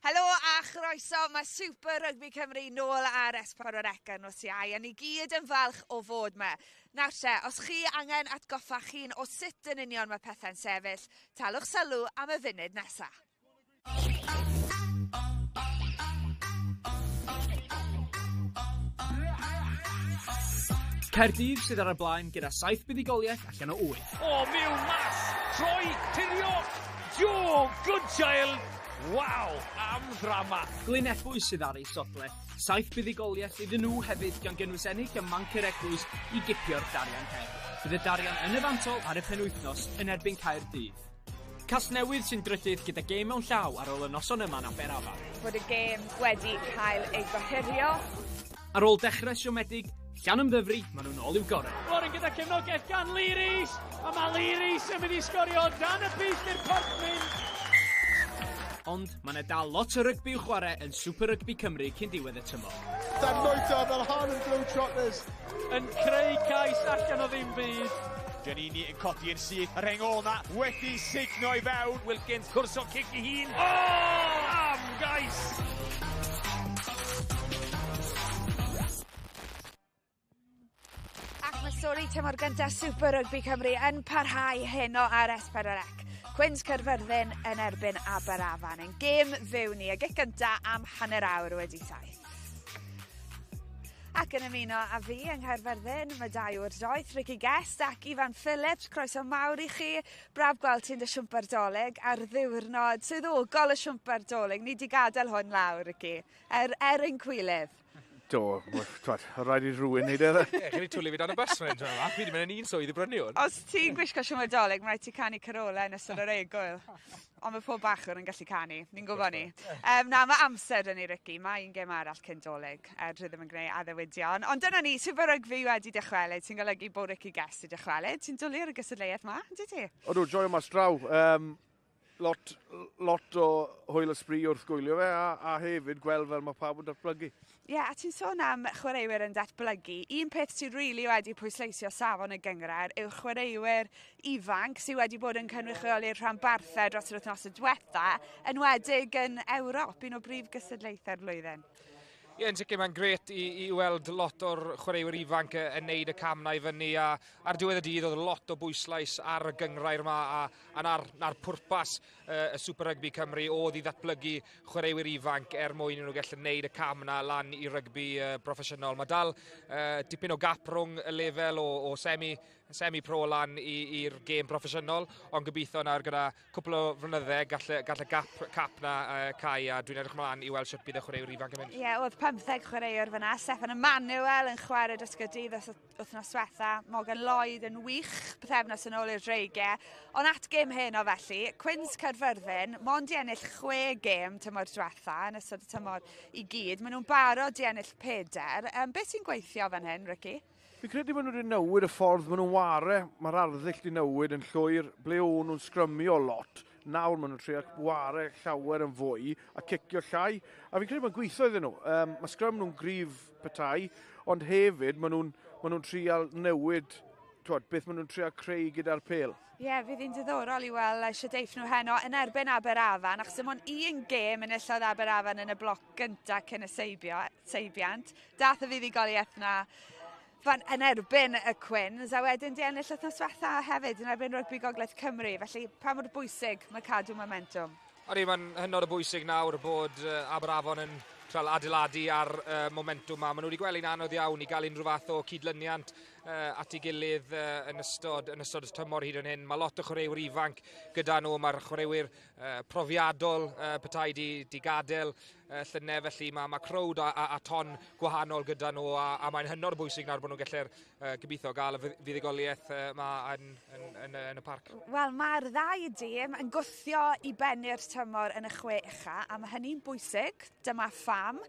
Helo a chroeso, mae Super Rygbi Cymru nôl ar S4C nos Iau, a ni gyd yn falch o fod yma. Nawr te, os chi angen atgoffa chi'n o sut yn union mae pethau'n sefyll, talwch sylw am y funud nesaf. Caerdydd sydd ar y blaen gyda 7 buddugoliaeth allan o 8. O, mewn mas! Troi, tirio! Jo, good child! Waw, am ddrama! Glyn Ebwys sydd ar ei sodle. 7 buddugoliaeth iddyn nhw hefyd gan gynnwys ennill y Mance'r Eglwys i gipio'r darian hef. Bydd y darian yn y fantol ar y penwythnos yn erbyn Caerdydd. Casnewydd sy'n drydydd gyda gêm mewn llaw ar ôl y noson yma'n Aberavon. Bod y gêm wedi cael ei gohirio. Ar ôl dechrau siomedig, llan ymddyfri, maen nhw'n ôl i'w gorau. Rwy'n gyda cefnogaeth gan Liris, a mae Liris yn mynd i sgorio dan y bydd i'r porthmyn. Ond mae yna dal lot o rygbi i'w chwarae yn Super Rygbi Cymru cyn diwedd y tymor. Dan Noito fel Han yn Globetrotters. Yn creu cais allan o ddim byd. Giannini yn codi yn syth, yr hengol na wedi signo i fewn. Wilkins cwrso cic i hun. O, am gais! Ac mae stori tymor gyntaf Super Rygbi Cymru yn parhau heno ar S4C. Quins Carmarthen yn erbyn Aberavon yn gêm fyw ni, a gic gyntaf am hanner awr wedi 7. Ac yn ymuno a fi yng Nghaerfyrddin, mae 2 o'r doeth, Ricky Guest ac Ifan Phillips, croeso mawr i chi. Braf gweld ti'n dy siwmper dolyg ar ddiwrnod swyddogol y siwmper dolyg. Ni di gadael hwn lawr, Ricky, ein cwilydd. Do, rhaid i rhywun neud edrych. Ie, chi wedi twlu fi dan y bus fan hyn, fi wedi mynd yn un swydd i brynu hwn. Os ti'n gwisgo siwmper dolyg, mae rhaid ti canu carola yn ystod yr egwyl. Ond mae pob bachwr yn gallu canu, ni'n gwybod ni. Na, mae amser yn ei Ricky, mae un gêm arall cyn dolyg, dwi ddim yn gwneud addewidion. Ond dyna ni, Super Rygbi wedi dychwelyd, sy'n golygu bod Ricky Guest i dychwelyd. Ti'n dwlu ar y gystadleuaeth ma, ydy ti? Odw, joio mas draw. Lot o hwyl ysbryd wrth gwylio fe, a hefyd gweld fel mae pawb yn datblygu. Ie, a ti'n sôn am chwaraewyr yn datblygu. Un peth sy'n rili wedi pwysleisio safon y gyngor yw chwaraewyr ifanc sydd wedi bod yn cynrychioli'r rhanbarthau dros yr wythnos y diwetha, enwedig yn Ewrop, un o brif gystadlaethau'r flwyddyn. Ie, yn sicr mae'n gret i weld lot o'r chwaraewyr ifanc yn neud y cam na i fyny, a ar diwedd y dydd oedd lot o bwyslais ar y gyngrair yma a na'r pwrpas y Super Rygbi Cymru oedd i ddatblygu chwaraewyr ifanc mwyn nhw gallu neud y cam na lan i rygbi proffesiynol. Mae dal dipyn o gap rhwng y lefel o semi-pro lan i'r gêm proffesiynol, ond gobeithio nawr gyda cwpl o flynydde gall y cap na cau, a dwi'n edrych ymlaen i weld sut bydd y chwaraewyr ifanc yn mynd. Ie, oedd 15 chwaraewr fyna. Steffan Emmanuel yn chwarae dysgydydd wythnos diwetha. Morgan Lloyd yn wych bythefnos yn ôl i'r dreigiau. Ond at gêm heno felly, Quins Carmarthen, mond i ennill 6 gêm tymor diwetha yn ystod y tymor i gyd. Maen nhw'n barod i ennill 4. Beth sy'n gweithio fan hyn, Ricky? Fi'n credu bod nhw wedi newid y ffordd maen nhw'n ware. Mae'r arddull wedi newid yn llwyr, ble o'n nhw'n sgrymio lot. Nawr maen nhw'n trio ware llawer yn fwy a cicio llai. A fi'n credu mae'n gweithio iddyn nhw. Mae sgrym nhw'n grif petai, ond hefyd maen nhw'n trial newid beth maen nhw'n trial creu gyda'r pel. Ie, fydd hi'n diddorol i weld eisiau deith nhw heno yn erbyn Aberavon, achos dim ond un gêm enillodd Aberavon yn y bloc gyntaf cyn y seibiant. Dath y fuddugoliaeth na yn erbyn y Quins, a wedyn di ennill wythnos diwetha hefyd yn erbyn Rygbi Gogledd Cymru, felly pa mor bwysig mae cadw momentum? Mae'n hynod o bwysig nawr bod Aberavon yn adeiladu ar momentum yma. Maen nhw wedi gweld yn anodd iawn i gael unrhyw fath o cydlyniant at ei gilydd yn ystod y tymor hyd yn hyn. Mae lot o chwaraewyr ifanc gyda nhw, mae'r chwaraewyr profiadol petai di gadael llynau, felly mae crowd a ton gwahanol gyda nhw, a mae'n hynod o bwysig nawr bod nhw'n gallu'r gobeithio gael y fuddugoliaeth yma yn y parc. Wel, mae'r 2 dîm yn gwthio i bennu'r tymor yn y 6, a mae hynny'n bwysig. Dyma pham.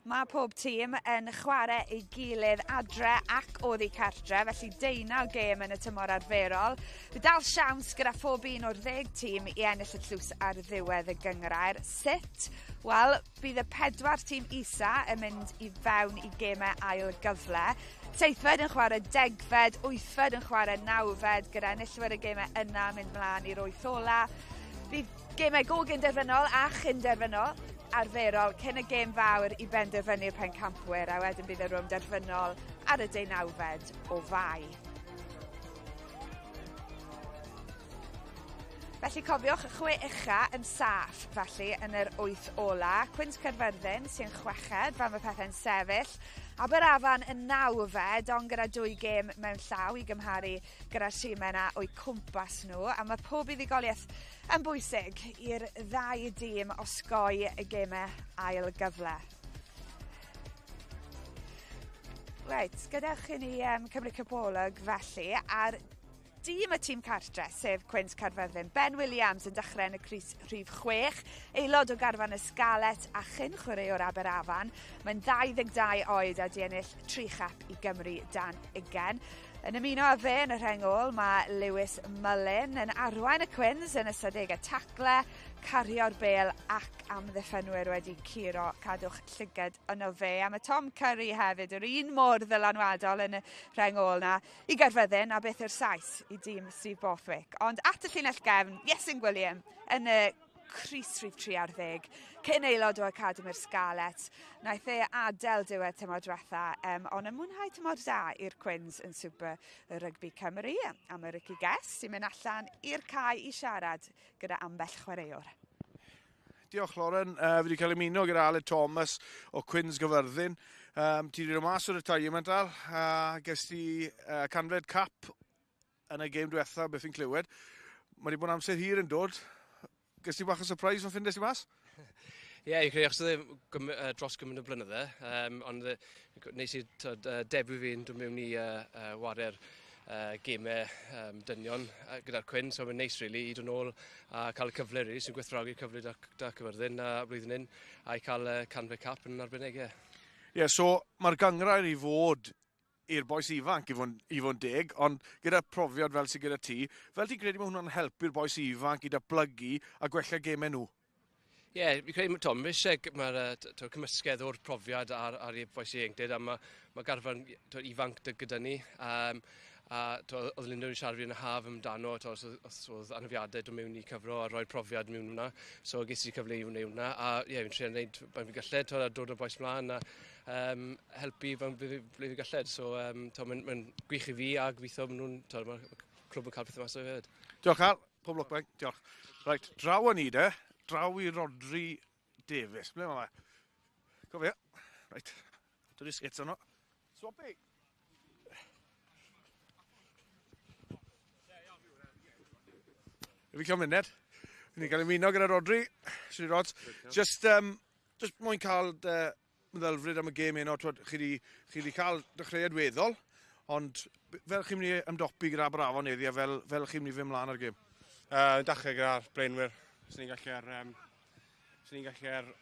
Mae pob tîm yn chwarae ei gilydd adre ac oddi cartre, felly 19 gêm yn y tymor arferol. Bydd dal siawns gyda phob un o'r 10 tîm i ennill y tlws ar ddiwedd y gyngrair. Sut? Wel, bydd y 4 tîm isa yn mynd i fewn i gemau ail gyfle. 7fed yn chwarae 10fed, 8fed yn chwarae 9fed, gyda enillwyr y gemau yna mynd mlaen i'r 8 ola. Bydd gemau go gynderfynol a chynderfynol. arferol cyn y gêm fawr i benderfynu'r pencampwyr, a wedyn bydd y rwm derfynol ar y 19fed o Fai. Felly cofiwch, 6 ucha yn saff felly yn yr 8 ola. Quins Carmarthen sy'n chweched fan mae pethau'n sefyll. Aberavon yn 9fed, ond gyda 2 gêm mewn llaw i gymharu gyda'r tîmau yna o'i cwmpas nhw. A mae pob uddigoliaeth yn bwysig i'r 2 dîm osgoi y gemau ail gyfle. Reit, gadewch i ni cymryd cypolwg felly ar dîm y tîm cartre, sef Quins Carmarthen. Ben Williams yn dechrau yn y crys rhif 6, aelod o garfan y Sgalet a chyn chwaraewr Aberavon. Mae'n 22 oed a di ennill 3 chap i Gymru dan 20. Yn ymuno â fe yn y rhengol mae Lewis Mullin yn arwain y Quins yn ystod y tacle, cario'r bêl ac amddiffynwyr wedi curo cadwch llygad yno fe. A mae Tom Curry hefyd, yr un mor ddylanwadol yn y rhengol na i Garfydden a beth yw'r saith i dîm Steve Borthwick. Ond at y llinell gefn, Iesyn William yn y crys rhif 30, cyn aelod o Academi'r Sgalet. Naeth e adael diwedd tymor diwetha, ond yn mwynhau tymor da i'r Quins yn Super Rygbi Cymru. Am y Ricky Guest sy'n mynd allan i'r cae i siarad gyda ambell chwaraewr. Diolch Lauren, fi wedi cael ymuno gyda Aled Thomas o Quins Carmarthen. Ti wedi dod mas o'r retirement al, a ges ti canfed cap yn y gêm diwetha beth fi'n clywed. Mae wedi bod yn amser hir yn dod. Ges ti bach o surprise o'n ffindes ti mas? Ie, i'n credu achos dros gymryd y blynydde, ond nes i debut fi'n dod mewn i ware'r gemau dynion gyda'r Quins, so mae'n neis rili i dod nôl a cael y cyfle rili, sy'n gweithredu cyfle da Carmarthen blwyddyn hyn, a i cael canfed cap yn arbennig, ie. Ie, so mae'r gyngrair i fod i'r boes ifanc i fod yn deg, ond gyda profiad fel sydd gyda ti, fel ti'n credu mae hwnna'n helpu'r boes ifanc i datblygu a gwella gemau nhw? Ie, fi'n credu, Tom, mae'r cymysgedd o'r profiad ar ei boes ieuenctid, a mae garfan ifanc gyda ni, a oedd Linda yn siarad fi yn y haf amdano, os oedd anafiadau dod mewn i cyfro a roi'r profiad mewn hwnna, so ges i cyfle i wneud hwnna, a ie, fi'n trio wneud pan fi'n galled, a dod o'r boes mlaen, a helpu fan ble fi'n galled, so mae'n gwych i fi a gweithio maen nhw'n, mae'r clwb yn cael pethau mas o hefyd. Diolch Al, pob lwc bang, diolch. Reit, draw ni de, draw i Rodri Davies, ble mae fe? Cofio, reit, dod i sgits yno. Swapi. Fi cael muned. Fi wedi cael ymuno gyda Rodri. Siwr Rods. Just mwyn cael meddylfryd am y gêm hyn. Chi wedi cael dechreuad weddol, ond fel chi'n mynd i ymdopi gyda Aberavon heddi a fel chi'n mynd i fynd mlaen ar gêm? Dechrau gyda'r blaenwyr. Sy'n ni'n gallu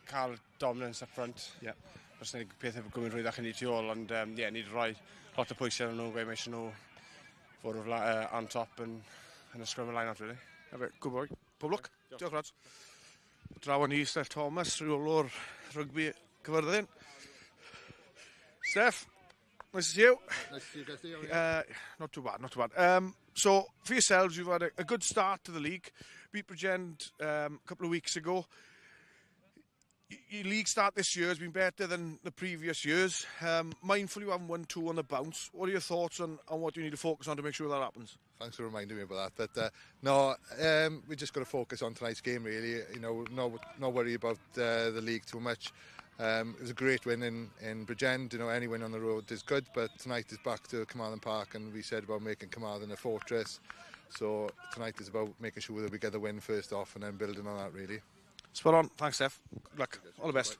cael dominance up front. Yeah. Os ni'n peth efo gwmyn rwyddach yn ei tu ôl, ond ni wedi rhoi lot o pwysau yn nhw, gweud mae eisiau nhw fod on top yn y scrum y line-out, really. Gwbod, pob lwc. Diolch Rods. Draw ni, Steph Thomas, rheolwr rygbi Carmarthen. Steph, nice to see you. Nice to see you guys too. Not too bad. So, for yourselves, you've had a good start to the league. Beat Bridgend a couple of weeks ago. Your league start this year has been better than the previous years. Mindful you haven't won 2 on the bounce. What are your thoughts on what you need to focus on to make sure that happens? Thanks for reminding me about that. But we just got to focus on tonight's game, really. You know, not worry about the league too much. It was a great win in Bridgend. You know, any win on the road is good, but tonight is back to Carmarthen Park, and we said about making Carmarthen a fortress. So tonight is about making sure that we get the win first off, and then building on that, really. Spot on. Thanks, Steph. Good luck. All the best.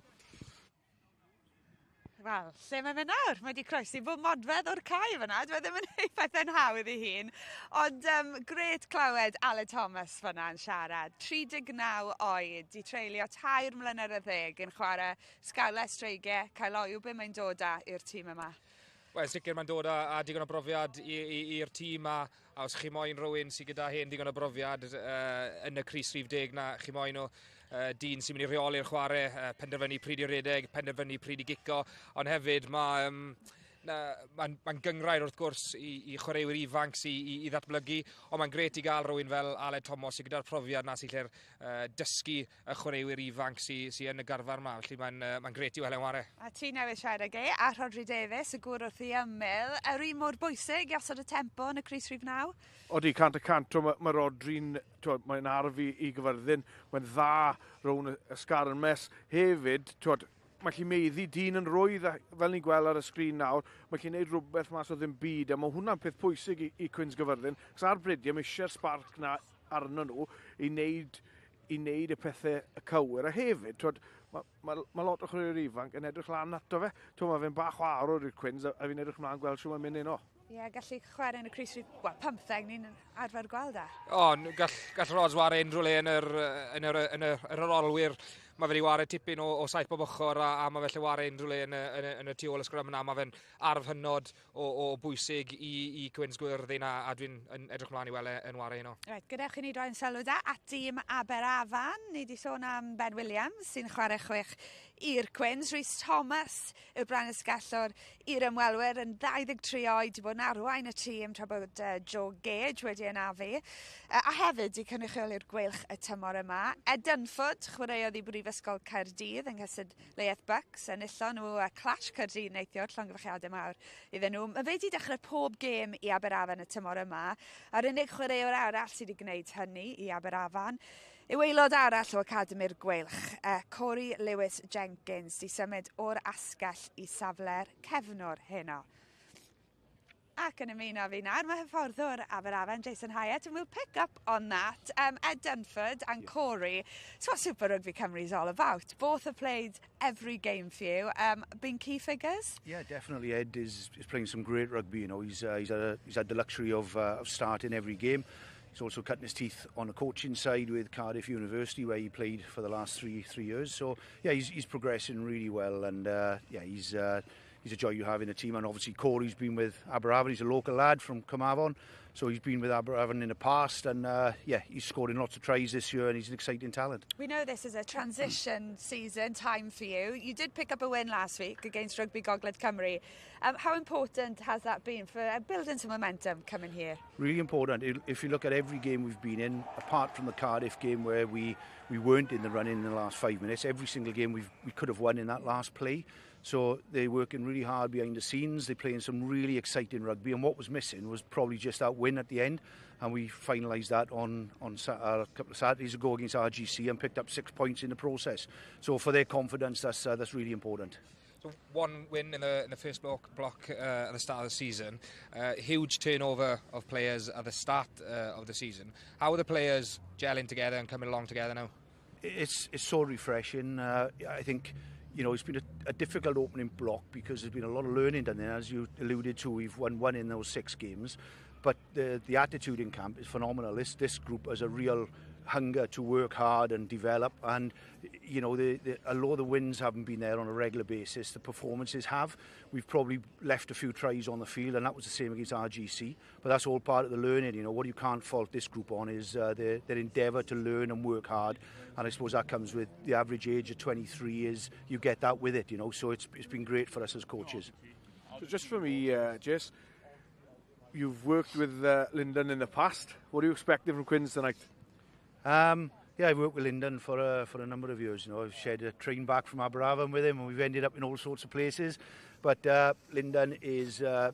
Wel, lle mae fe nawr? Mae wedi croesi bod modfedd o'r cae fyna. Dwi ddim yn gwneud pethau'n hawdd i hun. Ond gret clywed Aled Thomas fyna yn siarad. 39 oed, di treulio 2 mlynedd a 10 yn chwarae Sgalet Streigiau. Cael be mae'n dod â i'r tîm yma? Wel, sicr mae'n dod â digon o brofiad i'r tîm a os chi moyn rhywun sydd gyda hyn digon o brofiad yn y crys rhif 10 na, chi moyn o dyn sy'n mynd i reoli'r chwarae, penderfynu pryd i redeg, penderfynu pryd i gico, ond hefyd mae Mae'n gyngrair wrth gwrs i chwaraewyr ifanc i ddatblygu, ond mae'n gret i gael rhywun fel Aled Thomas sydd gyda'r profiad na sy'n lle'r dysgu y chwaraewyr ifanc sydd yn y garfar yma. Felly mae'n gret i weld e'n ware. A ti newydd siarad ag a Rodri Davies, y gwr wrth i ymyl. Yr un mor bwysig i osod y tempo yn y crys rhif 9? Odi, 100%. Mae Rodri'n, mae'n arf i gyfyrddin. Mae'n dda rhwng y sgar yn mes. Hefyd, mae chi'n meiddi dyn yn rwydd, fel ni'n gweld ar y sgrin nawr, mae chi'n gwneud rhywbeth mas o ddim byd, a mae hwnna'n peth pwysig i Quins gyfyrddin. Cos ar bridiau, mae eisiau'r sparc na arno nhw i wneud y pethau y cywir. A hefyd, mae lot o chwaraewyr ifanc yn edrych lan ato fe. Mae fe'n bach o arwr i'r Quins, a fi'n edrych mlaen gweld sy'n mynd un o. Ie, gallu chwarae yn y crys rhif 15, ni'n arfer gweld e. Gall Rods ware unrhyw le yn yr olwyr. Mae fe wedi ware tipyn o 7 bob ochr a mae fe lle ware unrhyw le yn y tu ôl y sgrym yna. Mae fe'n arf hynod o bwysig i Quins gwyrddin a dwi'n edrych mlaen i weld yn ware hynno. Reit, gadewch i ni droi'n sylw da at dîm Aberavon. Ni wedi sôn am Ben Williams sy'n chwarae 6 i'r Quins. Rhys Thomas yw'r branysgellwr i'r ymwelwyr yn 23 oed, wedi bod yn arwain y tîm tra bod Joe Gage wedi ynafu. A hefyd i cynrychioli'r gweilch y tymor yma. Ed Dunford, chwaraeodd i Brifysgol Caerdydd yng Nghystadleuaeth Bucks, yn illo nhw clash Caerdydd neithiwr, llongyfarchiadau mawr iddyn nhw. Mae fe wedi dechrau pob gêm i Aberavon y tymor yma. A'r unig chwaraewr arall sydd wedi gwneud hynny i Aberavon yw aelod arall o Academi'r Gweilch, Corey Lewis Jenkins, di symud o'r asgell i safle'r cefnwr heno. Ac yn ymuno fi nawr, mae hyfforddwr Aberavon, Jason Hyatt, and we'll pick up on that. Ed Dunford and Corey, it's what Super Rygbi Cymru is all about. Both have played every game for you. Been key figures? Yeah, definitely. Ed is playing some great rugby. You know, he's had the luxury of starting every game. He's also cutting his teeth on the coaching side with Cardiff University, where he played for the last three years. So yeah, he's progressing really well, and yeah, he's a joy you have in the team. And obviously Corey's been with Aberavon. He's a local lad from Carmarthen, so he's been with Aberavon in the past, and yeah, he's scored in lots of tries this year, and he's an exciting talent. We know this is a transition season time for you. You did pick up a win last week against Rugby Gogledd Cymru. How important has that been for building some momentum coming here? Really important. If you look at every game we've been in, apart from the Cardiff game where we weren't in the run in the last 5 minutes, every single game we could have won in that last play. So they're working really hard behind the scenes. They're playing some really exciting rugby, and what was missing was probably just that win at the end. And we finalised that on a couple of Saturdays ago against RGC and picked up 6 points in the process. So for their confidence, that's really important. So one win in the first block at the start of the season. Huge turnover of players at the start of the season. How are the players gelling together and coming along together now? It's so refreshing. I think, you know, it's been a difficult opening block because there's been a lot of learning done there. As you alluded to, we've won 1 in those 6 games. But the attitude in camp is phenomenal. This group has a real hunger to work hard and develop, and you know, although the wins haven't been there on a regular basis, the performances have. We've probably left a few tries on the field, and that was the same against RGC, but that's all part of the learning. You know, what you can't fault this group on is their endeavour to learn and work hard, and I suppose that comes with the average age of 23 is you get that with it, you know, so it's been great for us as coaches. So just for me, Jess, you've worked with Lyndon in the past. What are you expecting from Quins tonight? Yeah, I've worked with Lyndon for a number of years. You know, I've shared a train back from Aberavon with him, and we've ended up in all sorts of places. But Lyndon is a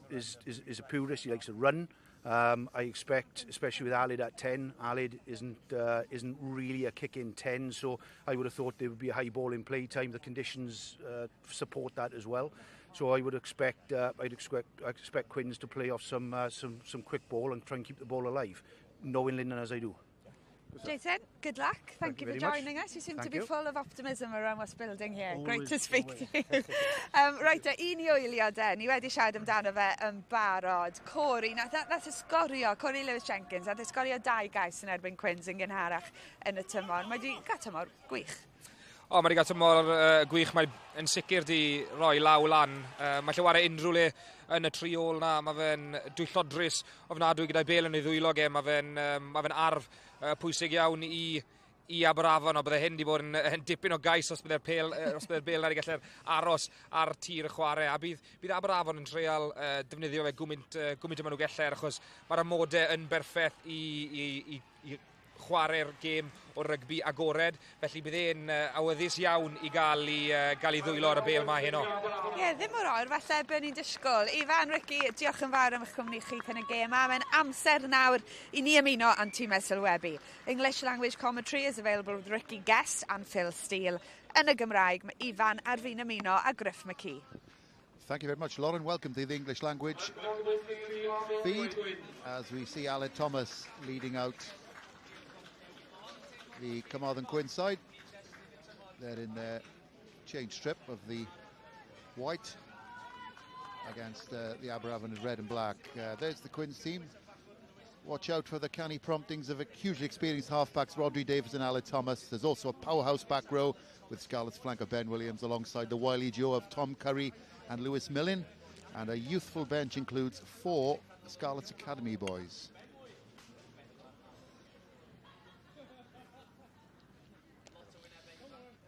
purist. He likes to run. I expect, especially with Aled at 10, Aled isn't really a kick-in 10, so I would have thought there would be a high ball in play time. The conditions support that as well. So I would expect Quins to play off some quick ball and try and keep the ball alive, knowing Lyndon as I do. Jason, good luck. Thank you for joining us. You seem to be full of optimism around what's building here. Always, great to speak to you. Right, un I wyliau de, ni wedi siarad amdano fe yn barod. Corey, nath ysgorio, Corey Lewis Jenkins, nath ysgorio 2 gais yn erbyn Quins yn gynharach yn y tymor. Mae wedi gael tymor gwych. Mae wedi gael tymor gwych, mae yn sicr di roi law lan. Mae lle ware unrhyw le yn y triol na, mae fe'n dwyllodrus ofnadwy gyda'i bel yn ei ddwylo ge, mae fe'n arf pwysig iawn i i Aberavon, o bydde hyn wedi bod yn dipyn o gais os bydde'r bêl na wedi gallu aros ar tir y chwarae. A bydd Aberavon yn treial defnyddio fe gwmynt yma nhw gellir, achos mae'r amodau yn berffaith i chwarae'r gêm o rygbi agored, felly bydd e'n awyddus iawn i gael i ddwylo ar y bêl mae heno. Ie, ddim o'r oer, falle bydd ni'n disgwyl. Ifan, Ricky, diolch yn fawr am eich cwmni chi yn y gêm a mae'n amser nawr i ni ymuno a'n tîmau sylwebu. English language commentary is available with Ricky Guest and Phil Steele. Yn y Gymraeg, mae Ifan ar fi'n ymuno a Griff McKee. Thank you very much, Lauren. Welcome to the English language feed as we see Aled Thomas leading out the Carmarthen Quins side. They're in their change strip of the white against the Aberavon in red and black. There's the Quins team. Watch out for the canny promptings of a hugely experienced halfbacks, Rhodri Davies and Aled Thomas. There's also a powerhouse back row with Scarlet's flanker Ben Williams alongside the wily duo of Tom Curry and Lewis Millen. And a youthful bench includes 4 Scarlet's Academy boys.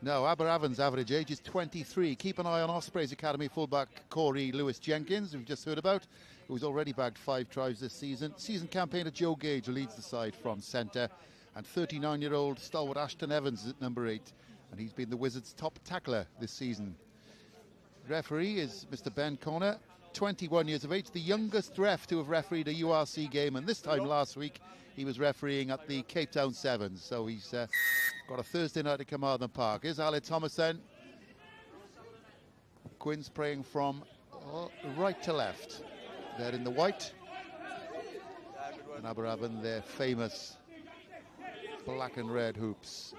Now, Aberavon's average age is 23. Keep an eye on Osprey's Academy fullback Corey Lewis Jenkins, who we've just heard about, who's already bagged 5 tries this season. Season campaigner Joe Gage leads the side from centre, and 39-year-old stalwart Ashton Evans is at number 8, and he's been the Wizards' top tackler this season. Referee is Mr. Ben Conner, 21 years of age, the youngest ref to have refereed a URC game, and this time last week he was refereeing at the Cape Town Sevens, so he's got a Thursday night at Carmarthen Park. Here's Aled Thomas then. Quins praying from right to left. They're in the white. And Aberavon, their famous black and red hoops.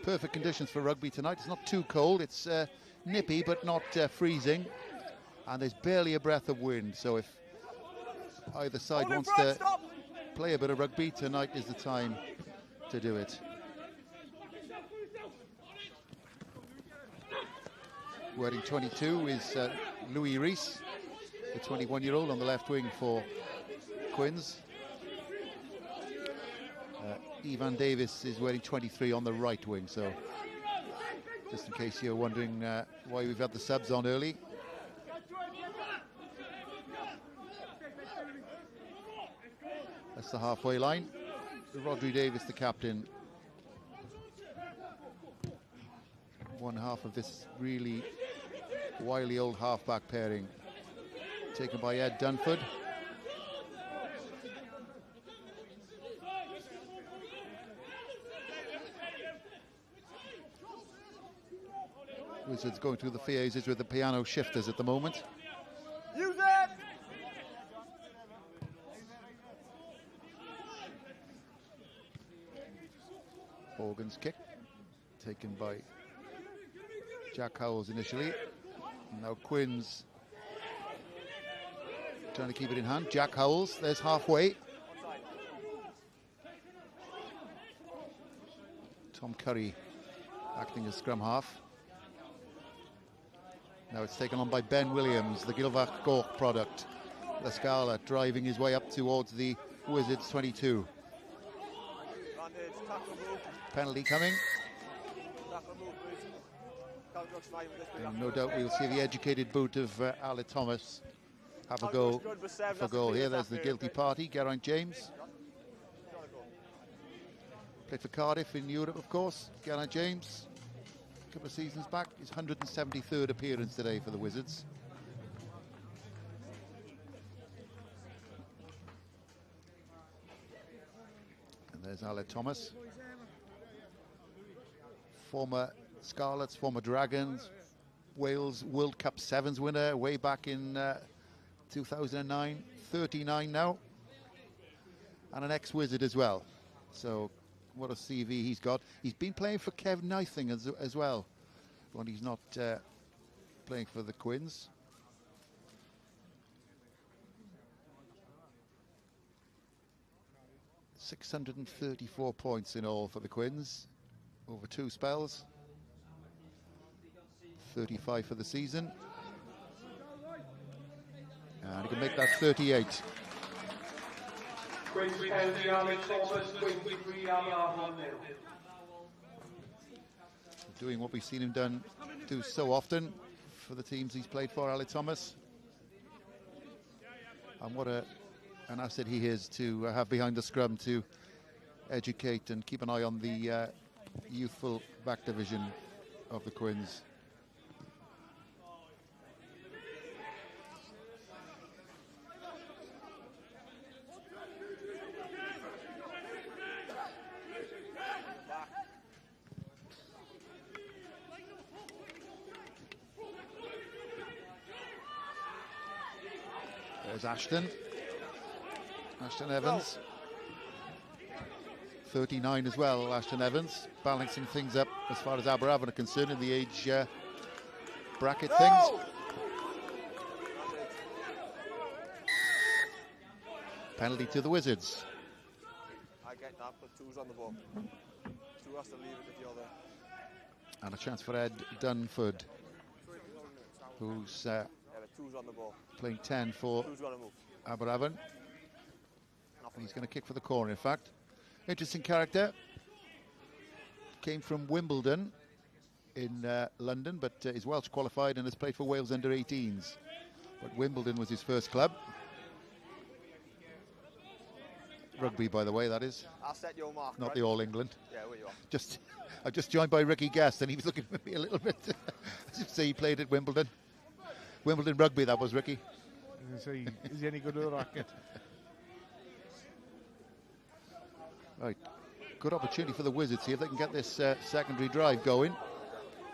Perfect conditions for rugby tonight. It's not too cold. It's nippy but not freezing. And there's barely a breath of wind. So if either side wants to play a bit of rugby, tonight is the time to do it. Wearing 22 is Louis Rees, the 21-year-old on the left wing for Quins. Ivan Davis is wearing 23 on the right wing, so just in case you're wondering why we've had the subs on early. That's the halfway line. Rhodri Davies, the captain. One half of this really wily old halfback pairing, taken by Ed Dunford. Wizards going through the phases with the piano shifters at the moment. Use it! Morgan's kick, taken by Jack Howells initially. Now Quins trying to keep it in hand. Jack Howells, there's halfway. Tom Curry acting as scrum half. Now it's taken on by Ben Williams, the Gilfach Gork product. La Scala driving his way up towards the Wizards 22. Penalty coming. And no doubt we'll see the educated boot of Aled Thomas have a go for goal here. There's the guilty party, Geraint James. Played for Cardiff in Europe, of course. Geraint James, a couple of seasons back, his 173rd appearance today for the Wizards. And there's Aled Thomas. Former Scarlets, former Dragons, Wales World Cup Sevens winner way back in 2009, 39 now, and an ex-Wizard as well. So what a CV he's got. He's been playing for Kev Nithing as well, when he's not playing for the Quins. .634 points in all for the Quins over 2 spells. 35 for the season. And he can make that 38. Quins penalty, Alex Thomas, Quins 3, Aberavon 0. Doing what we've seen him do so often for the teams he's played for, Alex Thomas. And what an asset he is to have behind the scrum to educate and keep an eye on the youthful back division of the Quins. There's Ashton Evans. 39 as well, Ashton Evans, balancing things up as far as Aberavon are concerned in the age bracket things. Penalty to the Wizards. I get that, but 2's on the ball. 2 has to leave it if you're there. And a chance for Ed Dunford, who's 2's on the ball. Playing 10 for Aberavon. And he's going to kick for the corner, in fact. Interesting character. Came from Wimbledon in London, but is Welsh qualified and has played for Wales under 18s. But Wimbledon was his first club. Rugby, by the way, that is. I'll set your mark. Not the All England. Yeah, where you are. I just joined by Ricky Guest, and he was looking at me a little bit as if to say he played at Wimbledon. Wimbledon rugby, that was, Ricky. Is he any good with a racket? Right, good opportunity for the Wizards here if they can get this secondary drive going.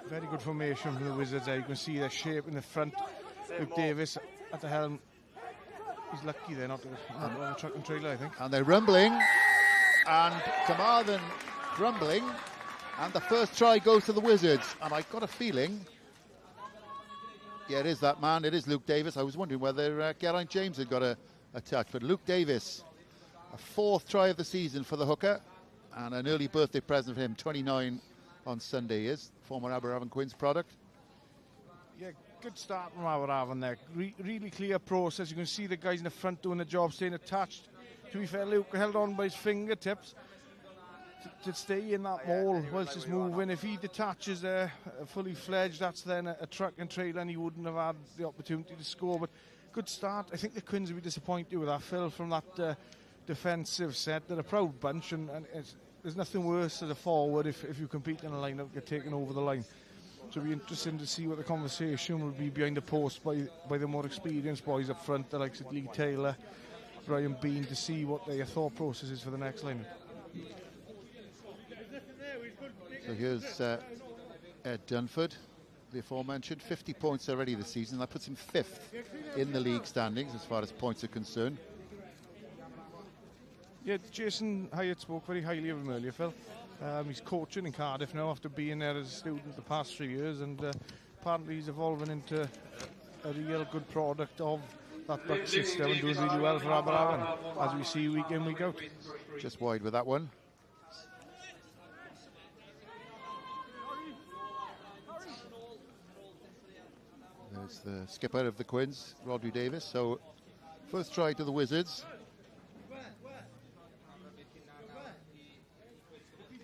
Very good formation from the Wizards there. You can see their shape in the front. Luke Davis at the helm. He's lucky there not on the truck and trailer, I think. And they're rumbling, and Carmarthen rumbling, and the first try goes to the Wizards. And I've got a feeling, yeah, it is that man, it is Luke Davis. I was wondering whether Geraint James had got a touch, but Luke Davis, a 4th try of the season for the hooker, and an early birthday present for him. 29 on Sunday is, former Aberavon Quins product. Yeah, good start from Aberavon there. Really clear process. You can see the guys in the front doing the job, staying attached. To be fair, Luke held on by his fingertips to stay in that maul whilst it's moving. If he detaches there, fully fledged, that's then a truck and trailer, and he wouldn't have had the opportunity to score. But good start. I think the Quins will be disappointed with that, Phil, from that defensive set. They're a proud bunch, and there's nothing worse as a forward if you compete in a lineup, get taken over the line. So it'll be interesting to see what the conversation will be behind the post by the more experienced boys up front, the likes of Lee Taylor, Brian Bean, to see what their thought process is for the next lineup. So here's Ed Dunford, the aforementioned, 50 points already this season. That puts him 5th in the league standings as far as points are concerned. Yeah, Jason Hyatt spoke very highly of him earlier, Phil. He's coaching in Cardiff now after being there as a student the past 3 years, and apparently he's evolving into a real good product of that buck system and doing really well for Aberavon, as we see week in, week out. Just wide with that one. There's the skipper of the Quins, Rhodri Davis. So first try to the Wizards.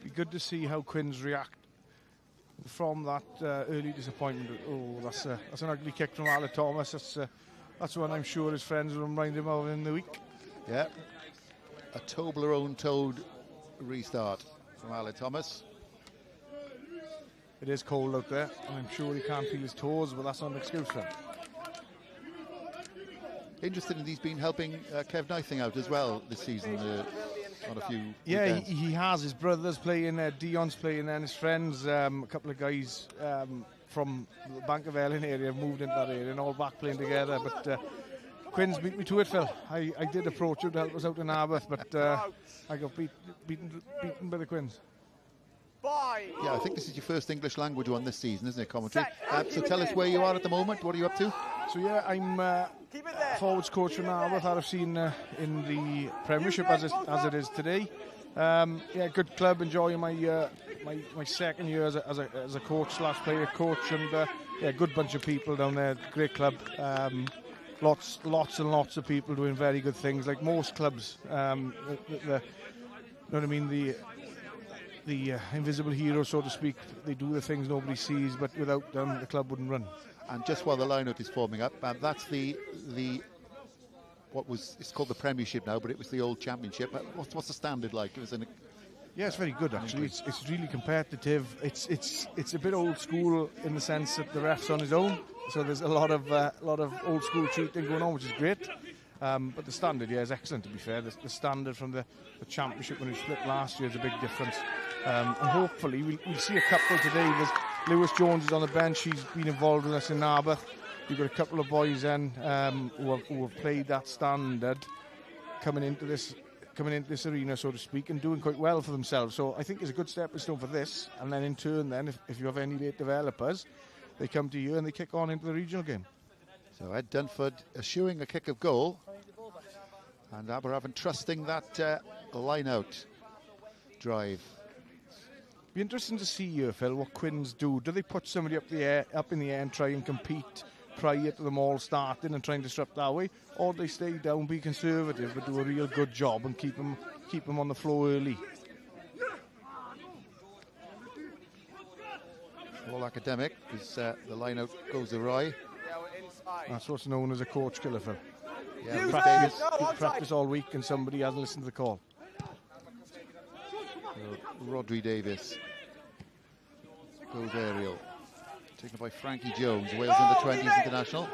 Be good to see how Quins react from that early disappointment. Oh, that's an ugly kick from Alex Thomas. That's one I'm sure his friends will remind him of in the week. Yeah, a Toblerone-toed restart from Alex Thomas. It is cold out there, and I'm sure he can't feel his toes, but that's not an excuse for him. Interesting that he's been helping Kev Knightling out as well this season on a few Yeah, weekends. he has. His brother's playing there, Dion's playing there, and his friends, a couple of guys from the Bank of Ellen area have moved into that area and all back playing together. But Quins beat me to it, Phil. I did approach him to help us out in Arbeth, but I got beaten by the Quins. Yeah, I think this is your first English language one this season, isn't it, commentary? So tell us where you are at the moment. What are you up to? So yeah, I'm forwards coach from Arbeth RFC in the Premiership as it is today. Yeah, good club. Enjoying my second year as a coach / player coach, and yeah, good bunch of people down there. Great club. lots and lots of people doing very good things, like most clubs. You know what I mean? The invisible heroes, so to speak. They do the things nobody sees, but without them, the club wouldn't run. And just while the line-out is forming up, that's the it's called the Premiership now, but it was the old Championship. What's the standard like? It was yeah, it's very good actually. It's really competitive. It's a bit old school in the sense that the ref's on his own, so there's a lot of old school cheating going on, which is great. But the standard, yeah, is excellent. To be fair, the standard from the Championship when it split last year is a big difference. And hopefully we'll see a couple today. There's Lewis Jones is on the bench. He's been involved with us in Narberth. We've got a couple of boys then who have played that standard, coming into this arena, so to speak, and doing quite well for themselves. So I think it's a good stepping stone for this. And then in turn, then if you have any late developers, they come to you and they kick on into the regional game. So Ed Dunford eschewing a kick of goal, and Aberavon trusting that line-out drive. Be interesting to see here, Phil, what Quins do. Do they put somebody up in the air and try and compete prior to them all starting and try and disrupt that way, or do they stay down, be conservative, but do a real good job and keep them on the floor early? All academic, because the line-out goes awry. That's what's known as a coach killer, Phil. Yeah, practice all week and somebody hasn't listened to the call. Rodri Davis goes aerial, taken by Frankie Jones, Wales under-20s international.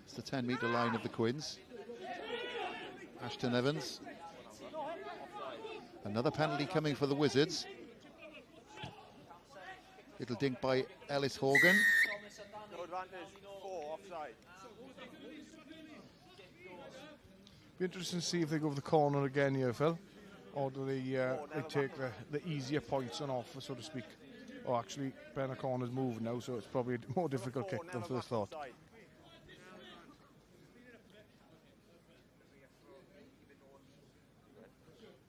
It's the 10-metre line of the Quins. Ashton Evans. Another penalty coming for the Wizards. Little dink by Ellis Horgan. No advantage, 4 offside. Be interesting to see if they go for the corner again here, Phil, or do they take the easier points on offer, so to speak. Or actually, Ben O'Connor's moving now, so it's probably a more difficult kick than first thought.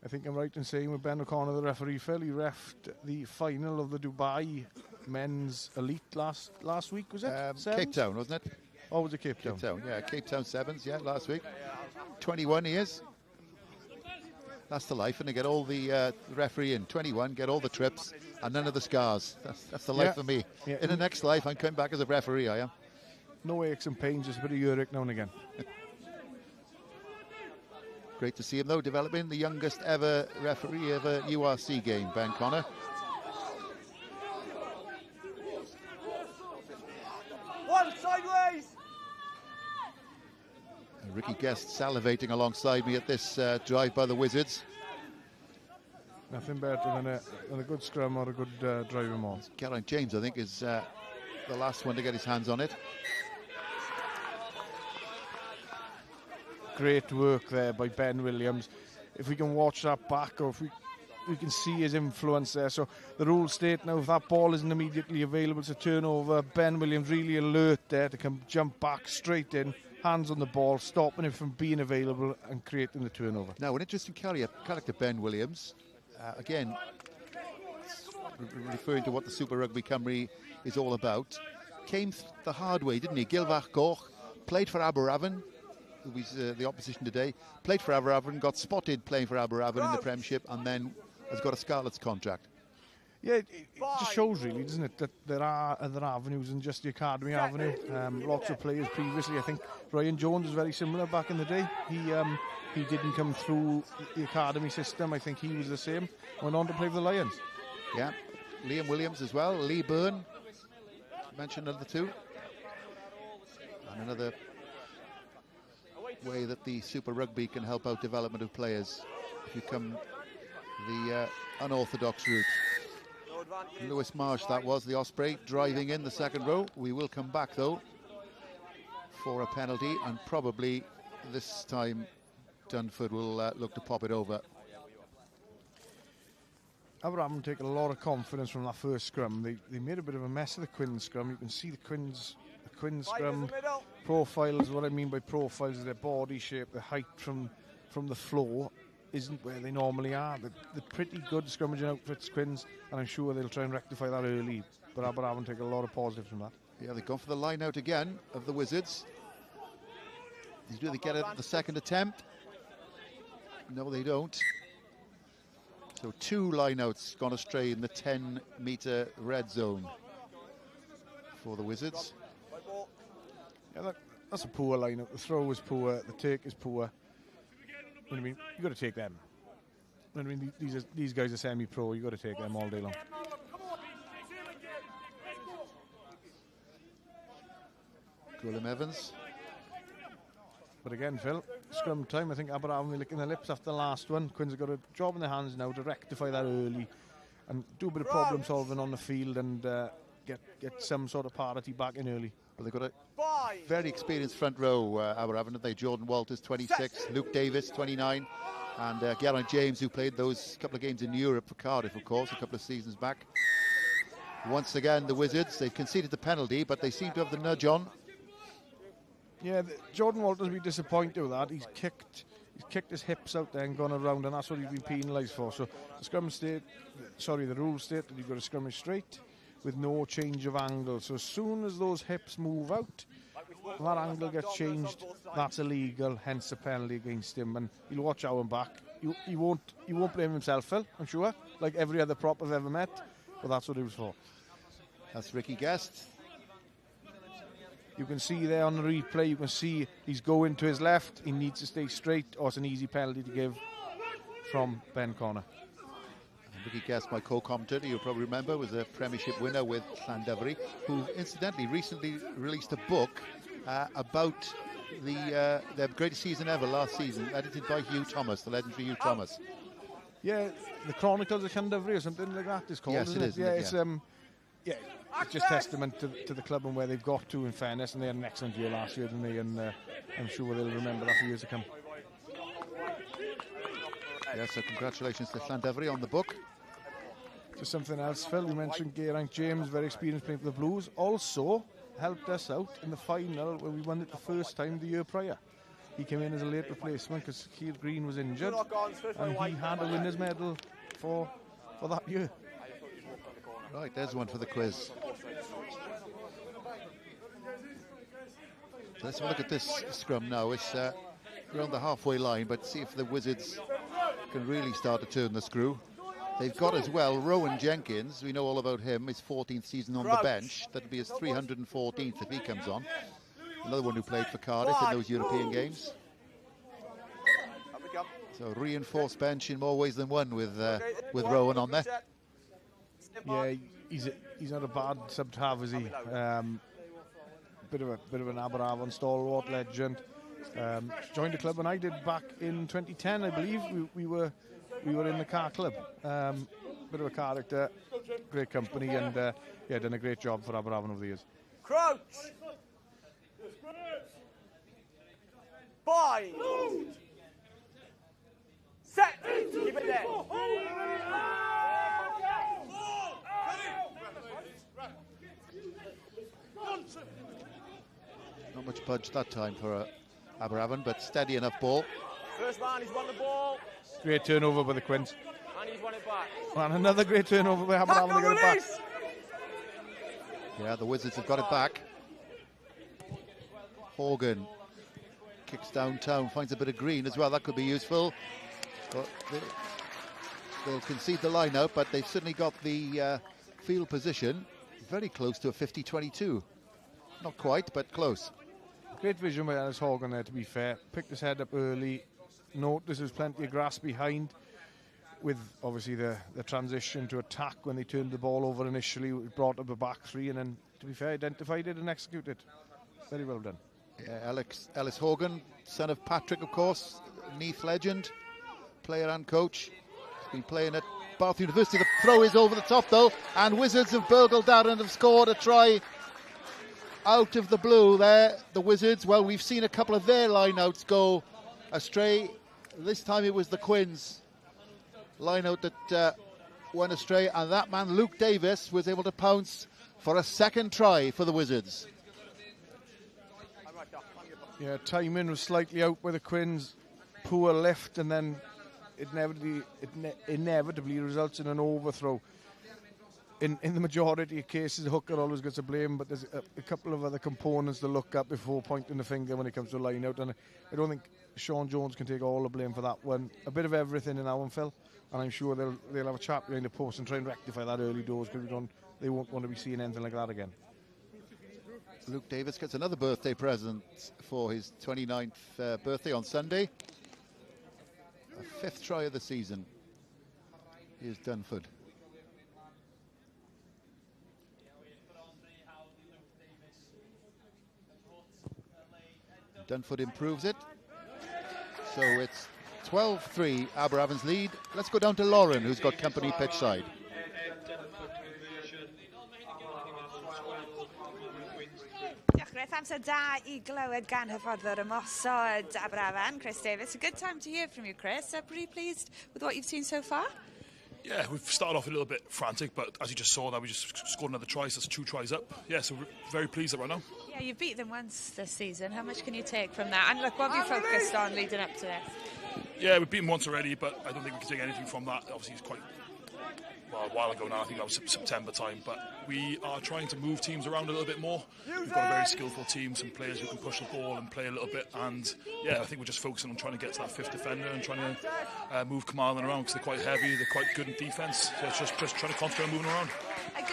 I think I'm right in saying with Ben O'Connor, the referee, Phil, he refed the final of the Dubai Men's Elite last week, was it? Cape Town, wasn't it? Oh, was it Cape Town? Cape Town, yeah. Cape Town Sevens, yeah, last week. 21 years. That's the life, and they get all the referee in. 21, get all the trips, and none of the scars. That's the life for me. Yeah. In the next life, I'm coming back as a referee, I am. No aches and pains, just a bit of uric now and again. Great to see him, though, developing the youngest ever referee of a URC game, Ben Connor. One sideways! And Ricky Guest salivating alongside me at this drive by the Wizards. Nothing better than a good scrum or a good driving ball. Geraint James, I think, is the last one to get his hands on it. Great work there by Ben Williams. If we can watch that back, or if we can see his influence there. So the rules state now, if that ball isn't immediately available to turn over, Ben Williams really alert there to come jump back straight in, hands on the ball, stopping it from being available and creating the turnover. Now, an interesting character, Ben Williams. Again, referring to what the Super Rugby Cymru is all about. Came the hard way, didn't he? Gilfach Goch, played for Aberavon, who was the opposition today, played for Aberavon, got spotted playing for Aberavon in the Premiership, and then has got a Scarlets contract. Yeah, it just shows really, doesn't it, that there are other avenues than just the academy avenue. Lots of players previously, I think Ryan Jones was very similar back in the day. He didn't come through the academy system. I think he was the same. Went on to play for the Lions. Yeah, Liam Williams as well, Lee Byrne, mentioned another two. And another way that the Super Rugby can help out development of players if you come the unorthodox route. Lewis Marsh, that was the Osprey, driving in the second row. We will come back though for a penalty, and probably this time Dunford will look to pop it over. Aberavon take a lot of confidence from that first scrum. They made a bit of a mess of the Quins scrum. You can see the Quins scrum profiles. What I mean by profiles is their body shape, the height from the floor isn't where they normally are. They're pretty good scrummaging outfits, Quins, and I'm sure they'll try and rectify that early. but Aberavon take a lot of positives from that. Yeah, they've gone for the line out again of the Wizards. Do they get it at the second attempt? No, they don't. So 2 line-outs gone astray in the 10-metre red zone for the Wizards. Yeah, that's a poor line-out. The throw is poor, the take is poor. You know what I mean? You've got to take them. You know what I mean? These guys are semi-pro, you've got to take them all day long. Gwilym Evans. But again, Phil, scrum time, I think Aberavon will licking their lips after the last one. Quins have got a job in their hands now to rectify that early and do a bit of problem solving on the field and get some sort of parity back in early. Well, they've got a very experienced front row, Aberavon, haven't they? Jordan Walters, 26, Luke Davis, 29, and Geraint James, who played those couple of games in Europe for Cardiff, of course, a couple of seasons back. Once again, the Wizards, they've conceded the penalty, but they seem to have the nudge on. Yeah, Jordan Walters will be disappointed with that. He's kicked his hips out there and gone around, and that's what he's been penalised for. So the rules state that you've got to scrummage straight with no change of angle. So as soon as those hips move out, that angle gets changed. That's illegal, hence a penalty against him. And he'll watch out and back. He won't blame himself, Phil, I'm sure, like every other prop I've ever met. But that's what it was for. That's Ricky Guest. You can see there on the replay, you can see he's going to his left. He needs to stay straight, or it's an easy penalty to give from Ben Connor. Ricky Guest, my co-commentator, you'll probably remember, was a Premiership winner with Llandovery, who incidentally recently released a book about their greatest season ever last season, edited by Hugh Thomas, the legendary Hugh Thomas. Yeah, the Chronicles of Llandovery or something like that it's called, yes, isn't it is. Yeah, it's it's just testament to the club and where they've got to, in fairness, and they had an excellent year last year, didn't they? And I'm sure they'll remember that for years to come. Yeah, so congratulations to Llandovery on the book. Just something else, Phil, you mentioned Geraint James, very experienced playing for the Blues, also helped us out in the final where we won it the first time the year prior. He came in as a late replacement because Keir Green was injured, and he had a winner's medal for that year. Right, there's one for the quiz. So let's have a look at this scrum now. It's around the halfway line, but see if the Wizards can really start to turn the screw. They've got as well Rowan Jenkins. We know all about him. His 14th season on the bench. That'll be his 314th if he comes on. Another one who played for Cardiff in those European games. So reinforced bench in more ways than one with Rowan on there. Yeah, he's not a bad sub to have, is he? Bit of an Aberavon stalwart legend. Joined the club when I did back in 2010, I believe. We were in the car club. Bit of a character, great company, and done a great job for Aberavon over the years. Crouch. Bind. Set. Keep it there. Not much budge that time for Aberavon, but steady enough ball. First man, he's won the ball. Great turnover by the Quins. And he's won it back. And another great turnover by Aberavon to get it back. Yeah, the Wizards have got it back. Horgan kicks downtown, finds a bit of green as well. That could be useful. But they'll concede the line out, but they've certainly got the field position very close to a 50-22. Not quite, but close. Great vision by Ellis Horgan there, to be fair. Picked his head up early. Noticed there's plenty of grass behind, with obviously the transition to attack when they turned the ball over initially. It brought up a back three, and then, to be fair, identified it and executed it. Very well done. Yeah, Ellis Horgan, son of Patrick, of course, Neath legend, player and coach. He's been playing at Bath University. The throw is over the top, though, and Wizards have burgled down and have scored a try out of the blue there. The Wizards, well, we've seen a couple of their lineouts go astray. This time it was the Quins lineout that went astray, and that man, Luke Davis, was able to pounce for a second try for the Wizards. Yeah, timing was slightly out by the Quins. Poor lift, and then it inevitably results in an overthrow. in the majority of cases, the hooker always gets a blame, but there's a couple of other components to look at before pointing the finger when it comes to line out, and I don't think Sean Jones can take all the blame for that one. A bit of everything in that one, Phil, and I'm sure they'll have a chat behind the post and try and rectify that early doors, because they won't want to be seeing anything like that again. Luke Davis gets another birthday present for his 29th birthday on Sunday. A 5th try of the season. Here's Dunford. Dunford improves it. So it's 12-3, Aberavon's lead. Let's go down to Lauren, who's got company pitch side. Diolch Griff, amser da I glywed gan hyfforddwr ymosod Aberavon, Chris Davis. A good time to hear from you, Chris. Pretty pleased with what you've seen so far? Yeah, we've started off a little bit frantic, but as you just saw that, we just scored another try, so that's 2 tries up. Yeah, so we're very pleased right now. Yeah, you've beat them once this season. How much can you take from that? And look, what have you focused on leading up to this? Yeah, we've beaten once already, but I don't think we can take anything from that. Obviously, it's quite a while ago now. I think that was September time. But we are trying to move teams around a little bit more. We've got a very skillful team, some players who can push the ball and play a little bit. And yeah, I think we're just focusing on trying to get to that 5th defender and trying to move Carmarthen around, because they're quite heavy, they're quite good in defence. So it's just trying to concentrate on moving around.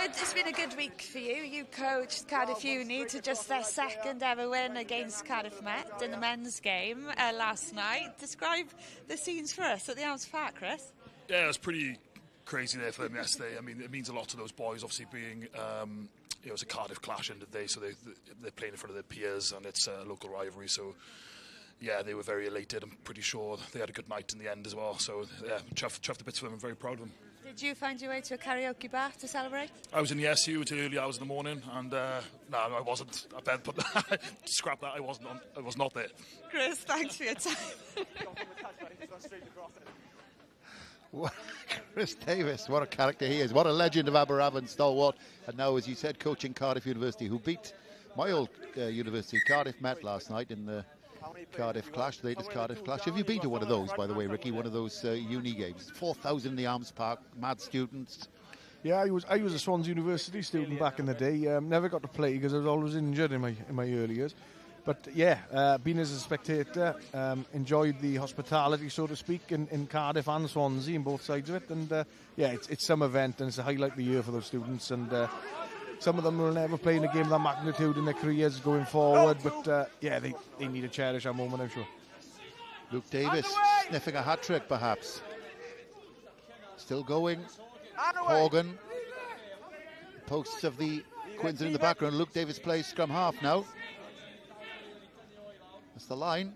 It's been a good week for you. You coached Cardiff Uni to just their 2nd ever win against Cardiff Met in the men's game last night. Describe the scenes for us at the Arms Park, Chris. Yeah, it was pretty crazy there for them yesterday. I mean, it means a lot to those boys, obviously being, it was a Cardiff clash end of the day, so they're playing in front of their peers, and it's a local rivalry, so yeah, they were very elated. I'm pretty sure they had a good night in the end as well, so yeah, chuffed a bit for them. I'm very proud of them. Did you find your way to a karaoke bar to celebrate? I was in the SU until early hours in the morning, and no, I wasn't. I bet, but scrap that. I was not there. Chris, thanks for your time. Chris Davis, what a character he is. What a legend of Aberavon stalwart. And now, as you said, coaching Cardiff University, who beat my old university, Cardiff Met, last night in the Cardiff clash, the latest Cardiff clash. Have you been to one of those, by the way, Ricky? One of those uni games? 4,000 in the Arms Park, mad students. Yeah, I was a Swansea University student back in the day. Never got to play because I was always injured in my early years. But yeah, being as a spectator, enjoyed the hospitality, so to speak, in Cardiff and Swansea, in both sides of it. And yeah, it's some event, and it's a highlight of the year for those students. And some of them will never play in a game of that magnitude in their careers going forward. But yeah, they need to cherish that moment, I'm sure. Luke Davis sniffing a hat-trick, perhaps. Still going. Horgan. Posts of the Quins in the background. Luke Davis plays scrum half now. That's the line.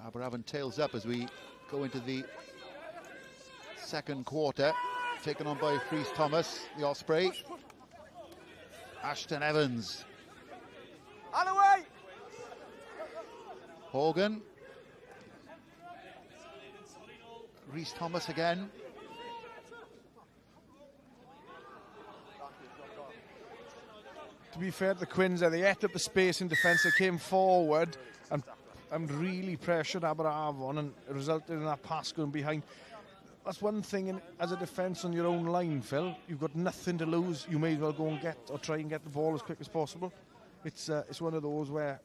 Aberavon tails up as we go into the 2nd quarter. Taken on by Rhys Thomas, the Osprey. Ashton Evans. Horgan. Rhys Thomas again. To be fair to the Quins, they ate up the space in defence. They came forward and really pressured Aberavon, and it resulted in that pass going behind. That's one thing as a defence on your own line, Phil. You've got nothing to lose. You may as well go and try and get the ball as quick as possible. It's one of those where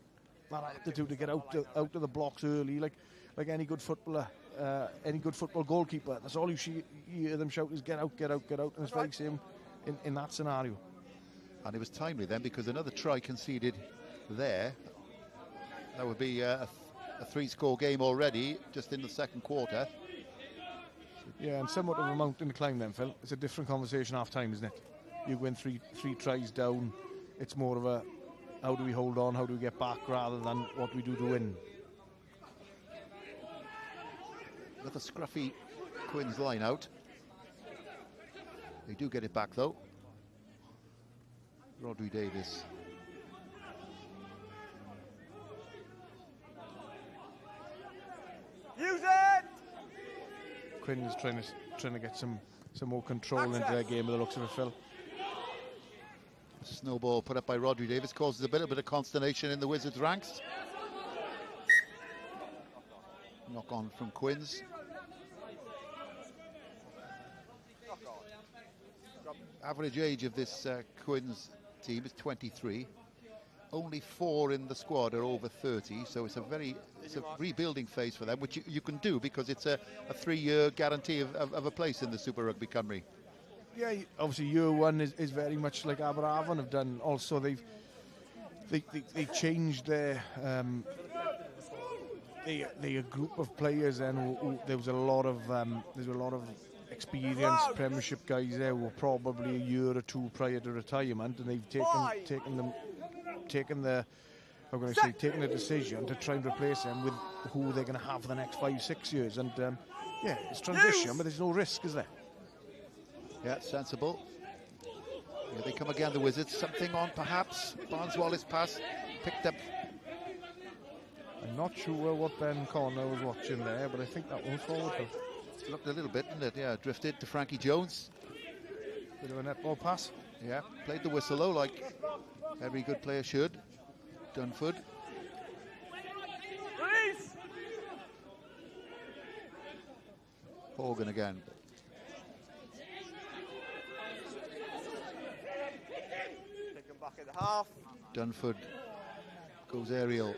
that attitude to get out of the blocks early, like any good footballer, any good football goalkeeper. That's all you hear them shout is get out, get out, get out. And it's very same in that scenario. And it was timely then, because another try conceded there. That would be a 3-score game already, just in the 2nd quarter. Yeah, and somewhat of a mountain climb then, Phil. It's a different conversation half-time, isn't it? You win three tries down. It's more of a, how do we hold on, how do we get back, rather than what we do to win. With a scruffy Quins line out. They do get it back, though. Rhodri Davis. Use it! Quinn is trying to get some more control into their game, by the looks of it, Phil. Snowball put up by Rhodri Davis causes a bit of consternation in the Wizards' ranks. Knock on from Quins. average age of this Quins team is 23. Only 4 in the squad are over 30, so it's a rebuilding phase for them, which you can do because it's a 3-year guarantee of a place in the Super Rugby Cymru. Yeah, obviously year one is very much like Aberavon have done. Also, they changed their a group of players, and there was a lot of experienced Premiership guys there who were probably a year or two prior to retirement, and they've taken the decision to try and replace them with who they're going to have for the next 5-6 years. And yeah, it's transition, but there's no risk, is there? Yeah, sensible. Here they come again, the Wizards. Something on, perhaps. Barnes-Wallace pass picked up. I'm not sure what Ben Connor was watching there, but I think that one was forward. Looked a little bit, didn't it? Yeah, drifted to Frankie Jones. Bit of a netball pass. Yeah, played the whistle though, like every good player should. Dunford. Release! Hogan again. Take him back at the half. Dunford goes aerial.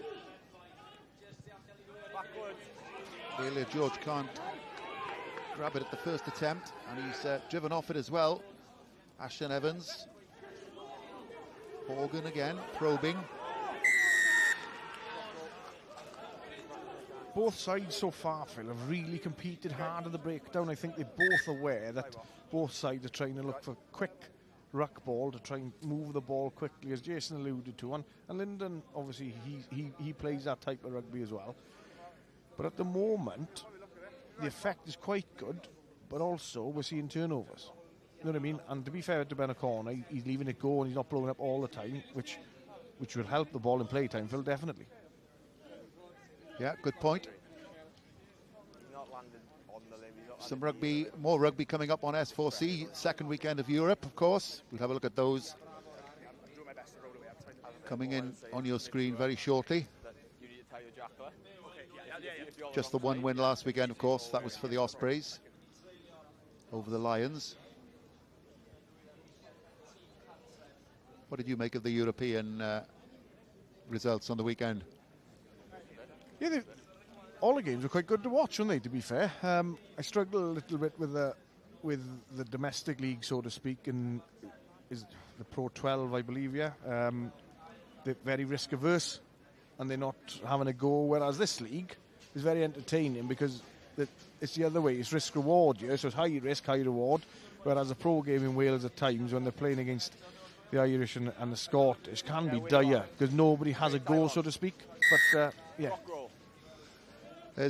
Really, George can't grab it at the first attempt, and he's driven off it as well. Ashton Evans. Hogan again, probing. Both sides so far, Phil, have really competed hard at the breakdown. I think they're both aware that both sides are trying to look for quick ruck ball to try and move the ball quickly, as Jason alluded to. And Lyndon, obviously, he plays that type of rugby as well. But at the moment, the effect is quite good, but also we're seeing turnovers. You know what I mean? And to be fair to Ben O'Connor, he's leaving it go and he's not blowing up all the time, which will help the ball in play time, Phil, definitely. Yeah, good point. Some rugby, more rugby coming up on S4C, second weekend of Europe, of course. We'll have a look at those coming in on your screen very shortly. Just the one win last weekend, of course. That was for the Ospreys over the Lions. What did you make of the European results on the weekend? Yeah, all the games were quite good to watch, weren't they, to be fair? I struggle a little bit with the domestic league, so to speak, and is the Pro 12, I believe, yeah. They're very risk averse and they're not having a go, whereas this league is very entertaining because it's the other way, it's risk reward, yeah? So it's high risk, high reward, whereas a pro game in Wales at times when they're playing against the Irish and the Scottish can be dire because nobody has a go, so to speak. But yeah.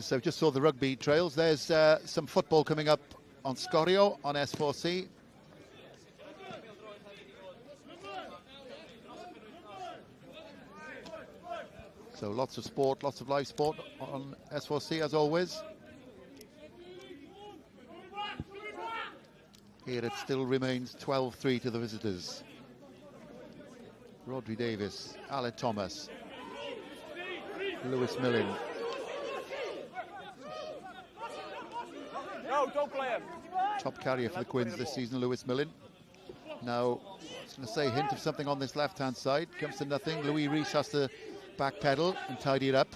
So just saw the rugby trails. There's some football coming up on Scorio on S4C. So lots of sport, lots of live sport on S4C as always. Here it still remains 12-3 to the visitors. Rodri Davis, Alan Thomas, Lewis Millen. No, don't play him. Top carrier for the Quins this season, Lewis Millen. Now, I was going to say, hint of something on this left-hand side. Comes to nothing. Louis Rees has to backpedal and tidy it up.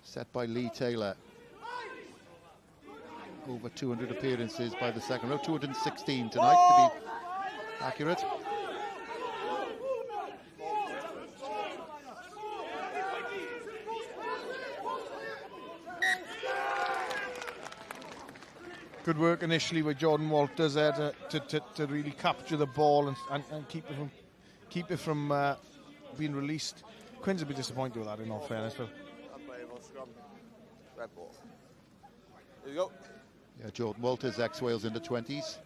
Set by Lee Taylor. Over 200 appearances by the second row. 216 tonight, to be accurate. Good work initially with Jordan Walters there to really capture the ball and keep it from being released. Quins will be disappointed with that, in all fairness. But There you go. Yeah, Jordan Walters, ex-Wales in the 20s.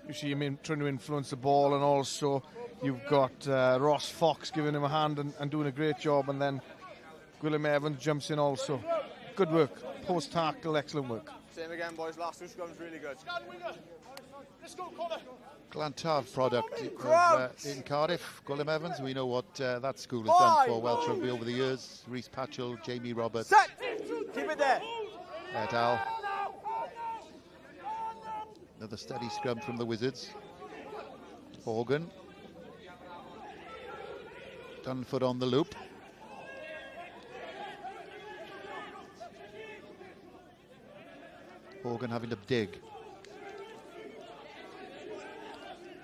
You see him trying to influence the ball, and also you've got Ross Fox giving him a hand and doing a great job, and then Gwilym Evans jumps in also. Good work. Post-tackle, excellent work. Same again, boys. Last two scrums really good. Glantav product in Cardiff. Gwilym Evans, we know what that school has done for Welsh rugby over the years. Rhys Patchell, Jamie Roberts. Keep it there. Edal. Another steady scrum from the Wizards. Horgan. Dunford on the loop. Horgan having to dig.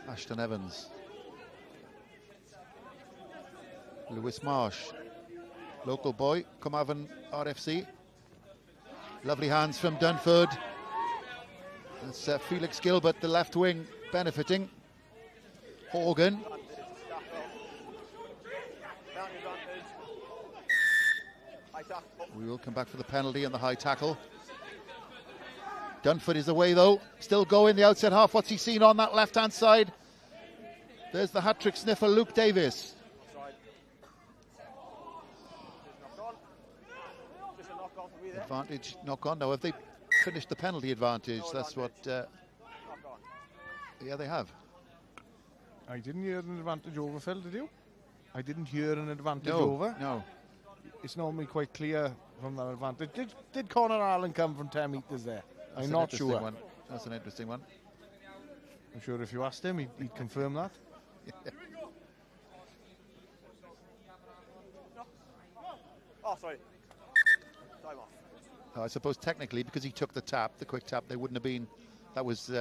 Ashton Evans. Lewis Marsh. Local boy, Carmarthen RFC. Lovely hands from Dunford. That's Felix Gilbert, the left wing, benefiting. Horgan. We will come back for the penalty and the high tackle. Dunford is away though, still going the outside half. What's he seen on that left-hand side? There's the hat-trick sniffer, Luke Davis. Advantage knock on. Now, have they finished the penalty advantage? That's what. Yeah, they have. I didn't hear an advantage over, Phil, did you? I didn't hear an advantage over. No. It's normally quite clear from that advantage. Did Conor Allen come from 10 metres there? That's I'm not sure. One. That's an interesting one. I'm sure if you asked him, he'd confirm that. Oh, sorry. Time off. I suppose technically, because he took the tap, the quick tap, they wouldn't have been. That was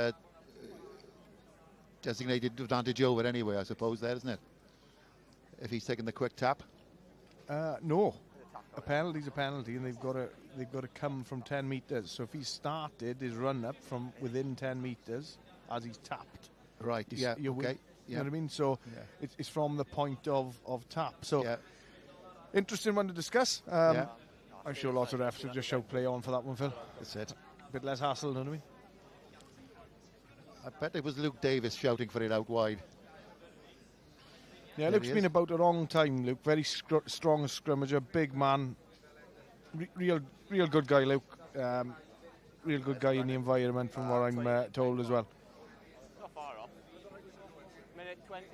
designated advantage over anyway, I suppose, there, isn't it? If he's taken the quick tap. No. A penalty's a penalty, and they've got to come from 10 metres. So if he started his run up from within 10 metres as he's tapped, right? Yeah. Okay. You know what I mean? So it's from the point of tap. So interesting one to discuss. I'm sure lots of refs will just shout play on for that one, Phil. That's it. A bit less hassle, you know what I mean? I bet it was Luke Davis shouting for it out wide. Yeah, Luke's been about a long time, Luke. Very strong scrummager, big man. Real good guy, Luke. Real good guy in the environment, from what I'm told as well. Not far off. Minute 20.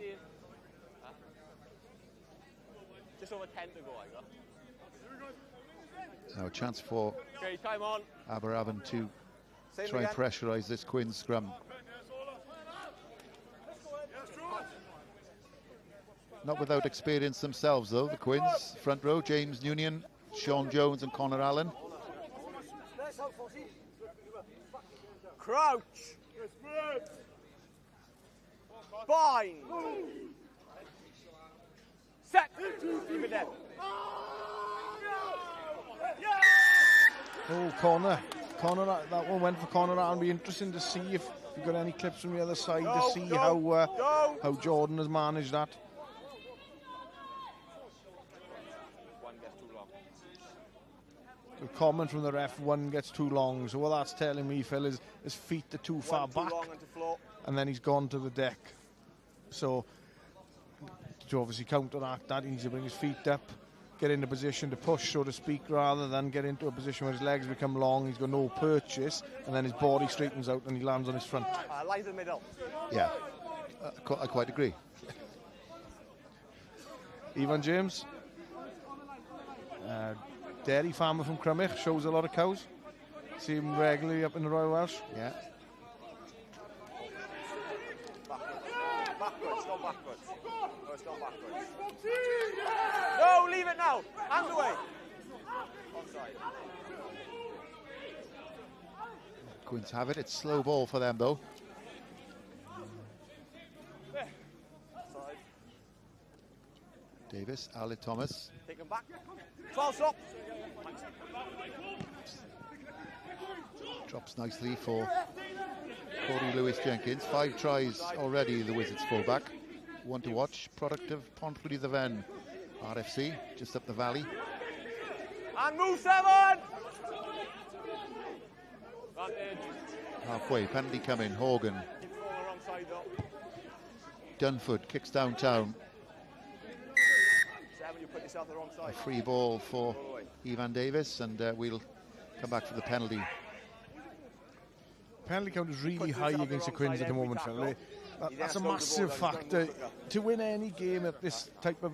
Just over 10 to go, I got. Now a chance for time on. Aberavon to try and pressurise this Quins scrum. Not without experience themselves, though, the Quins. Front row, James Nunion, Sean Jones and Conor Allen. Crouch. Bind. Set. Keep it there. Oh, Conor, that one went for Conor. That'll be interesting to see if you've got any clips from the other side to see how Jordan has managed that. One gets too long. The comment from the ref, one gets too long. So what that's telling me, Phil, is his feet are too far back, and then he's gone to the deck. So to obviously counteract that, he needs to bring his feet up, get in a position to push, so to speak, rather than get into a position where his legs become long, he's got no purchase, and then his body straightens out and he lands on his front. Line the middle. Yeah, I quite agree. Ivan James, dairy farmer from Crymych, shows a lot of cows. See him regularly up in the Royal Welsh. Yeah. Backwards, go backwards. No, it's not backwards. No, leave it now. Hands away. Offside. Quins have it. It's slow ball for them, though. Offside. Davis, Ali Thomas. Take him back. 12 stop. Drops nicely for Corey Lewis-Jenkins. 5 tries already, the Wizards fullback. One to watch, product of Pontfrey the Ven RFC, just up the valley. And move 7! Halfway, penalty coming, Horgan. Keep going the wrong side though. Dunford kicks downtown. 7, you put yourself the wrong side. A free ball for Ivan Davis, and we'll come back for the penalty. penalty count is really high against the Quins at the moment, Phil. That's a massive factor to win any game at this type of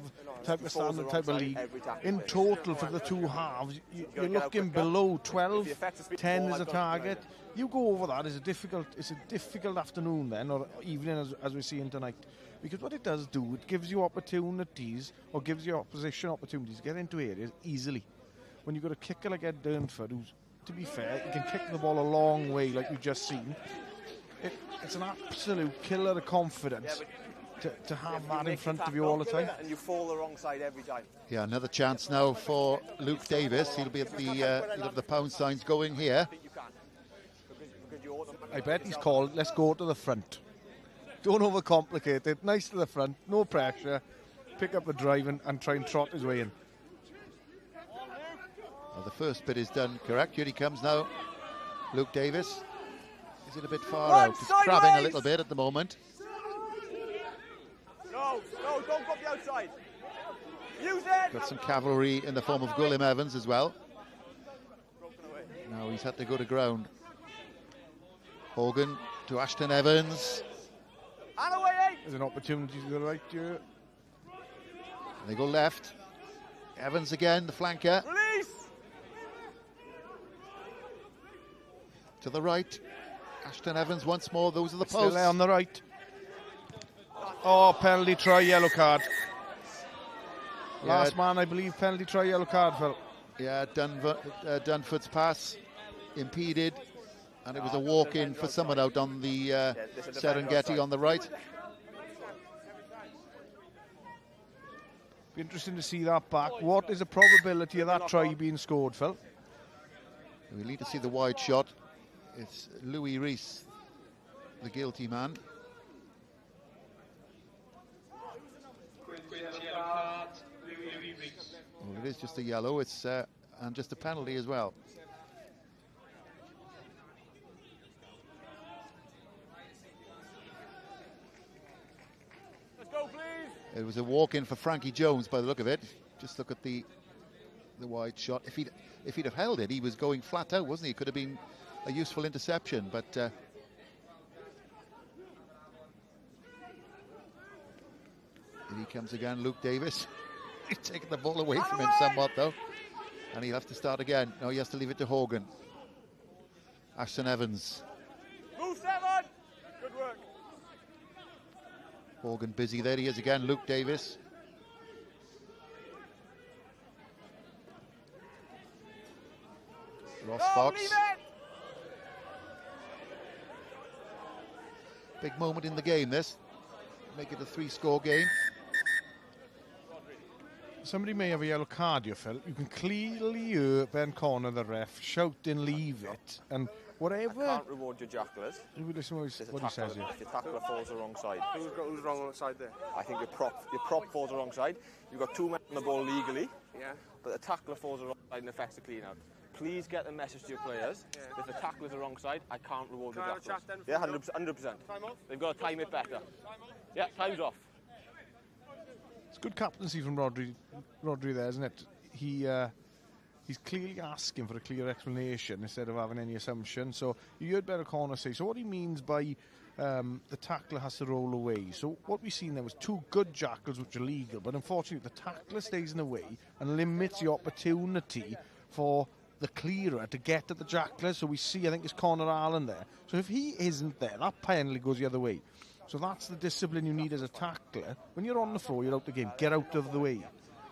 standard, type of league. In total for the two halves, you're looking below 12, 10 is a target. You go over that, it's a difficult afternoon then, or evening as we're seeing tonight. Because what it does do, it gives you opportunities, or gives your opposition opportunities to get into areas easily. When you've got a kicker like Ed Durnford, who's, to be fair, he can kick the ball a long way like we've just seen. It's an absolute killer of confidence to have that in front of you all the time. And you fall the wrong side every time. Yeah, another chance now for Luke Davis. He'll be at the he'll have the pound signs going here. I bet he's called, let's go to the front. Don't overcomplicate it. Nice to the front, no pressure. Pick up the drive and try and trot his way in. Well, the first bit is done correct. Here he comes now. Luke Davis. Is it a bit far out? He's crabbing a little bit at the moment. No, don't go up the outside. Use it! Got some cavalry in the form of Gwilym Evans as well. Now he's had to go to ground. Hogan to Ashton Evans. There's an opportunity to the right here. They go left. Evans again, the flanker. Release! To the right. Ashton Evans once more. Those are the posts. Still there on the right. Oh, penalty try, yellow card. Last man, I believe, penalty try, yellow card, Phil. Yeah, Dunford's pass impeded, and it was a walk-in for someone out on the Serengeti on the right. Be interesting to see that back. What is the probability of that try being scored, Phil? We need to see the wide shot. It's Louis Rees, the guilty man. Well, it is just a yellow. It's and just a penalty as well. Let's go, please. It was a walk-in for Frankie Jones by the look of it. Just look at the wide shot. If he'd have held it, he was going flat out, wasn't he? It could have been a useful interception, but here he comes again, Luke Davis. He's taken the ball away from him somewhat, though, and he'll have to start again. No, he has to leave it to Hogan. Ashton Evans. Move 7! Good work. Hogan busy. There he is again, Luke Davis. Ross Fox. Big moment in the game, this. Make it a 3-score game. Somebody may have a yellow card here, Phil. You can clearly hear Ben Connor, the ref, shouting, leave it, and whatever. I can't reward your jacklers. You listen what he says here. If your tackler falls the wrong side. Who's wrong on the side there? I think your prop falls the wrong side. You've got 2 men on the ball legally. Yeah. But the tackler falls the wrong side and affects the clean out. Please get the message to your players. Yeah. If the tackler's the wrong side, I can't reward the jacklers. Yeah, 100%. They've got to time it better. Yeah, time's off. It's good captaincy from Rodri there, isn't it? He's clearly asking for a clear explanation instead of having any assumption. So you heard Ben O'Connor say, so what he means by the tackler has to roll away. So what we've seen there was 2 good jackals which are legal, but unfortunately the tackler stays in the way and limits the opportunity for the clearer to get at the jackler. So we see, I think it's Connor Allen there. So if he isn't there, that penalty goes the other way. So that's the discipline you need as a tackler. When you're on the floor, you're out the game. Get out of the way.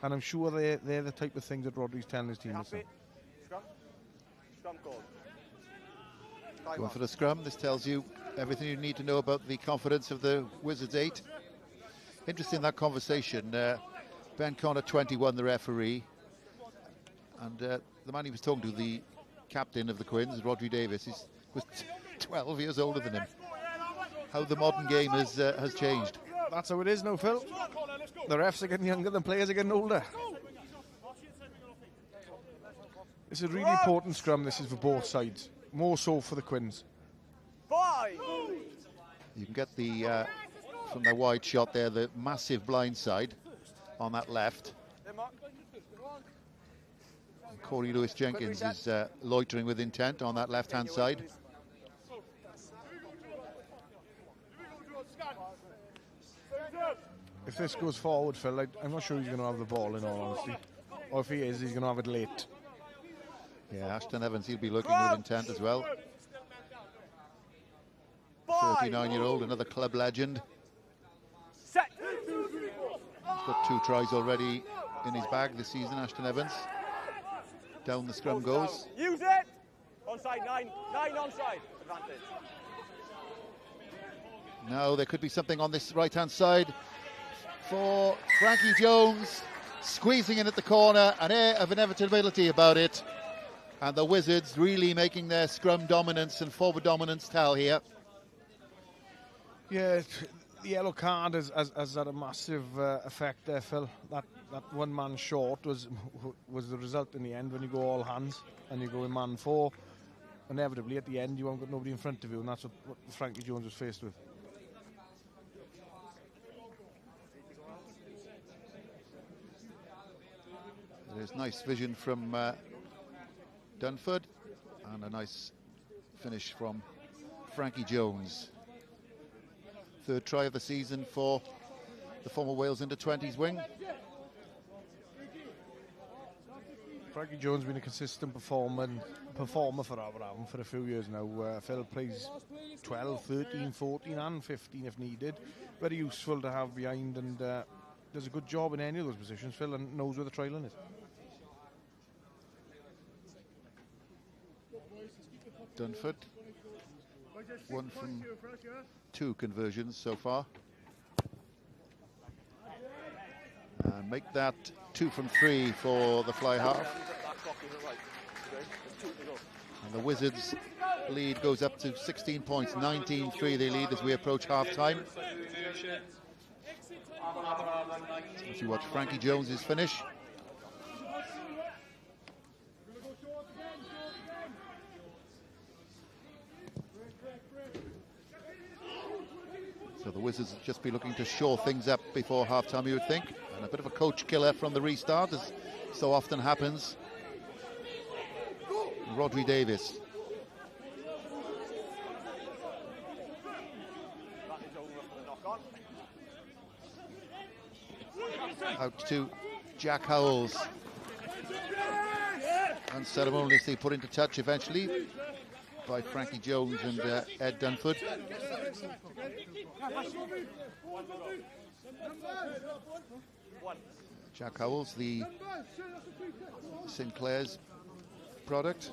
And I'm sure they're the type of things that Rodri's telling his team. Scrum call. Going for the scrum. This tells you everything you need to know about the confidence of the Wizards 8. Interesting, that conversation. Ben Connor, 21, the referee. And the man he was talking to, the captain of the Quins, Rodri Davis, was 12 years older than him. How the modern game has changed. That's how it is now, Phil. The refs are getting younger, the players are getting older. It's a really important scrum, this is for both sides. More so for the Quins. 5! You can get the, from the wide shot there, the massive blind side on that left. Corey Lewis-Jenkins is loitering with intent on that left-hand side. If this goes forward, Phil, I'm not sure he's going to have the ball, in all honesty. Or if he is, he's going to have it late. Yeah, Ashton Evans, he'll be looking with intent as well. 39-year-old, another club legend. He's got 2 tries already in his bag this season, Ashton Evans. Down the scrum goes. Use it! Onside, 9 onside. Advantage. Now there could be something on this right-hand side for Frankie Jones, squeezing in at the corner, an air of inevitability about it. And the Wizards really making their scrum dominance and forward dominance tell here. Yeah, the yellow card has had a massive effect there, Phil. That one man short was the result in the end when you go all hands and you go in man 4. Inevitably at the end you haven't got nobody in front of you, and that's what Frankie Jones was faced with. There's nice vision from Dunford and a nice finish from Frankie Jones. 3rd try of the season for the former Wales under-20s wing. Frankie Jones has been a consistent performer for Aberavon for a few years now. Phil plays 12, 13, 14 and 15 if needed. Very useful to have behind, and does a good job in any of those positions, Phil, and knows where the trial is. Dunford, 1 from 2 conversions so far. And make that 2 from 3 for the fly half. And the Wizards' lead goes up to 16 points, 19-3 they lead as we approach half-time. Let's see what Frankie Jones' finish. So the Wizards will just be looking to shore things up before half-time, you would think. And a bit of a coach killer from the restart, as so often happens. Rodri Davis. Out to Jack Howells. Unceremoniously put into touch eventually by Frankie Jones and Ed Dunford. Jack Howells, the Sinclair's product.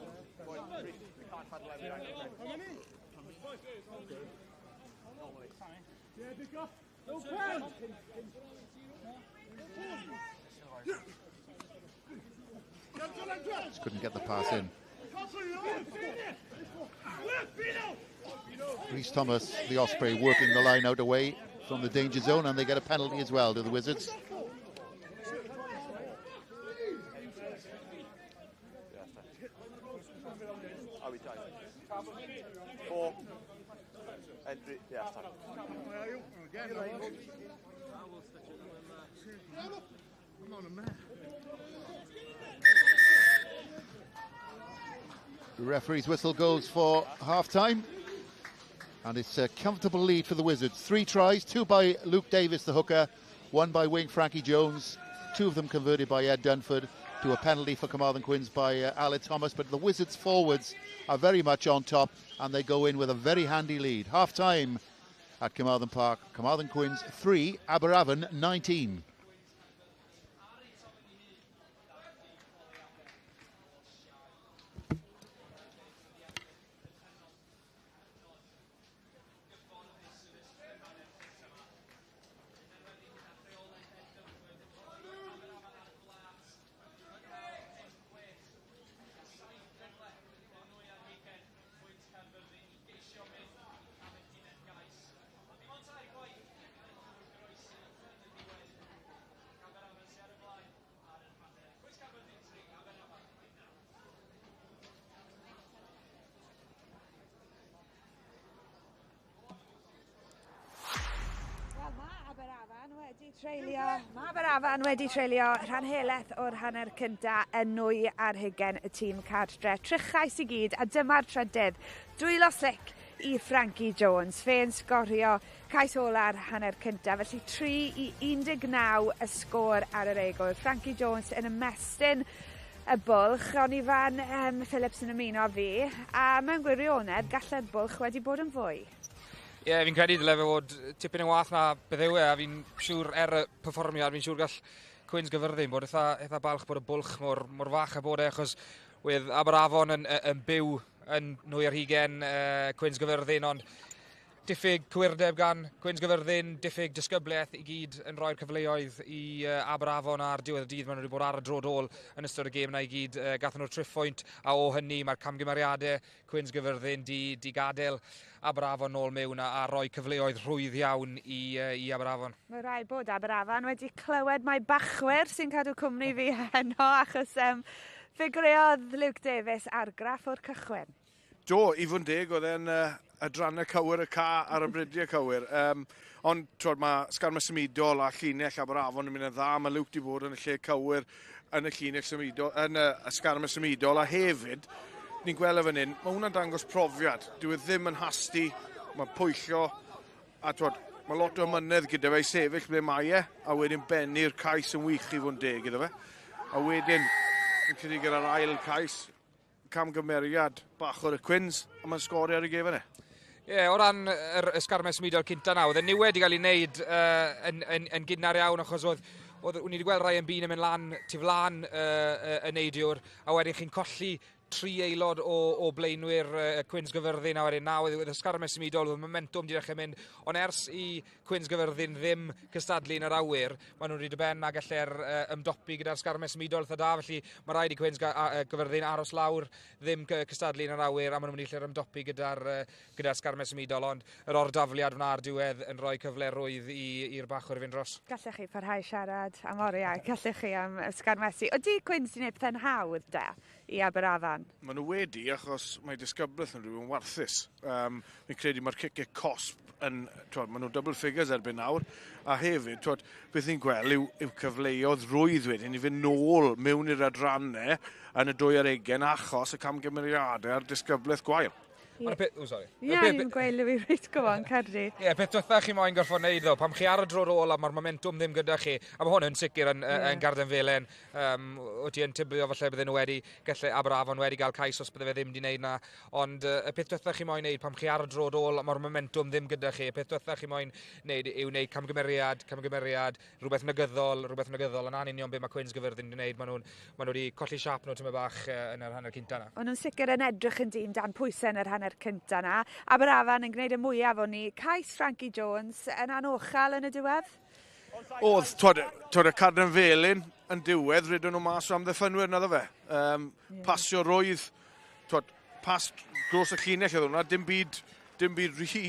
Just couldn't get the pass in. Rhys Thomas, the Osprey, working the line out away from the danger zone, and they get a penalty as well to the Wizards. Entry, The referee's whistle goes for half-time, and it's a comfortable lead for the Wizards. 3 tries, 2 by Luke Davis, the hooker, 1 by wing Frankie Jones, 2 of them converted by Ed Dunford, to a penalty for Carmarthen Quins by Aled Thomas. But the Wizards forwards are very much on top, and they go in with a very handy lead. Half-time at Carmarthen Park. Carmarthen Quins 3, Aberavon 19. Mae Aberavon wedi treulio rhan heleth o'r hanner cynta yn nwy ar hugen y tîm cadre. Trychais i gyd, a dyma'r trydydd. Dwylo slic i Frankie Jones. Fe'n sgorio cais ola'r hanner cyntaf, felly 3-19 y sgôr ar yr eigl. Frankie Jones yn ymestyn y bwlch, ond Ifan Phillips yn ymuno fi, a mewn gwirionedd gallai'r bwlch wedi bod yn fwy. Ie, fi'n credu dyle fe fod tipyn yn wath na beth yw a fi'n siŵr y perfformiad, fi'n siŵr gall Quins gyfyrddin bod eitha balch bod y bwlch mor fach a bod achos wedd Aberavon yn byw yn nwy ar hugen Quins gyfyrddin, ond diffyg cwyrdeb gan Quins gyfyrddin, diffyg disgybliaeth i gyd yn rhoi'r cyfleoedd i Aberavon ar diwedd y dydd. Maen nhw wedi bod ar y drodol yn ystod y gêm yna i gyd. Gathen nhw'r triffwynt, a o hynny mae'r camgymeriadau Quins gyfyrddin di gadael Aberavon nôl mewn a rhoi cyfleoedd rhwydd iawn i Aberavon. Mae rai bod Aberavon wedi clywed mai bachwyr sy'n cadw cwmni fi heno, achos ffiguriodd Luke Davies argraff o'r cychwyn. Do, i fod yn deg, oedd e'n adrannau cywir y ca ar y bridiau cywir. Ond mae sgarmau symudol a llinell Aberavon yn mynd yn dda. Mae Luke wedi bod yn y lle cywir yn y llinell symudol, yn y sgarmau symudol, a hefyd ni'n gweld fan hyn, mae hwnna'n dangos profiad. Dyw e ddim yn hasti, mae pwyllo, a mae lot o ymynedd gyda fe i sefyll ble mae a wedyn bennu'r cais yn wych i fod yn deg iddo fe. A wedyn, yn credu gyda'r ail cais, camgymeriad bach o'r Quins, a mae'n sgori ar y gefn e. Ie, o ran y sgarmau symudol cynta na, oedd y niwed i gael ei wneud yn gynnar iawn, achos oedd ni wedi gweld rai yn byn yn mynd lan, tu flan y neidiwr, a wedyn chi'n colli 3 aelod o blaenwyr Quins gyfyrddin, a wedyn nawr oedd y sgarmau symudol, oedd momentum wedi dechrau mynd, ond ers i Quins gyfyrddin ddim cystadlu yn yr awyr, maen nhw wedi dyben a gallu'r ymdopi gyda'r sgarmau symudol eitha da, felly mae rhaid i Quins gyfyrddin aros lawr, ddim cystadlu yn yr awyr, a maen nhw'n mynd i lle'r ymdopi gyda'r sgarmau symudol, ond yr ordafliad fyna'r diwedd yn rhoi cyfle rwydd i'r bachwyr fynd dros. Gallech chi parhau siarad am oriau, gallech chi am sgarmesu. Ydy Quins wedi gwneud pethau'n hawdd da i Aberavon? Maen nhw wedi, achos mae disgybleth yn rhywun warthus. Fi'n credu mae'r cicau cosp maen nhw double figures erbyn nawr, a hefyd, beth ni'n gweld yw cyfleoedd rwydd wedyn i fynd nôl mewn i'r adrannau yn y 2 achos y camgymeriadau a'r disgybleth gwael. Ie, ni'n gweud fi reit gofon, Cardi. Ie, beth diwetha chi moyn gorfod wneud ddo, pam chi ar y drodol a mae'r momentum ddim gyda chi, a mae hwn yn sicr yn Garden Felen, o ti yn tybio falle bydden nhw wedi, gallu Aberavon wedi cael cais os bydde fe ddim wedi wneud na, ond y peth diwetha chi moyn wneud pam chi ar y drodol a mae'r momentum ddim gyda chi, y peth diwetha chi moyn wneud yw wneud camgymeriad, rhywbeth negyddol, yn anunion beth mae Quins gyfyrddin wedi wneud, maen nhw wedi colli siap nhw tyma bach yn yr hanner cynta na. Ond nhw'n sicr yn edrych yn dyn dan pwysau yn yr hanner cynta na. Aberavon yn gwneud y mwyaf o ni. Cais Frankie Jones yn anochal yn y diwedd? Oedd, y Carmarthen Felyn yn diwedd, rydyn nhw mas o amddiffynwyr na ddo fe. Pasio rwydd, pas gros y llinell oedd hwnna, dim byd rhy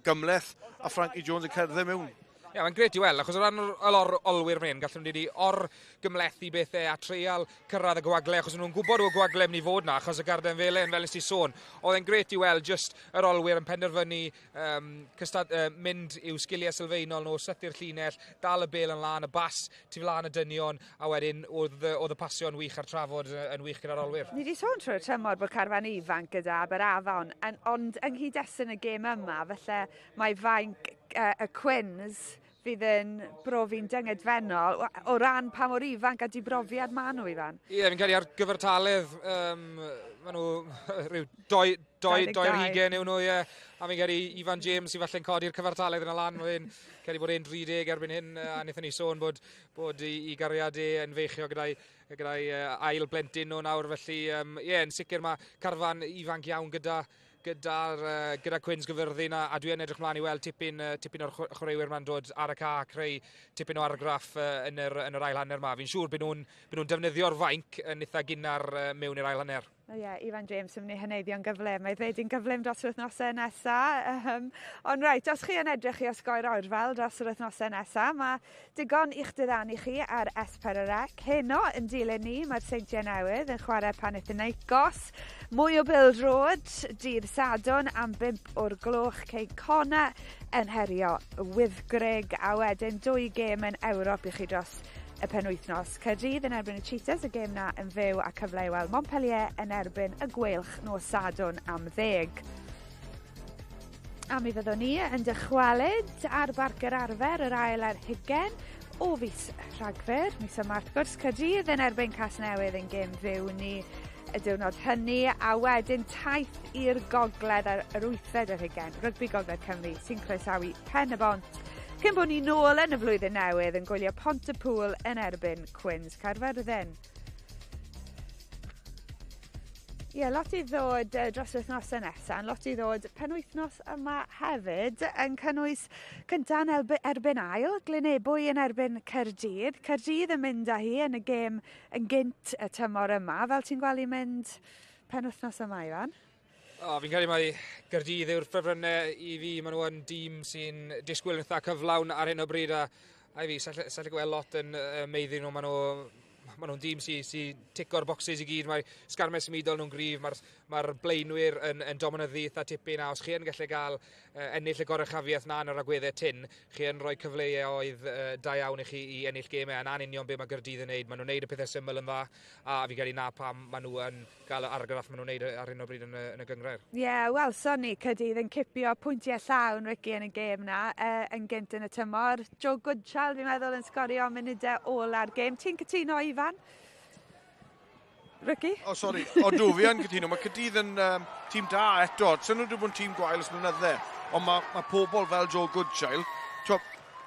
gymleth, a Frankie Jones yn cerdded mewn. Ie, mae'n gret i weld, achos o ran yr olwyr fan hyn, gallwn ni or-gymlethu bethau a treial cyrraedd y gwagle, achos nhw'n gwybod o'r gwagle mynd i fod na, achos y Garden Felen, fel nes ti sôn. Oedd e'n gret i weld just yr olwyr yn penderfynu mynd i'w sgiliau sylfaenol nhw, sythu'r llinell, dal y bel yn lan, y bas tu flan y dynion, a wedyn oedd y pasio'n wych a'r trafod yn wych gyda'r olwyr. Ni wedi sôn trwy'r tymor bod carfan ifanc gyda Aberavon, ond yng nghyd-destun y gêm yma, felly mae fainc y Quins fydd yn brofi'n dyngedfennol o ran pa mor ifanc a dibrofiad maen nhw, Ifan. Ie, fi'n cael ei ar gyfartaledd, maen nhw rhyw 2 yw nhw, ie. A fi'n cael ei Ifan James i falle'n codi'r cyfartaledd yn y lan, mae'n cael ei bod e'n 30 erbyn hyn, a wnaethon ni sôn bod i gariadau yn feichio gyda'i ail blentyn nhw nawr, felly ie, yn sicr mae carfan ifanc iawn gyda Quins gyfyrddin, a dwi'n edrych mlaen i weld tipyn o'r chwaraewyr ma'n dod ar y ca a creu tipyn o argraff yn yr ail hanner yma. Fi'n siŵr bydd nhw'n defnyddio'r fainc yn eitha gynnar mewn i'r ail hanner. Ie, Ifan James yn mynd i hyneiddio'n gyflym. Mae ddeudi'n gyflym dros yr wythnosau nesaf. Ond reit, os chi yn edrych i osgoi'r orfel dros yr wythnosau nesaf, mae digon i'ch diddannu chi ar S4C. Heno yn dilyn ni, mae'r Seintiau Newydd yn chwarae Panathinaikos. Mwy o Bill Road, dydd Sadwrn am 5 o'r gloch cei Cona yn herio Wyddgrug, a wedyn 2 gêm yn Ewrop i chi dros y penwythnos. Caerdydd yn erbyn y Cheetahs, y gêm na yn fyw a cyfle i weld Montpellier yn erbyn y Gweilch nos Sadwrn am 10. A mi fyddwn ni yn dychwelyd ar barc yr arfer yr ail ar hugen o fis Rhagfyr, mis yma wrth gwrs Caerdydd yn erbyn Casnewydd yn gêm fyw ni y diwrnod hynny, a wedyn taith i'r gogledd ar yr 8ed ar hugen, Rygbi Gogledd Cymru sy'n croesawu Pen y Bont. Cyn bod ni nôl yn y flwyddyn newydd yn gwylio Pontypool yn erbyn Quins Carmarthen. Ie, lot i ddod dros wythnosau nesaf, lot i ddod penwythnos yma hefyd yn cynnwys cynta'n erbyn ail, Glynebwy yn erbyn Caerdydd. Caerdydd yn mynd â hi yn y gêm yn gynt y tymor yma, fel ti'n gweld i mynd penwythnos yma, Iwan? Fi'n credu mai Caerdydd yw'r ffefrynnau i fi. Maen nhw yn dîm sy'n disgwyl yn eitha cyflawn ar hyn o bryd, a i fi, sa'n gweld lot yn meiddi nhw. Maen nhw'n dîm sy'n tico'r bocsys i gyd. Mae'r sgarmau symudol nhw'n gryf, mae'r blaenwyr yn dominyddu eitha tipyn, a os chi yn gallu gael ennill y goruchafiaeth na yn yr agweddau tyn, chi yn rhoi cyfleoedd da iawn i chi i ennill gemau, a na'n union beth mae Caerdydd yn neud. Maen nhw'n neud y pethau syml yn dda, a fi credu na pam maen nhw yn gael argraff maen nhw'n neud ar hyn o bryd yn y gyngrair. Ie, wel, Sonny, Caerdydd yn cipio pwyntiau llawn Ricky yn y gêm na, yn gynt yn y tymor. Joe Goodchild, fi'n meddwl, yn sgorio munudau ola'r gêm. Ti'n cytuno, Ifan? Ricky? Sori, dw, fi yn cytuno. Mae Caerdydd yn tîm da eto. Sa'n nhw wedi bod yn tîm gwael ys blynydde, ond mae pobl fel Joe Goodchild,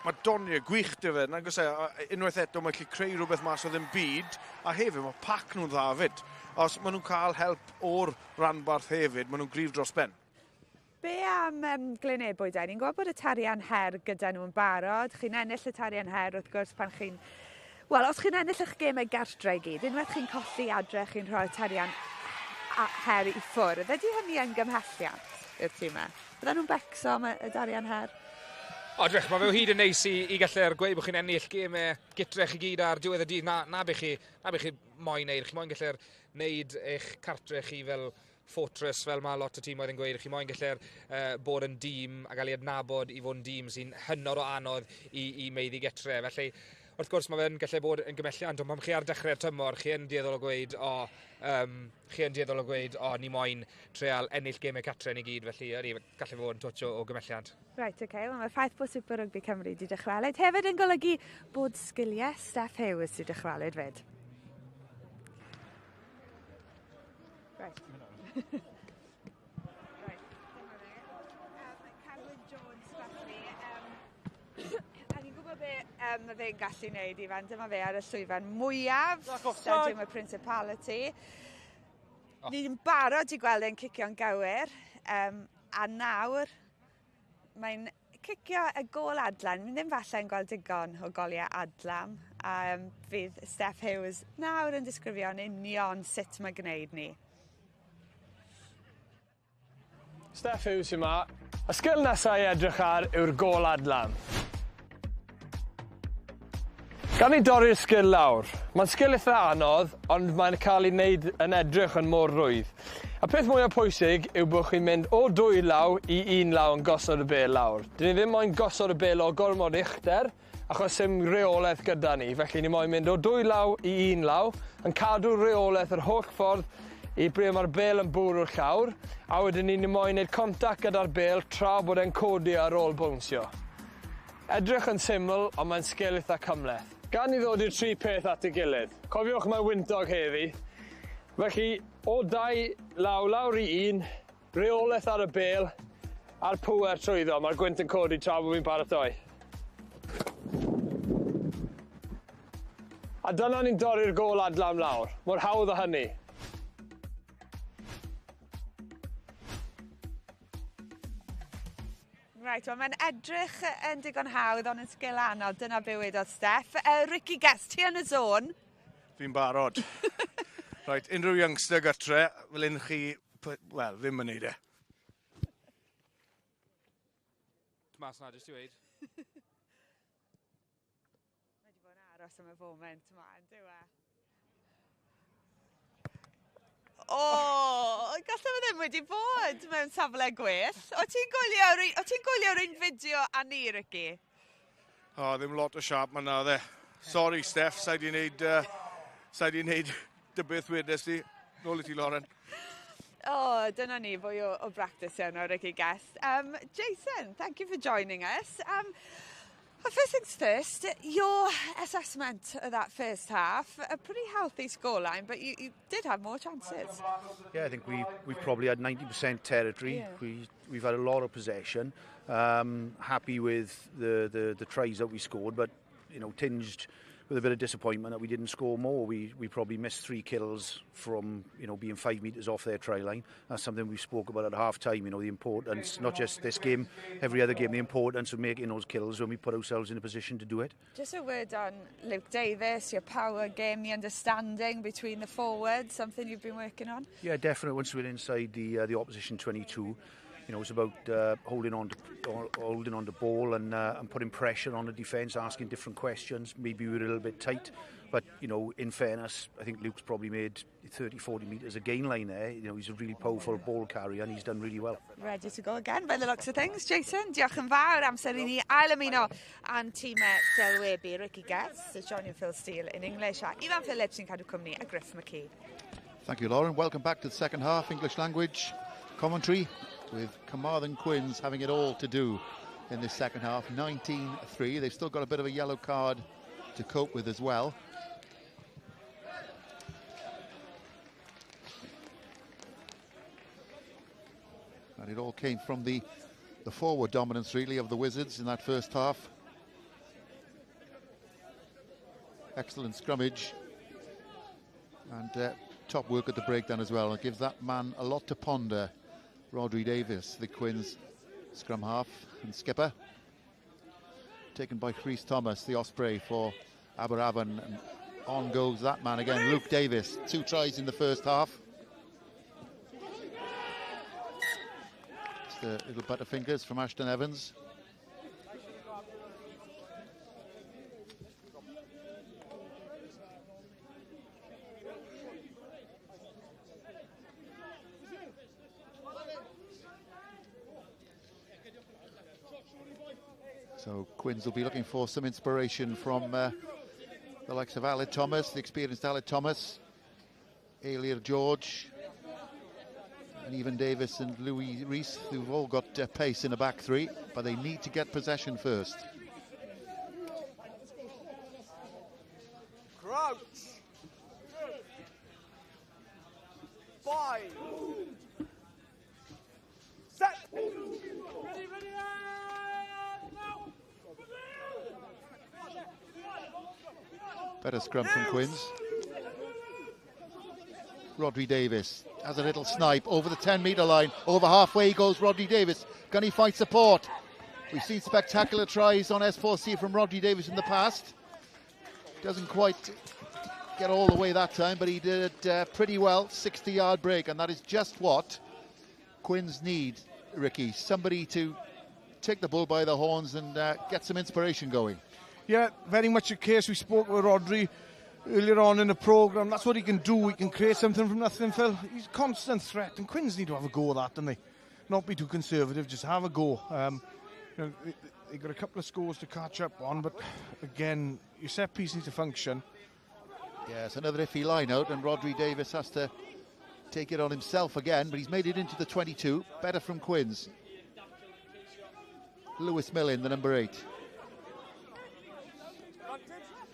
mae doniau gwych dy fe, na'n gwybod, unwaith eto mae'n gallu creu rhywbeth mas o ddim byd, a hefyd mae pac nhw'n dda fyd. Os maen nhw'n cael help o'r ranbarth hefyd, maen nhw'n gryf dros ben. Be am Glynebwy da? Ni'n gwybod bod y tarian her gyda nhw'n barod. Chi'n ennill y tarian her wrth gwrs pan chi'n... Wel, os chi'n ennill eich gemau gartre i gyd, unwaith chi'n colli adre, chi'n rhoi'r tarian her i ffwrdd. Ydy hynny yn gymhelliant i'r tîm yma? Bydden nhw'n becso am y tarian her? Mae fe hyd yn neis i gallu'r gweud bod chi'n ennill gemau gytrech i gyd ar diwedd y dydd. Na be chi moyn neud. Chi moyn gallu'r neud eich cartre chi fel fortress, fel mae lot o tîmoedd yn gweud. Chi moyn gallu'r bod yn dîm a gael ei adnabod i fod yn dîm sy'n hynod o anodd i meiddi getre. Felly, wrth gwrs, mae fe'n gallu bod yn gymhelliant, ond pan chi ar dechrau'r tymor, chi yn dueddol o gweud, ni moyn treal ennill gemau catre ni gyd, felly ydy gallu fod yn twtch o gymhelliant. Right, okay. Well, mae'r ffaith bod Super Rygbi Cymru wedi dychwelyd hefyd yn golygu bod sgiliau Steph Hughes wedi dychwelyd fyd. Right. Mae fe'n gallu wneud, Ifan, dyma fe ar y llwyfan mwyaf, Stadiwm y Principality. Ni'n barod i gweld e'n cicio'n gywir, a nawr mae'n cicio y gol adlan. Ni ddim falle yn gweld digon o goliau adlam, a fydd Steph Hughes nawr yn disgrifio'n union sut mae gwneud ni. Steph Hughes yma. Y sgil nesaf i edrych ar yw'r gol adlam. Gan i dorri'r sgil lawr. Mae'n sgil eitha anodd, ond mae'n cael ei wneud yn edrych yn mor rwydd. Y peth mwyaf pwysig yw bod chi'n mynd o 2 law i 1 law yn gosod y bel lawr. Dyn ni ddim moyn gosod y bel o gormod uchder, achos sim reolaeth gyda ni. Felly ni moyn mynd o 2 law i 1 law, yn cadw reolaeth yr holl ffordd i ble mae'r bel yn bwrw'r llawr, a wedyn ni moyn wneud contact gyda'r bel tra bod e'n codi ar ôl bwnsio. Edrych yn syml, ond mae'n sgil eitha cymleth. Gan i ddod i'r 3 peth at ei gilydd. Cofiwch mae wyntog heddi. Felly, o 2 lawr i 1, reolaeth ar y bel, a'r pŵer trwyddo. Mae'r gwynt yn codi tra bod fi'n paratoi. A dyna ni'n dorri'r gol adlam lawr. Mor hawdd o hynny. Right, well, mae'n edrych yn digon hawdd, ond yn sgil anodd. Dyna be wedodd Steph. Ricky Guest, ti yn y zon? Fi'n barod. Right, unrhyw youngster gytre, fel un chi, wel, ddim yn neud e. Mas na, jyst i weid. Mae wedi bod yn aros am y foment yma, yn dyw e? Gallai fe ddim wedi bod mewn safle gwell. O ti'n gwylio'r un fideo a ni, Ricky? Ddim lot o siap ma na dde. Sorry, Steph, sa'i di wneud dy beth wedes ti. Nôl i ti, Lauren. Oh, dyna ni fwy o bractis yn o'r rygbi guest. Jason, thank you for joining us. First things first, your assessment of that first half, a pretty healthy scoreline, but you did have more chances. Yeah, I think we've probably had 90% territory. Yeah. We've had a lot of possession. Happy with the tries that we scored, but tinged with a bit of disappointment that we didn't score more. We probably missed 3 kills from being 5 metres off their try line. That's something we spoke about at half time. The importance, not just this game, every other game, the importance of making those kills when we put ourselves in a position to do it. Just a word on Luke Davis, your power game, the understanding between the forwards, something you've been working on. Yeah, definitely. Once we're inside the opposition 22. It's about holding on to ball and putting pressure on the defence, asking different questions. Maybe we were a little bit tight, but in fairness, I think Luke's probably made 30-40 metres a gain line there. He's a really powerful ball carrier and he's done really well. Ready to go again by the looks of things. Jason, diolch yn fawr amser I ni ail ymuno a'n tîmau delwebu Rygbi Guests, John and Phil Steele in English a Ivan Phillips sy'n cadw cwmni a Griff McKee. Thank you, Lauren. Welcome back to the second half, English language commentary, with Carmarthen Quins having it all to do in this second half. 19-3. They've still got a bit of a yellow card to cope with as well. And it all came from the forward dominance, really, of the Wizards in that first half. Excellent scrummage. And top work at the breakdown as well. It gives that man a lot to ponder. Rygbi Davis, the Quins scrum half and skipper. Taken by Chris Thomas, the Osprey for Aberavon. And on goes that man again, Luke Davis. 2 tries in the first half. Just the little butterfingers from Ashton Evans. So Quins will be looking for some inspiration from the likes of Aled Thomas, the experienced Aled Thomas, Elir George, and even Davis and Louis Rees, who've all got pace in the back three, but they need to get possession first. Crouch. 5. Set. Better scrum from Quins. Rygbi Davis has a little snipe over the 10-metre line. Over halfway goes Rygbi Davis. Can he find support? We've seen spectacular tries on S4C from Rygbi Davis in the past. Doesn't quite get all the way that time, but he did it pretty well. 60-yard break, and that is just what Quins need, Ricky. Somebody to take the bull by the horns and get some inspiration going. Yeah, very much a case. We spoke with Rodri earlier on in the programme. That's what he can do. He can create something from nothing, Phil. He's a constant threat, and Quins need to have a go at that, don't they? Not be too conservative, just have a go. They got a couple of scores to catch up on, but again, your set piece needs to function. Yeah, it's another iffy line out, and Rygbi Davis has to take it on himself again, but he's made it into the 22. Better from Quins. Lewis Millin, the number 8.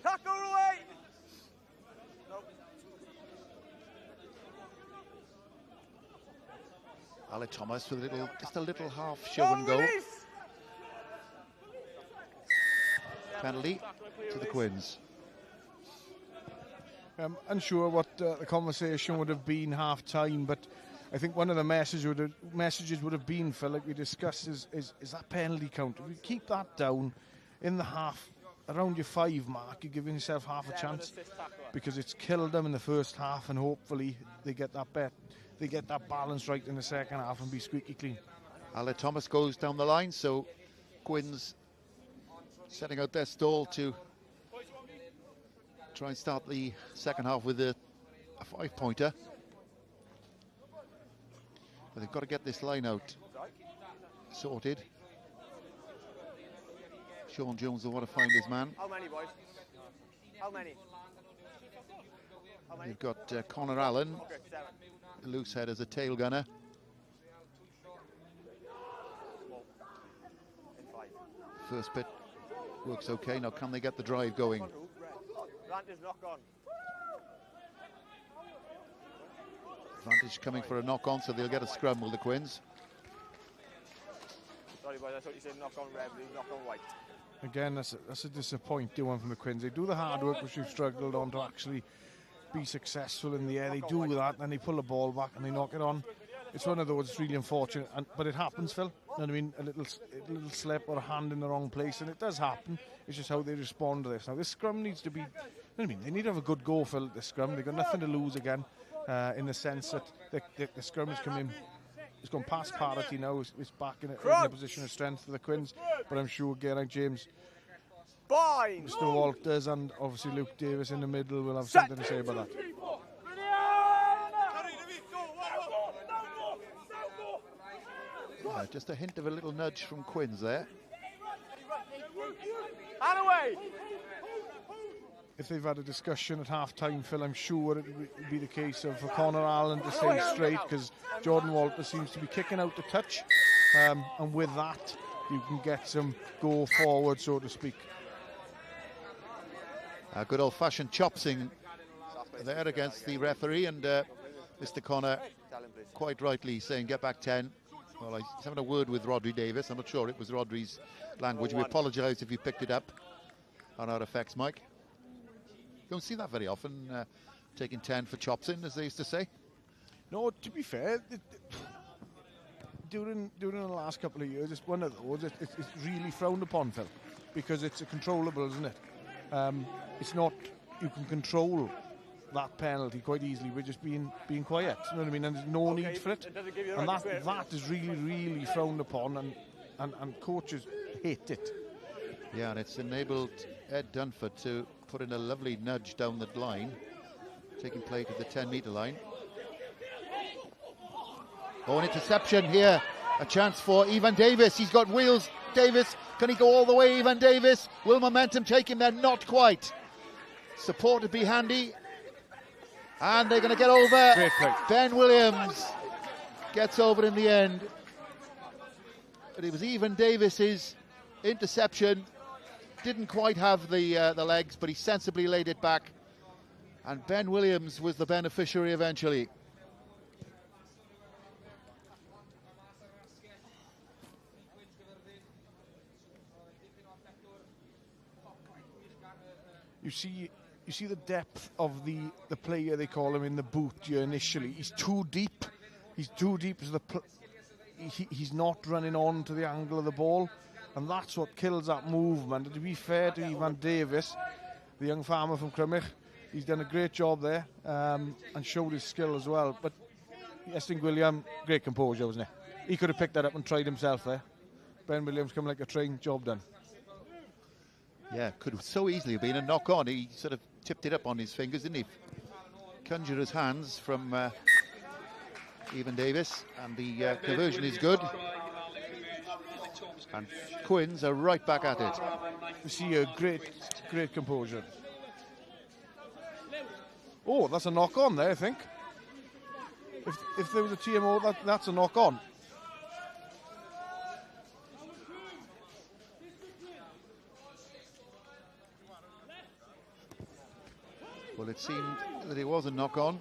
Tackle away. Aled Thomas with just a little half show and go. Penalty to the Quins. I'm unsure what the conversation would have been half-time, but I think one of the messages would have been, Phil, like we discussed, is that penalty count. If you keep that down in the half, around your 5 mark, you're giving yourself half a chance, because it's killed them in the first half, and hopefully they get that balance right in the second half and be squeaky clean. Aled Thomas goes down the line, so Quins setting out their stall to try and start the second half with a 5-pointer. But they've got to get this line out sorted. Sean Jones will want to find his man. How many, boys? How many? You've got Connor Allen, loose head as a tail gunner. First bit works okay. Now can they get the drive going? Advantage coming for a knock-on, so they'll get a scrum with the Quins. Sorry boys, I thought you said knock on red, knock on white. Again, that's a disappointing one from the Quins. They do the hard work which we've struggled on to actually be successful in the air. They do that, and they pull the ball back and they knock it on. It's one of those, it's really unfortunate, but it happens, Phil. You know what I mean? A little slip or a hand in the wrong place, and it does happen. It's just how they respond to this. Now, this scrum needs to be, you know what I mean? They need to have a good go, Phil, this scrum. They've got nothing to lose again, in the sense that the scrum has come in. It's gone past parity now. It's back in a position of strength for the Quins. But I'm sure, again, like James, Mr. Walters and obviously Luke Davis in the middle will have something to say about that. Just a hint of a little nudge from Quins there. And away! If they've had a discussion at half-time, Phil, I'm sure it would be the case of for Conor Allen to stay straight, because Jordan Walter seems to be kicking out the touch, and with that you can get some go forward, so to speak. A good old-fashioned chopsing there against the referee, and Mr. Connor quite rightly saying get back 10. Well, he's having a word with Rodri Davis. I'm not sure it was Rodri's language. We apologise if you picked it up on our effects, Mike. You don't see that very often, taking 10 for chopsing, as they used to say. No, to be fair, during the last couple of years, it's one of those, it's really frowned upon, Phil, because it's a controllable, isn't it? It's not, you can control that penalty quite easily by just being quiet, you know what I mean? And there's no need for it. And that is really frowned upon, and coaches hate it. Yeah, and it's enabled Ed Dunford to put in a lovely nudge down the line, taking play to the 10-metre line. Oh, an interception here. A chance for Evan Davis. He's got wheels. Davis, can he go all the way, Evan Davis? Will momentum take him there? Not quite. Support would be handy. And they're going to get over. Great play. Ben Williams gets over in the end. But it was Evan Davis's interception. Didn't quite have the legs, but he sensibly laid it back. And Ben Williams was the beneficiary eventually. You see the depth of the player, they call him, in the boot here initially. He's too deep. He's too deep. He's not running on to the angle of the ball. And that's what kills that movement. And to be fair to Evan Davis, the young farmer from Crymych, he's done a great job there, and showed his skill as well. But Estyn Gwilliam, great composure, wasn't he? He could have picked that up and tried himself there. Ben Williams come like a train, job done. Yeah, could have so easily have been a knock-on. He sort of tipped it up on his fingers, didn't he? Conjurer's hands from Evan Davis, and the conversion is good. And Quins are right back at it. You see a great composure. Oh, that's a knock-on there, I think. If there was a TMO, that's a knock-on. Well, it seemed that it was a knock-on.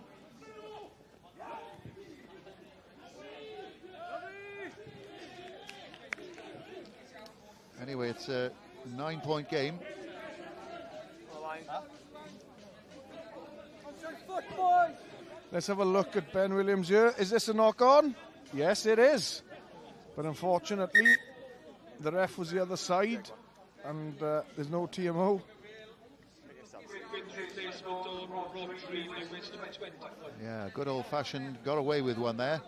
Anyway, it's a 9-point game. Let's have a look at Ben Williams here. Is this a knock-on? Yes, it is. But unfortunately, the ref was the other side, and there's no TMO. Yeah, good old-fashioned, got away with one there.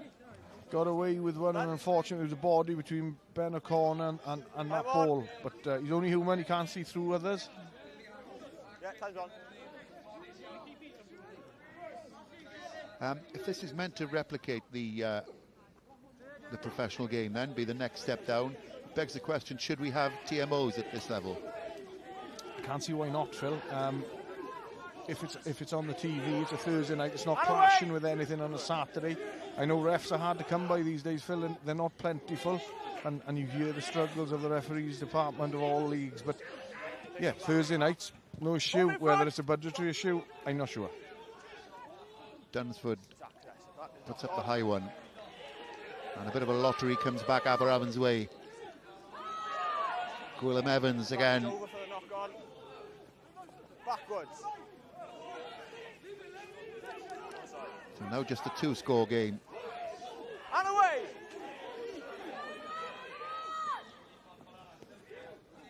Got away with one, and unfortunately there was a body between Ben O'Connor and that ball. But he's only human, he can't see through others. Yeah, time's on. If this is meant to replicate the professional game, then be the next step down, begs the question: should we have TMOs at this level? Can't see why not, Phil. if it's on the TV, it's a Thursday night. It's not clashing with anything on a Saturday. I know refs are hard to come by these days, Phil, and they're not plentiful. And you hear the struggles of the referees department of all leagues. But yeah, Thursday nights, no issue. Whether it's a budgetary issue, I'm not sure. Dunsford puts up the high one. And a bit of a lottery comes back Aberavon's way. Gwilym Evans again. Over for the knock-on. Backwards. So now just a 2-score game. And away!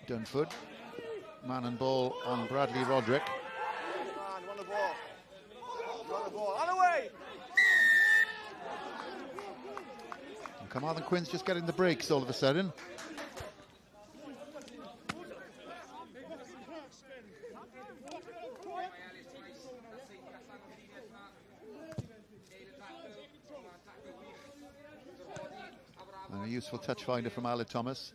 Dunsford. Man and ball on Bradley Roderick. Man, won the ball. Won the ball. And away! And Carmarthen Quins just getting the breaks all of a sudden. And a useful touch finder from Aled Thomas.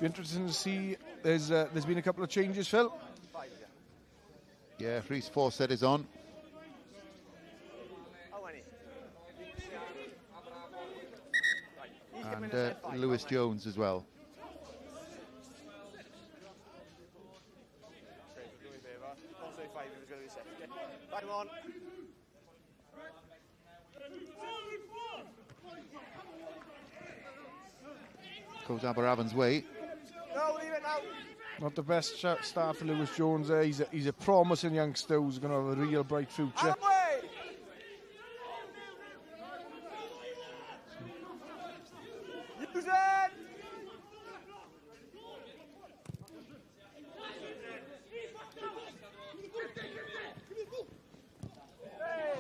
Be interesting to see. There's been a couple of changes, Phil. Yeah, Rhys Fawcett is on. And Lewis Jones as well. Goes Aberavon's way. No, leave it now. Not the best start for Lewis Jones there. He's a promising youngster who's going to have a real bright future. Use it!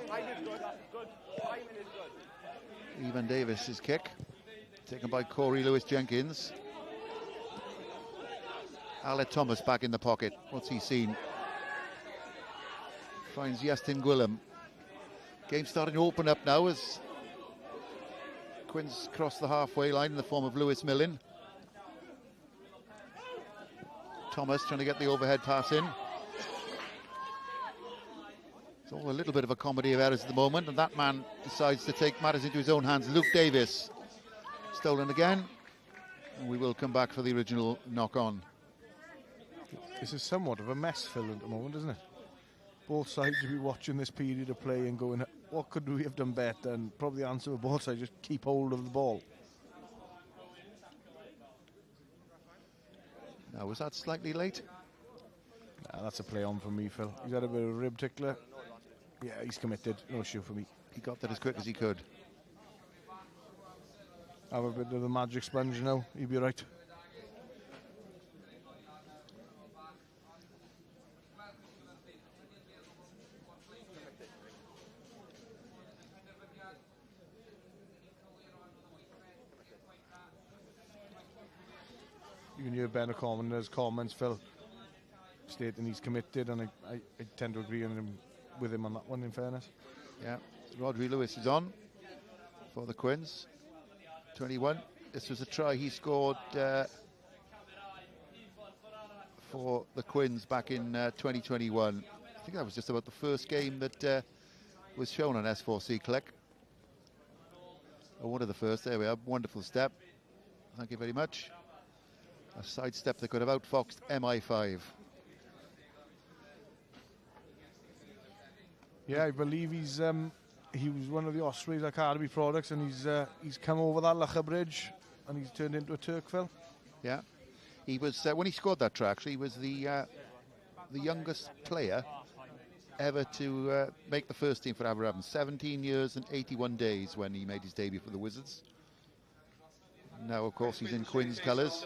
Timing is good. Good. Timing is good. Evan Davis's kick, taken by Corey Lewis-Jenkins. Aled Thomas back in the pocket. What's he seen? Finds Iestyn Gwilym. Game starting to open up now as Quins cross the halfway line in the form of Lewis Millen. Thomas trying to get the overhead pass in. It's all a little bit of a comedy of errors at the moment, and that man decides to take matters into his own hands. Luke Davis, stolen again, and we will come back for the original knock-on. This is somewhat of a mess, Phil, at the moment, isn't it? Both sides will be watching this period of play and going, what could we have done better? And probably the answer for both sides, just keep hold of the ball. Now, was that slightly late? Nah, that's a play on for me, Phil. He's had a bit of a rib tickler. Yeah, he's committed. No issue for me. He got that as quick as he could. Have a bit of the magic sponge now. He'll be right. You can hear Ben O'Connor's comments, Phil, stating he's committed, and I tend to agree with him on that one, in fairness. Yeah, Rodri Lewis is on for the Quins. 21. This was a try he scored for the Quins back in 2021. I think that was just about the first game that was shown on S4C Click. Oh, one of the first. There we are. Wonderful step. Thank you very much. A side step that could have outfoxed MI5. Yeah, I believe he was one of the Ospreys at RUGBY products, and he's come over that Locher Bridge and he's turned into a Turk, Phil. Yeah, he was when he scored that try. Actually, he was the youngest player ever to make the first team for Aberavon. 17 years and 81 days when he made his debut for the Wizards. Now, of course, he's in Quins colours.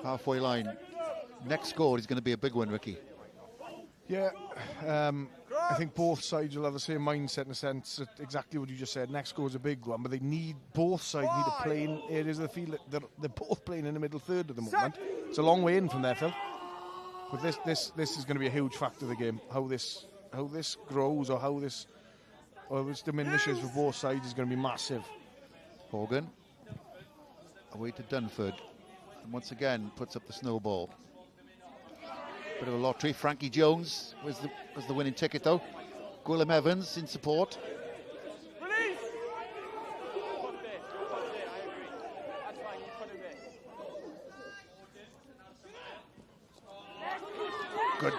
Halfway line. Next score is going to be a big one, Ricky. Yeah, I think both sides will have the same mindset in a sense that exactly what you just said. Next goal is a big one, but they need, both sides need to play in areas of the field that they're both playing in the middle third at the moment. It's a long way in from there, Phil. But this is going to be a huge factor of the game. How this grows or how this diminishes for both sides is going to be massive. Hogan away to Dunford, and once again puts up the snowball. Bit of a lottery. Frankie Jones was the winning ticket though. Gwilym Evans in support. Good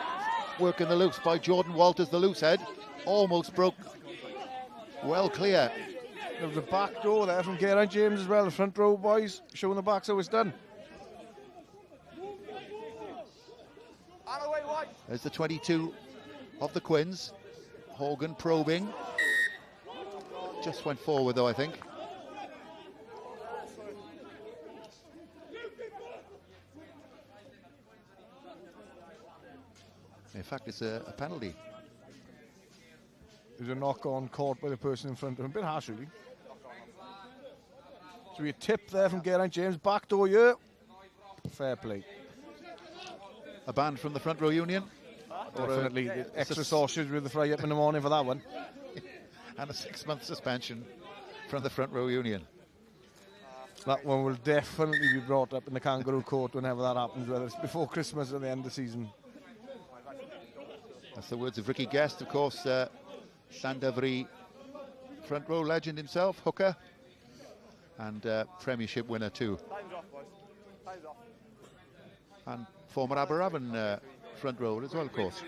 work in the loose by Jordan Walters, the loose head. Almost broke. Well clear. There was a back door there from Geraint James as well. The front row boys showing the backs how it's done. There's the 22 of the Quins. Hogan probing. Just went forward though, I think. In fact, it's a penalty. There's a knock on caught by the person in front of him. A bit harsh, really. So a tip there from Geraint James. Back door here. Fair play. A ban from the front row union. Definitely. Extra sausage with the fry up in the morning for that one. And a 6-month suspension from the front row union. That one will definitely be brought up in the kangaroo court whenever that happens, whether it's before Christmas or the end of the season. That's the words of Ricky Guest, of course. Llandovery front row legend himself, hooker, and Premiership winner too. Time's off, boys. Time's off. And former Aberavon front row as well, of course.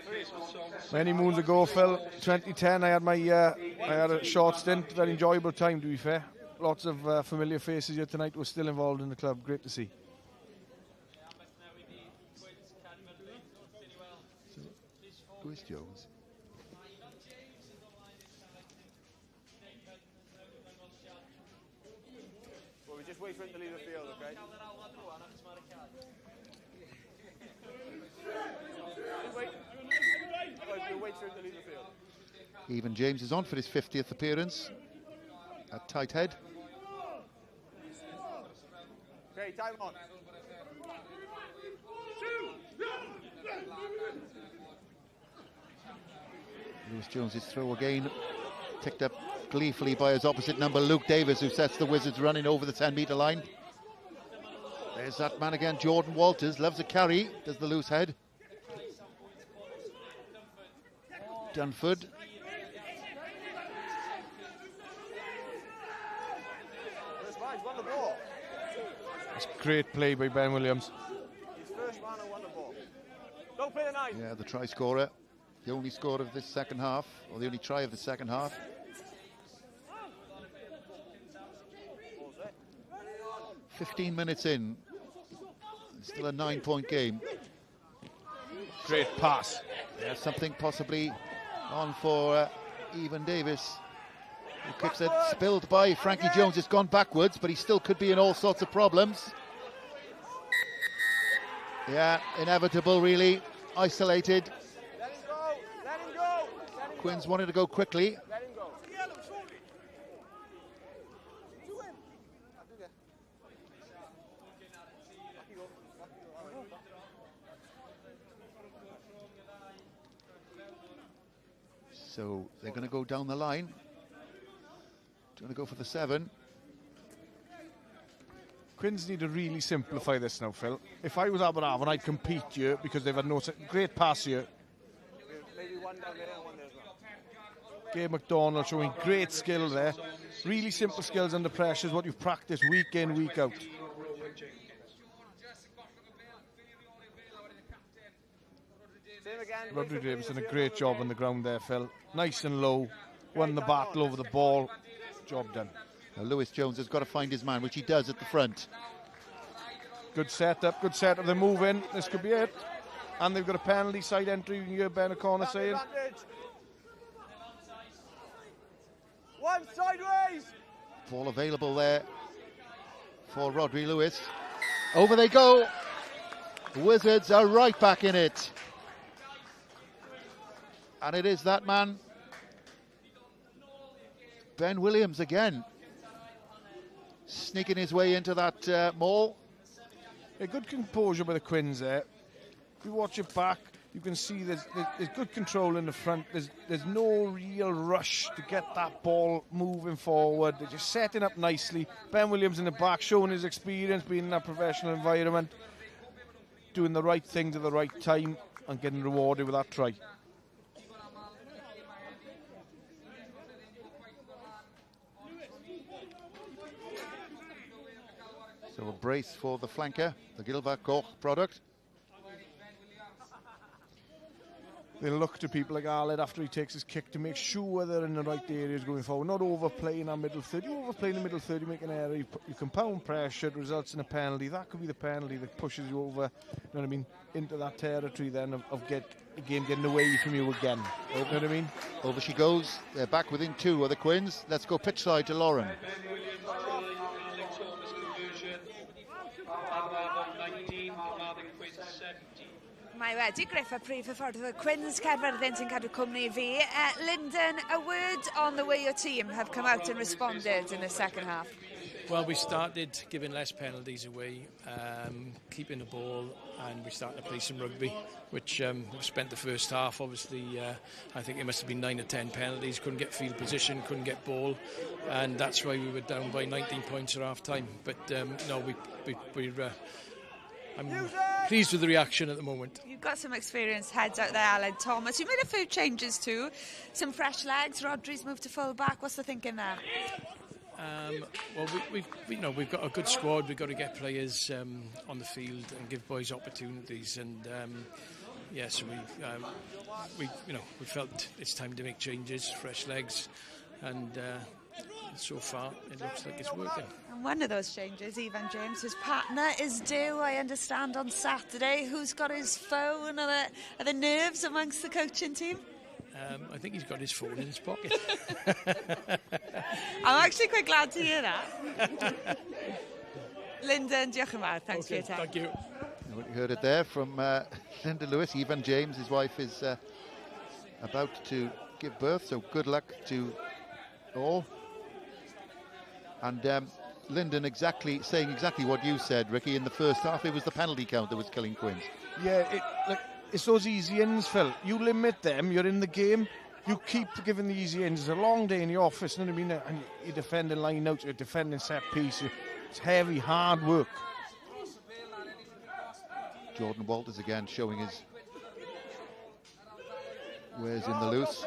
Many moons ago, Phil, 2010, I had a short stint, very enjoyable time, to be fair. Lots of familiar faces here tonight who are still involved in the club. Great to see. Lewis Jones. Well, we just wait for him to leave the field, okay? We'll wait for him to leave the field. Even James is on for his 50th appearance at tight head. Okay, time on. Lewis Jones' throw again, picked up gleefully by his opposite number, Luke Davis, who sets the Wizards running over the 10-metre line. There's that man again, Jordan Walters, loves a carry, does the loose head. Dunford. Won the ball. It's great play by Ben Williams. He's first man who won the ball. Don't play the knife. Yeah, the try scorer. The only score of this second half, or the only try of the second half. What was it? 15 minutes in. Still a 9-point game. Great pass. Yeah, something possibly on for Evan Davis. Who kicks it, spilled by Frankie Jones. It's gone backwards, but he still could be in all sorts of problems. Yeah, inevitable really. Isolated. Let him go. Let him go. Let him Quins wanted to go quickly. Let him go. So they're going to go down the line. Going to go for the 7. Quins need to really simplify this now, Phil. If I was Aberavon, I'd compete here because they've had no great pass here. Maybe one down there and one there as well. Gabe McDonald showing great skill there. Really simple skills under pressure is what you've practiced week in, week out. Rodri Davis done a great job on the ground there, Phil. Nice and low. Won the battle over the ball. Job done. Now Lewis Jones has got to find his man, which he does at the front. Good setup, good setup. They move in. This could be it. And they've got a penalty side entry. You can hear Ben O'Connor saying. One sideways. Ball available there for Rodri Lewis. Over they go. The Wizards are right back in it. And it is that man, Ben Williams again, sneaking his way into that maul. A good composure by the Quins there. If you watch it back, you can see there's good control in the front. There's no real rush to get that ball moving forward. They're just setting up nicely. Ben Williams in the back, showing his experience, being in that professional environment, doing the right things at the right time and getting rewarded with that try. So a brace for the flanker, the Gilbert Koch product. They'll look to people like Arled after he takes his kick to make sure they're in the right areas going forward, not overplaying our middle third. You overplay the middle third, you make an error, you compound pressure, it results in a penalty. That could be the penalty that pushes you over, you know what I mean, into that territory then of the game getting away from you again. You know what I mean? Over she goes. They're back within 2 of the Quins. Let's go pitch side to Lauren. Mae wedi griffa prif y ffordd y Quins Carmarthen sy'n cadw cwmni fi. Lyndon, a word on the way your team have come out and responded in the second half? Well, we started giving less penalties away, keeping the ball, and we started to play some rugby, which we spent the first half, obviously, I think it must have been 9 or 10 penalties, couldn't get field position, couldn't get ball, and that's why we were down by 19 points at half-time. But no, I'm pleased with the reaction at the moment. You've got some experienced heads out there, Alan Thomas. You made a few changes too. Some fresh legs. Rodri's moved to full back. What's the thinking there? Well, we've got a good squad. We've got to get players on the field and give boys opportunities. And yes, we felt it's time to make changes, fresh legs, and so far it looks like it's working. And one of those changes, Evan James, his partner, is due, I understand, on Saturday. Who's got his phone? Are the nerves amongst the coaching team? I think he's got his phone in his pocket. I'm actually quite glad to hear that. Lyndon, diolch yn fawr. Thanks for your time. Thank you. You heard it there from Linda Lewis. Evan James, his wife, is about to give birth, so good luck to all. And Lyndon saying exactly what you said, Ricky. In the first half, it was the penalty count that was killing Quins. Yeah, it's those easy ins, Phil. You limit them, you're in the game, you keep giving the easy ins. It's a long day in the office, you know what I mean? And you're defending line out, you're defending set piece. It's heavy, hard work. Jordan Walters again showing his wares in the loose.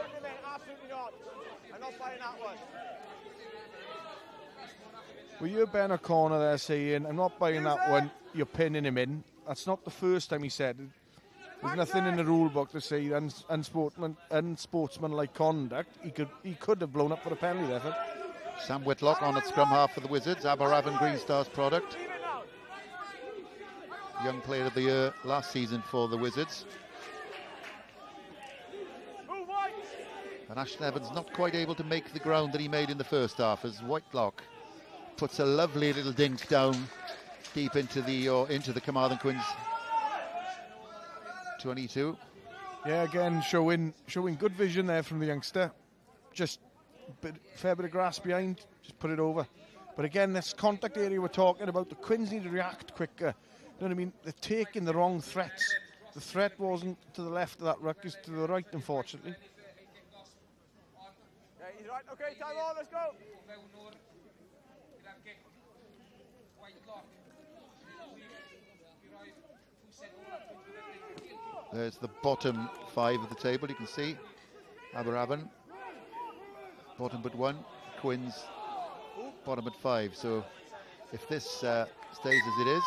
Well, you're Ben O'Connor there saying, I'm not buying that one, you're pinning him in. That's not the first time he said it. There's nothing in the rule book to say unsportsmanlike conduct. He could have blown up for a penalty there. Sam Whitlock on at scrum half for the Wizards, Aberavon Green Stars product. Young player of the year last season for the Wizards. And Ashton Evans not quite able to make the ground that he made in the first half as Whitlock puts a lovely little dink down deep into the Carmarthen Quins 22. Yeah, again showing good vision there from the youngster. Just a fair bit of grass behind, just put it over. But again, this contact area we're talking about, the Quins need to react quicker. You know what I mean? They're taking the wrong threats. The threat wasn't to the left of that ruck, it's to the right, unfortunately. Yeah, he's right. Okay, time on, let's go. There's the bottom 5 of the table, you can see. Aberavon, bottom but 1. Quins, bottom at 5. So if this stays as it is,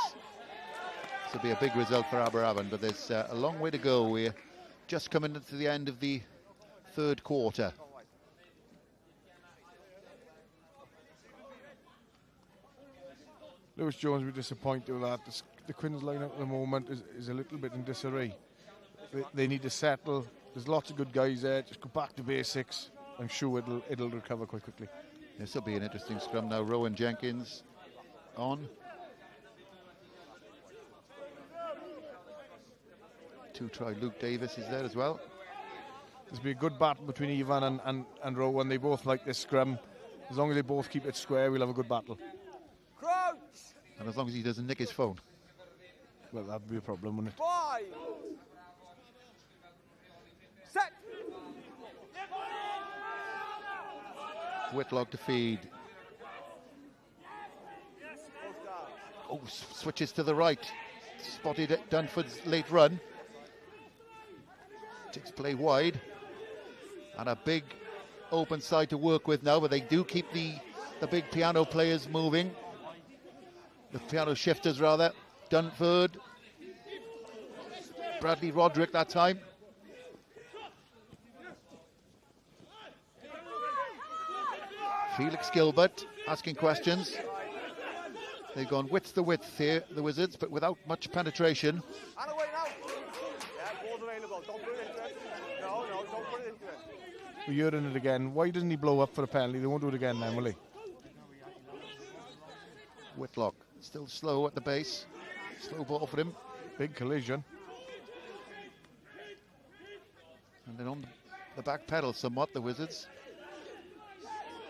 this will be a big result for Aberavon. But there's a long way to go. We're just coming to the end of the third quarter. Lewis Jones will be disappointed with that. The Quins lineup at the moment is a little bit in disarray. They need to settle. There's lots of good guys there. Just go back to basics. I'm sure it'll recover quite quickly. This will be an interesting scrum now. Rowan Jenkins on. 2-try Luke Davis is there as well. There's be a good battle between Ivan and Rowan. They both like this scrum. As long as they both keep it square, we'll have a good battle. And as long as he doesn't nick his phone. Well, that'd be a problem, wouldn't it? 5. Set. Whitlock to feed. Oh, switches to the right. Spotted at Dunford's late run. Takes play wide. And a big open side to work with now, but they do keep the big piano players moving. The piano shifters, rather. Dunford. Bradley Roderick that time. Felix Gilbert asking questions. They've gone width to width here, the Wizards, but without much penetration. And away now. Yeah, ball's available. Don't put it into it. No, don't put it into it. We're hearing it again. Why doesn't he blow up for a penalty? They won't do it again then, will he? Whitlock still slow at the base. Slow ball for him. Big collision. And then on the back pedal somewhat, the Wizards.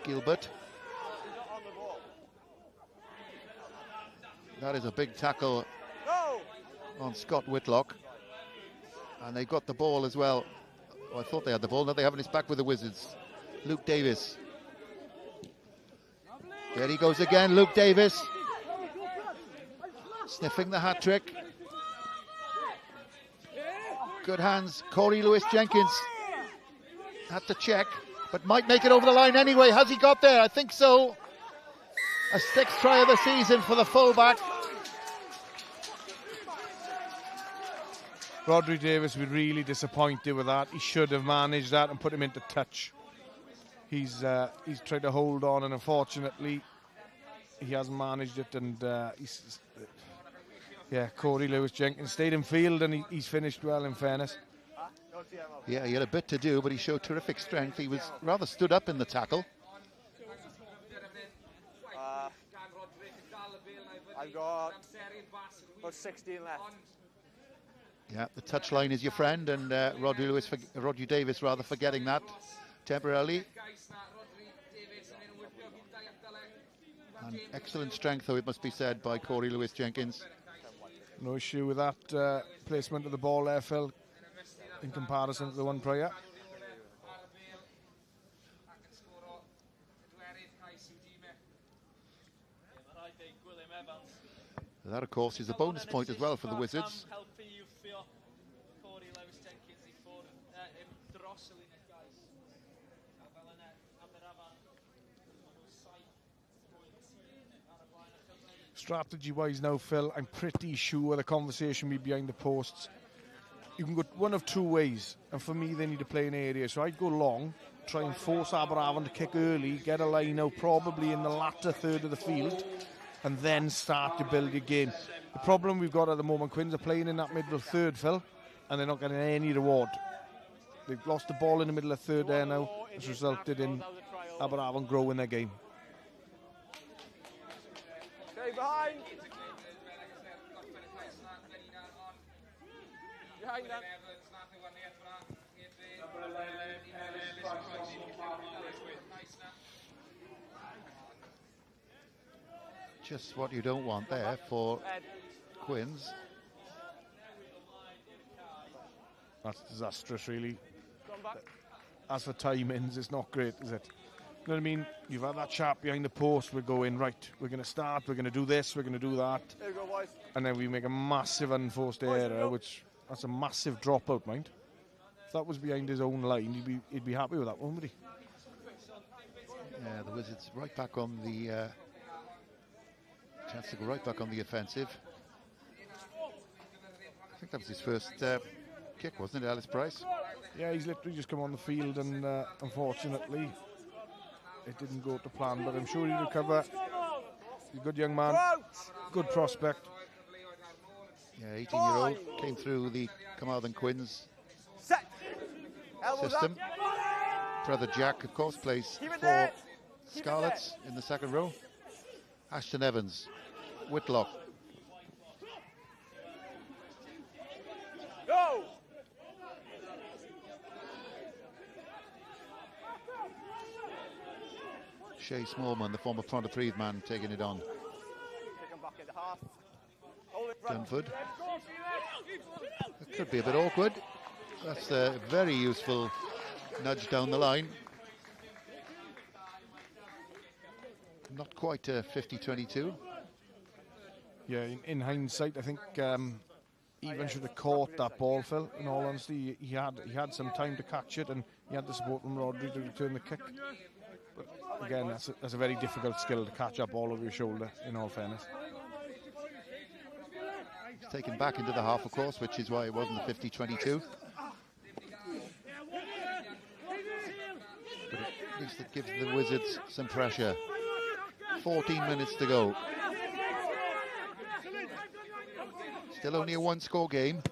Gilbert. That is a big tackle on Scott Whitlock. And they got the ball as well. Oh, I thought they had the ball. Now they haven't. It's back with the Wizards. Luke Davis. There he goes again, Luke Davis. Sniffing the hat-trick. Good hands, Corey Lewis-Jenkins. Had to check, but might make it over the line anyway. Has he got there? I think so. A sixth try of the season for the fullback. Rodri Davis was really disappointed with that. He should have managed that and put him into touch. He's tried to hold on, and unfortunately he hasn't managed it. And Corey Lewis-Jenkins stayed in field, and he's finished well, in fairness. Yeah, he had a bit to do, but he showed terrific strength. He was rather stood up in the tackle. I've got about 16 left. Yeah, the touchline is your friend, and Rodri Davis rather forgetting that temporarily. And excellent strength, though, it must be said, by Corey Lewis-Jenkins. No issue with that placement of the ball there, Phil, in comparison to the one prior. That, of course, is a bonus point as well for the Wizards. Strategy-wise now, Phil, I'm pretty sure the conversation will be behind the posts. You can go one of two ways, and for me, they need to play an area. So I'd go long, try and force Aberavon to kick early, get a line out probably in the latter third of the field, and then start to build your game. The problem we've got at the moment, Quins are playing in that middle third, Phil, and they're not getting any reward. They've lost the ball in the middle of third there now, which resulted in Aberavon growing their game. Stay behind. Behind them. Just what you don't want there for Quins. That's disastrous, really. As for timings, it's not great, is it? You know what I mean? You've had that chap behind the post. We're going, right, we're going to start, we're going to do this, we're going to do that. There you go, boys. And then we make a massive unforced error, which, that's a massive dropout, mind. If that was behind his own line, he'd be happy with that one, would he? Yeah, the Wizards right back on the... chance to go right back on the offensive. I think that was his first kick, wasn't it, Ellis Price? Yeah, he's literally just come on the field, and unfortunately it didn't go to plan, but I'm sure he'll recover. He's a good young man, good prospect. Yeah, 18-year-old, came through the Carmarthen Quins system. Brother Jack, of course, plays for Scarlets in the second row. Ashton Evans, Whitlock. Go! Shay Smallman, the former Pontypridd man, taking it on. Dunford. It could be a bit awkward. That's a very useful nudge down the line. Not quite a 50-22. Yeah, in hindsight, I think Ivan should have caught that ball, Phil. In all honesty, he had some time to catch it, and he had the support from Rodri to return the kick. But again, that's a very difficult skill to catch that ball over your shoulder, in all fairness. It's taken back into the half, of course, which is why it wasn't a 50-22. But at least it gives the Wizards some pressure. 14 minutes to go. Still only a one-score game.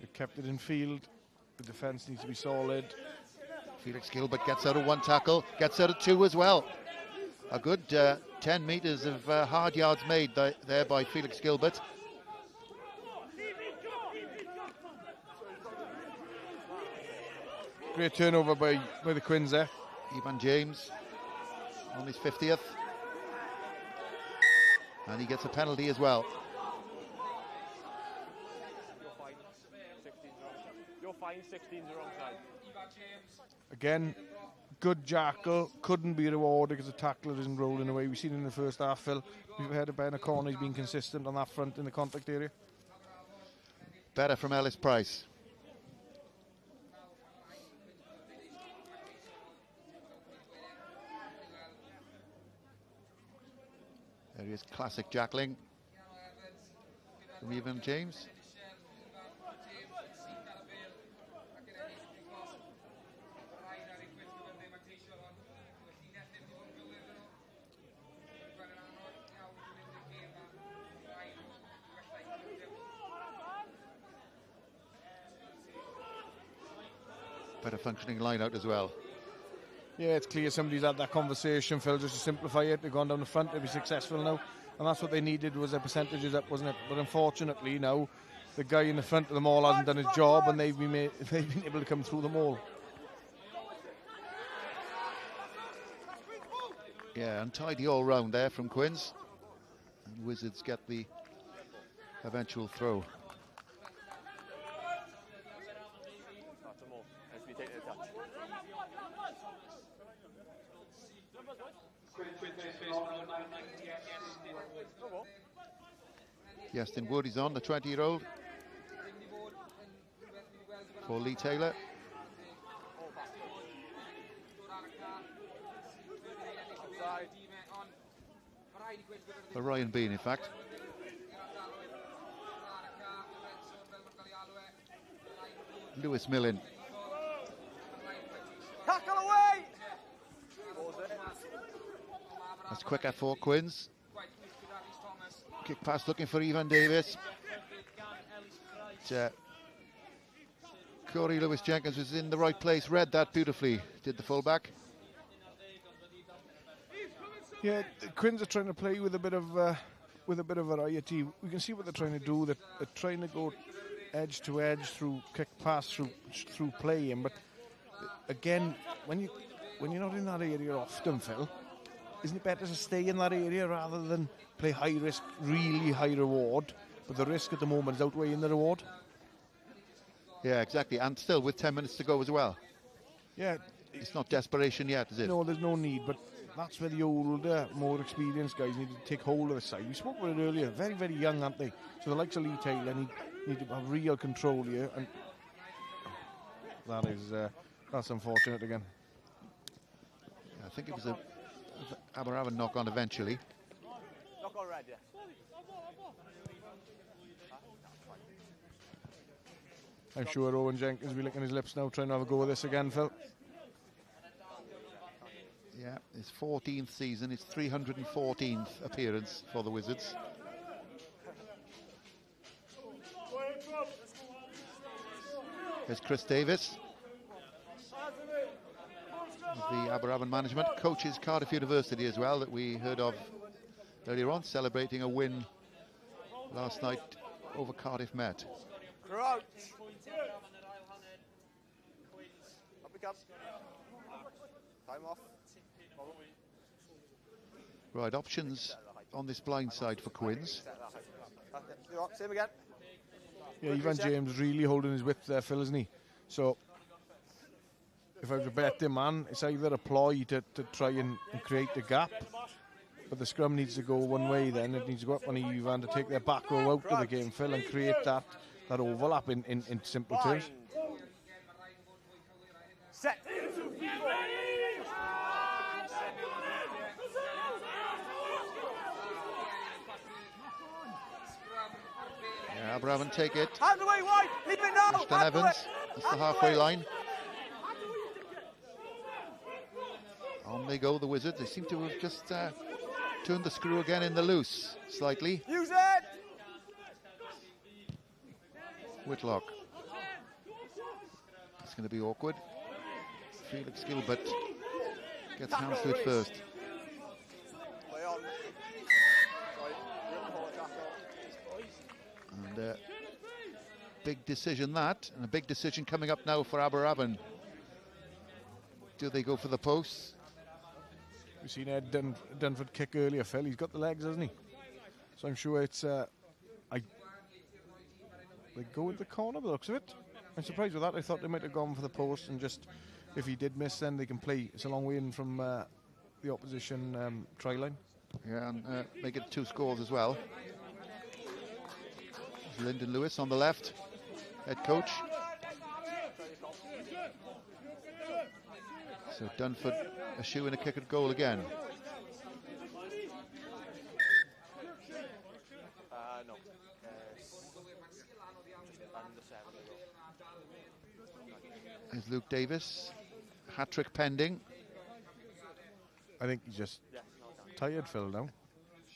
They kept it in field. The defence needs to be solid. Felix Gilbert gets out of one tackle, gets out of two as well. A good 10 metres of hard yards made there by Felix Gilbert. Great turnover by the Quins there. Ivan James on his 50th. And he gets a penalty as well. You're fine, 16's the wrong side. Again, good jackal, couldn't be rewarded because the tackler isn't rolling away. We've seen it in the first half, Phil. We've heard about Ben O'Connor, he's been consistent on that front in the contact area. Better from Ellis Price. There he is, classic jackling from Ivan James. Better functioning line out as well. Yeah, it's clear somebody's had that conversation, Phil, just to simplify it. They've gone down the front, they'll be successful now. And that's what they needed, was their percentages up, wasn't it? But unfortunately now, the guy in the front of them all hasn't done his job, and they've been able to come through them all. Yeah, untidy all round there from Quins. And Wizards get the eventual throw. Justin Wood is on, the 20-year-old. For Lee Taylor. For Ryan Bean, in fact. Lewis Millen. Tackle away! That's quicker for Quins. Kick pass looking for Ivan Davis. Corey Lewis-Jenkins was in the right place, read that beautifully, did the fullback. Yeah, the Quins are trying to play with a bit of variety. We can see what they're trying to do. They're trying to go edge to edge through kick pass, through playing. But again, when you're not in that area often, Phil, isn't it better to stay in that area rather than play high risk, really high reward? But the risk at the moment is outweighing the reward. Yeah, exactly. And still with 10 minutes to go as well. Yeah. It's not desperation yet, is it? No, there's no need. But that's where the older, more experienced guys need to take hold of the side. We spoke about it earlier. Very, very young, aren't they? So the likes of Lee Taylor need to have real control here. And that's unfortunate again. I think it was a Aberavon knock on eventually. Knock on red, yeah. I'm sure Owen Jenkins will be licking his lips now, trying to have a go with this again, Phil. Yeah, his 14th season, his 314th appearance for the Wizards. There's Chris Davis, the Aberavon management, coaches Cardiff University as well, that we heard of earlier on, celebrating a win last night over Cardiff Met. Crouch. Time off. Right, options on this blind side for Quins. Same again. Yeah, Ivan James really holding his width there, Phil, isn't he? So, if I was a betting man, it's either a ploy to try and create the gap, but the scrum needs to go one way then. It needs to go up on Ivan to take their back row out of the game, Phil, and create that overlap in simple terms. Set. Yeah, Aberavon take it. Out the way, wide. Leave it now. Ashton Evans, that's the halfway line. On they go, the Wizards. They seem to have just turned the screw again in the loose, slightly. Use it! Whitlock. It's going to be awkward. Felix Gilbert gets hands to it first. And big decision that, and a big decision coming up now for Aberavon. Do they go for the posts? We've seen Ed Dunford kick earlier, Phil. He's got the legs, hasn't he? So I'm sure it's... they go with the corner by the looks of it. I'm surprised with that. I thought they might have gone for the post and just, if he did miss, then they can play. It's a long way in from the opposition try line. Yeah, and make it 2 scores as well. Lyndon Lewis on the left, head coach. So Dunford eschewing a kick at goal again. No. There's Luke Davis, hat-trick pending. I think he's just tired, Phil, now.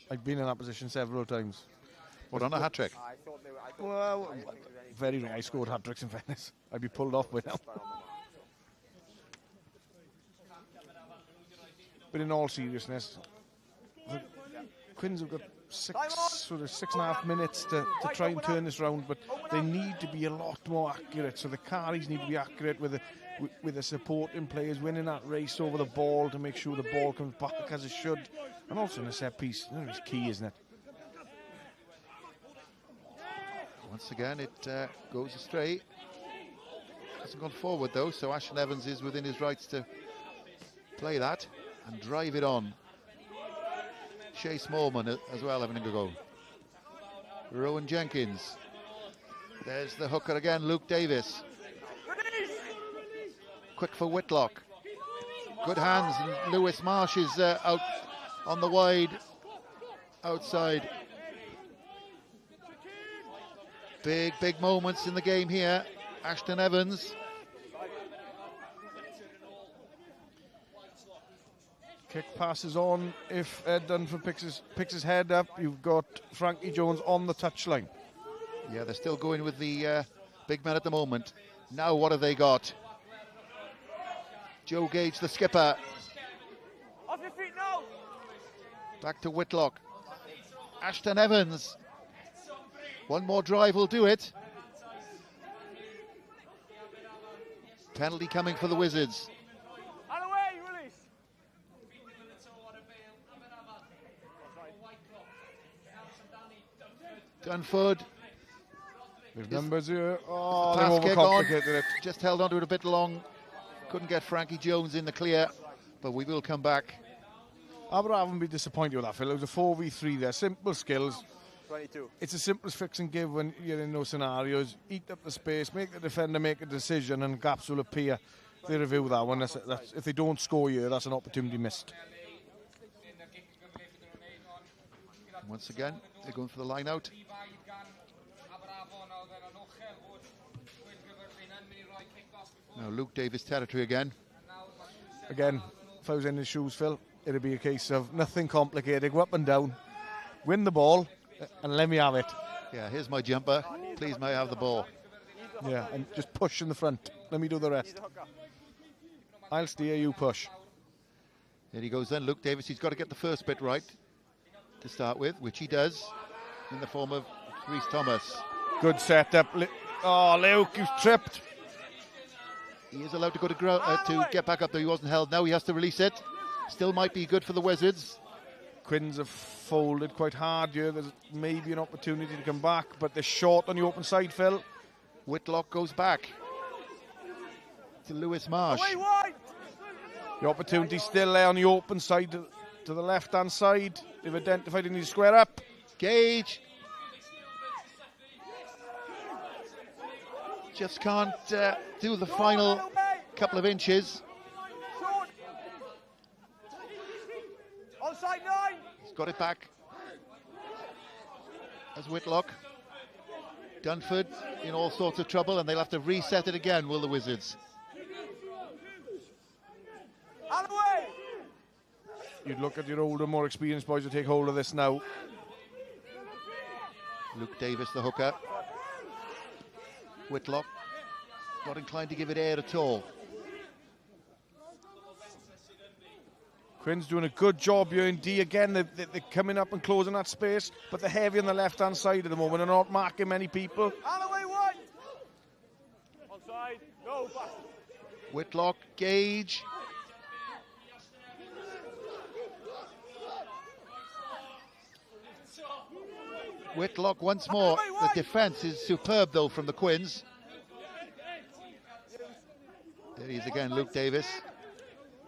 I've been in that position several times. What, on a hat-trick? Well, very rare. I scored hat-tricks in fairness. I'd be pulled off by now. But in all seriousness, the Quins have got 6.5 minutes to try and turn this round, but they need to be a lot more accurate. So the Carries need to be accurate with the supporting players, winning that race over the ball to make sure the ball comes back as it should, and also in a set piece. It's key, isn't it? Once again, it goes astray. Hasn't gone forward though, so Ashton Evans is within his rights to play that and drive it on. Shea Smallman as well having a go. Rowan Jenkins. There's the hooker again, Luke Davis. Quick for Whitlock. Good hands, and Lewis Marsh is out on the wide outside. Big moments in the game here. Ashton Evans. Kick passes on. If Ed Dunford picks his head up, you've got Frankie Jones on the touchline. Yeah, they're still going with the big men at the moment. Now what have they got? Joe Gage, the skipper. Off your feet now. Back to Whitlock. Ashton Evans. One more drive will do it. Penalty coming for the Wizards. Out of the way, release. Dunford. With numbers here. Oh, Pass they kick overcomplicated on. it. Just held on to it a bit long. Couldn't get Frankie Jones in the clear, but we will come back. Aberavon be disappointed with that, Phil. It was a 4v3 there. Simple skills. 22. It's the simplest fix and give when you're in those scenarios. Eat up the space, make the defender make a decision, and gaps will appear. They review that one. That's, if they don't score here, that's an opportunity missed. Once again, they're going for the line out. Now Luke Davis territory again. Again, if I was in his shoes, Phil, it'd be a case of nothing complicated. Go up and down, win the ball, and let me have it. Yeah, here's my jumper. Please may I have the ball. Yeah, and just push in the front. Let me do the rest. I'll steer, you push. There he goes then, Luke Davis. He's got to get the first bit right to start with, which he does in the form of Rhys Thomas. Good setup. Oh, Luke, you've tripped. He is allowed to go to get back up there. He wasn't held. Now he has to release it. Still might be good for the Wizards. Quins have folded quite hard here. There's maybe an opportunity to come back, but they're short on the open side, Phil. Whitlock goes back to Lewis Marsh. The opportunity's still there on the open side to the left-hand side. They've identified they need to square up. Gage. Just can't do the final couple of inches. Onside 9. He's got it back. As Whitlock. Dunford in all sorts of trouble, and they'll have to reset it again, will the Wizards? You'd look at your older, more experienced boys to take hold of this now. Luke Davis, the hooker. Whitlock, not inclined to give it air at all. Quins doing a good job here in D again. They're coming up and closing that space, but they're heavy on the left-hand side at the moment. They're not marking many people. Alloway 1. Onside. No. Whitlock, Gage. Whitlock once more. The defence is superb though from the Quins. There he is again, Luke Davis.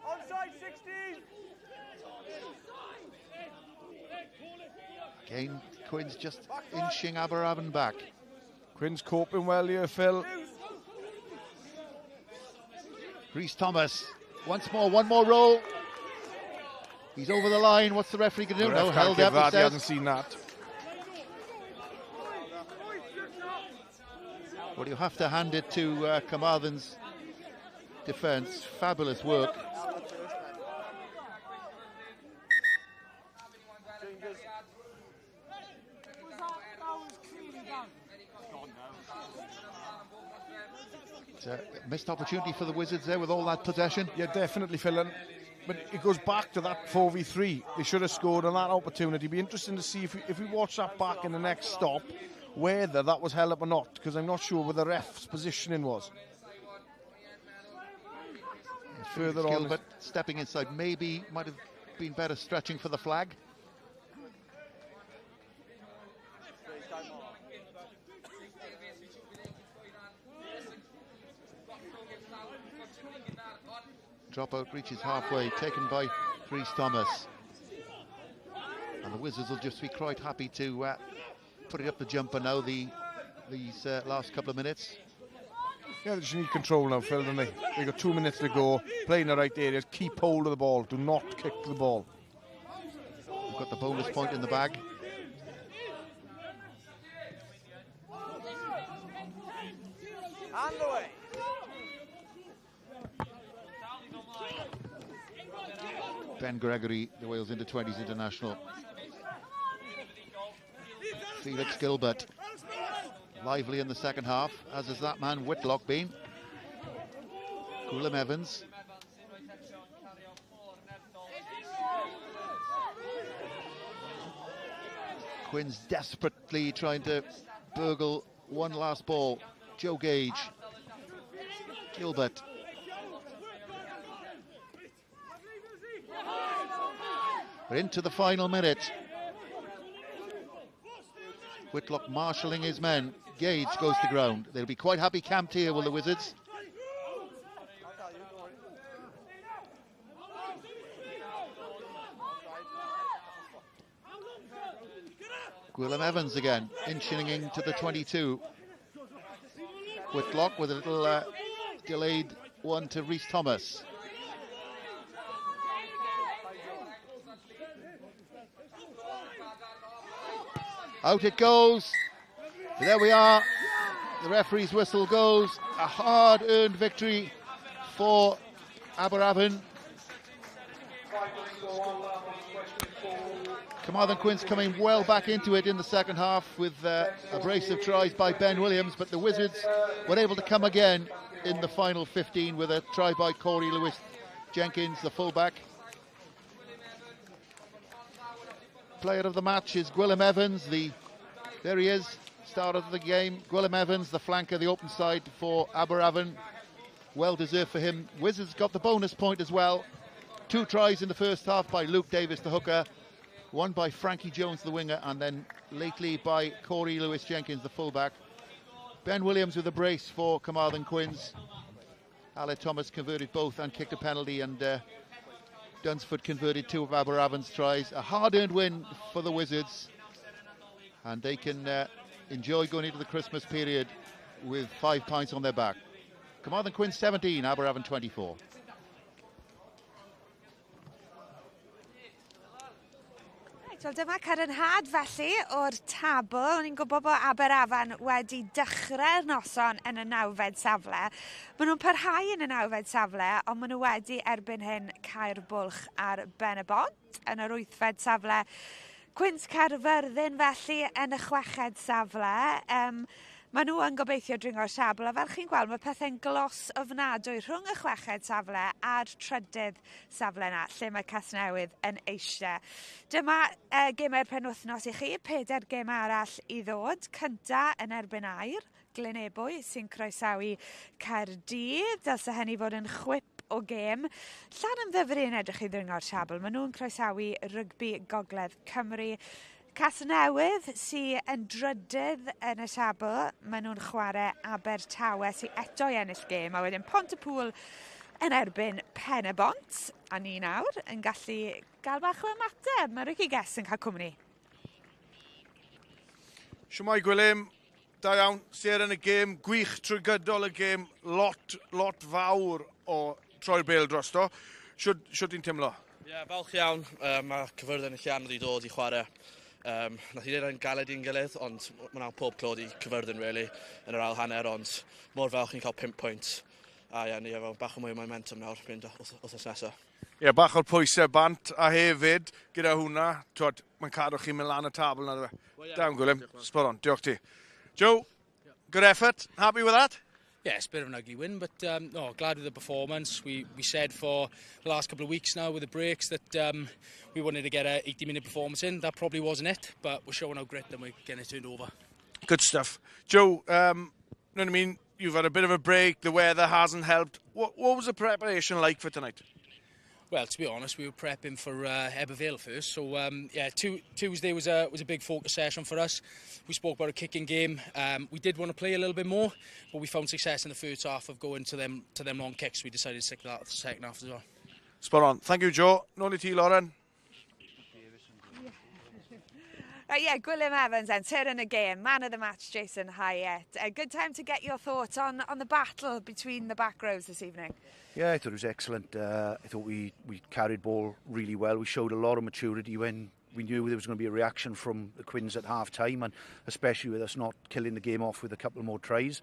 Onside 16. Again, Quins just inching Aberavon back. Quins coping well here, Phil. Rhys Thomas, once more, one more roll. He's over the line. What's the referee going to do? No, held up, he says. He hasn't seen that. Well, you have to hand it to Carmarthen's defence. Fabulous work. It's a missed opportunity for the Wizards there with all that possession. Yeah, definitely, Phil. But it goes back to that 4v3. They should have scored on that opportunity. It'd be interesting to see if we watch that back in the next stop, whether that was held up or not, because I'm not sure where the ref's positioning was. Further on, but stepping inside maybe might have been better stretching for the flag. Dropout reaches halfway, taken by Rhys Thomas. And the Wizards will just be quite happy to put it up the jumper now, these last couple of minutes. Yeah, they just need control now, Phil, don't they? They've got 2 minutes to go, play in the right areas, keep hold of the ball, do not kick the ball. We've got the bonus point in the bag. And away. Ben Gregory, the Wales Under-20s international. Felix Gilbert, lively in the second half, as has that man Whitlock been. Gwilym Evans. Quins desperately trying to burgle one last ball. Joe Gage. Gilbert. We're into the final minute. Whitlock marshalling his men. Gage goes to ground. They'll be quite happy camped here, will the Wizards? Gwilym Evans again, inching into the 22. Whitlock with a little delayed one to Rhys Thomas. Out it goes. There we are. The referee's whistle goes. A hard-earned victory for Aberavon. Carmarthen Quins coming well back into it in the second half with abrasive tries by Ben Williams, but the Wizards were able to come again in the final 15 with a try by Corey Lewis Jenkins, the fullback. Player of the match is Gwilym Evans. There he is, start of the game. Gwilym Evans, the flanker, the open side for Aberavon. Well deserved for him. Wizards got the bonus point as well. 2 tries in the first half by Luke Davis, the hooker. 1 by Frankie Jones, the winger, and then lately by Corey Lewis-Jenkins, the fullback. Ben Williams with a brace for Carmarthen Quins. Ale Thomas converted both and kicked a penalty, and Dunsford converted 2 of Aberavon's tries. A hard-earned win for the Wizards, and they can enjoy going into the Christmas period with 5 points on their back. Carmarthen Quins 17, Aberavon 24. Wel, dyma cadarnhad felly o'r tabl. Ni'n gwybod bod Aberavon wedi dechrau'r noson yn y 9fed safle. Maen nhw'n parhau yn y 9fed safle, ond maen nhw wedi erbyn hyn Caer Bwlch ar Ben y Bont yn yr 8fed safle. Quins Caerfyrddin felly yn y 6fed safle. Maen nhw yn gobeithio dringo'r siabl, a fel chi'n gweld mae pethau'n glos ofnadwy rhwng y 6fed safle a'r 3fed safle yna, lle mae Casnewydd yn eisiau. Dyma gemau'r penwythnos i chi, 4 gem arall i ddod. Cynta yn erbyn air, Glynebwy sy'n croesawu Caerdydd, dylse hynny fod yn chwip o gem. Llan ymddyfri yn edrych i ddringo'r siabl, maen nhw'n croesawu Rygbi Gogledd Cymru. Casnewydd sy'n yn drydydd yn y siabl, maen nhw'n chwarae Abertawe sy'n eto i ennill gêm, a wedyn Pontypool yn erbyn Pen y Bont, a ni nawr yn gallu gael bach o ymateb. Mae Ricky Guess yn cael cwmni. Siwmai Gwilym, da iawn, ser yn y gêm, gwych trwy gydol y gêm, lot fawr o troi'r bêl drosto. Siwt i'n teimlo? Ie, falch iawn. Mae Cyfyrddin yn llan wedi dod i chwarae. Nath i ddweud yn galed i'n gilydd, ond mae'n awr pob clod i Cyfyrddin, really, yn yr ail hanner, ond mor falch ni'n cael 5 pwynt. A ie, ni efo bach o mwy o momentum nawr, fynd wrthnos nesaf. Ie, bach o'r pwysau bant, a hefyd, gyda hwnna, mae'n cadw chi mynd lan y tabl na. Da iawn Gwilym, spot on, diolch ti. Joe, good effort, happy with that? Yeah, it's a bit of an ugly win, but no, glad with the performance. We said for the last couple of weeks now with the breaks that we wanted to get a 80-minute performance in. That probably wasn't it, but we're showing our grit and we're getting it turned over. Good stuff. Joe, you know what I mean? You've had a bit of a break, the weather hasn't helped. What was the preparation like for tonight? Well, to be honest, we were prepping for Aberavon first. So, yeah, Tuesday was a big focus session for us. We spoke about a kicking game. We did want to play a little bit more, but we found success in the first half of going to them long kicks. We decided to stick to that the second half as well. Spot on. Thank you, Joe. Nôl I ti, Lauren. Right, yeah, Gwilym Evans then, turn in the game, man of the match, Jason Hyatt. A good time to get your thoughts on the battle between the back rows this evening. Yeah, I thought it was excellent. I thought we carried ball really well. We showed a lot of maturity when we knew there was going to be a reaction from the Quins at half-time, and especially with us not killing the game off with a couple more tries.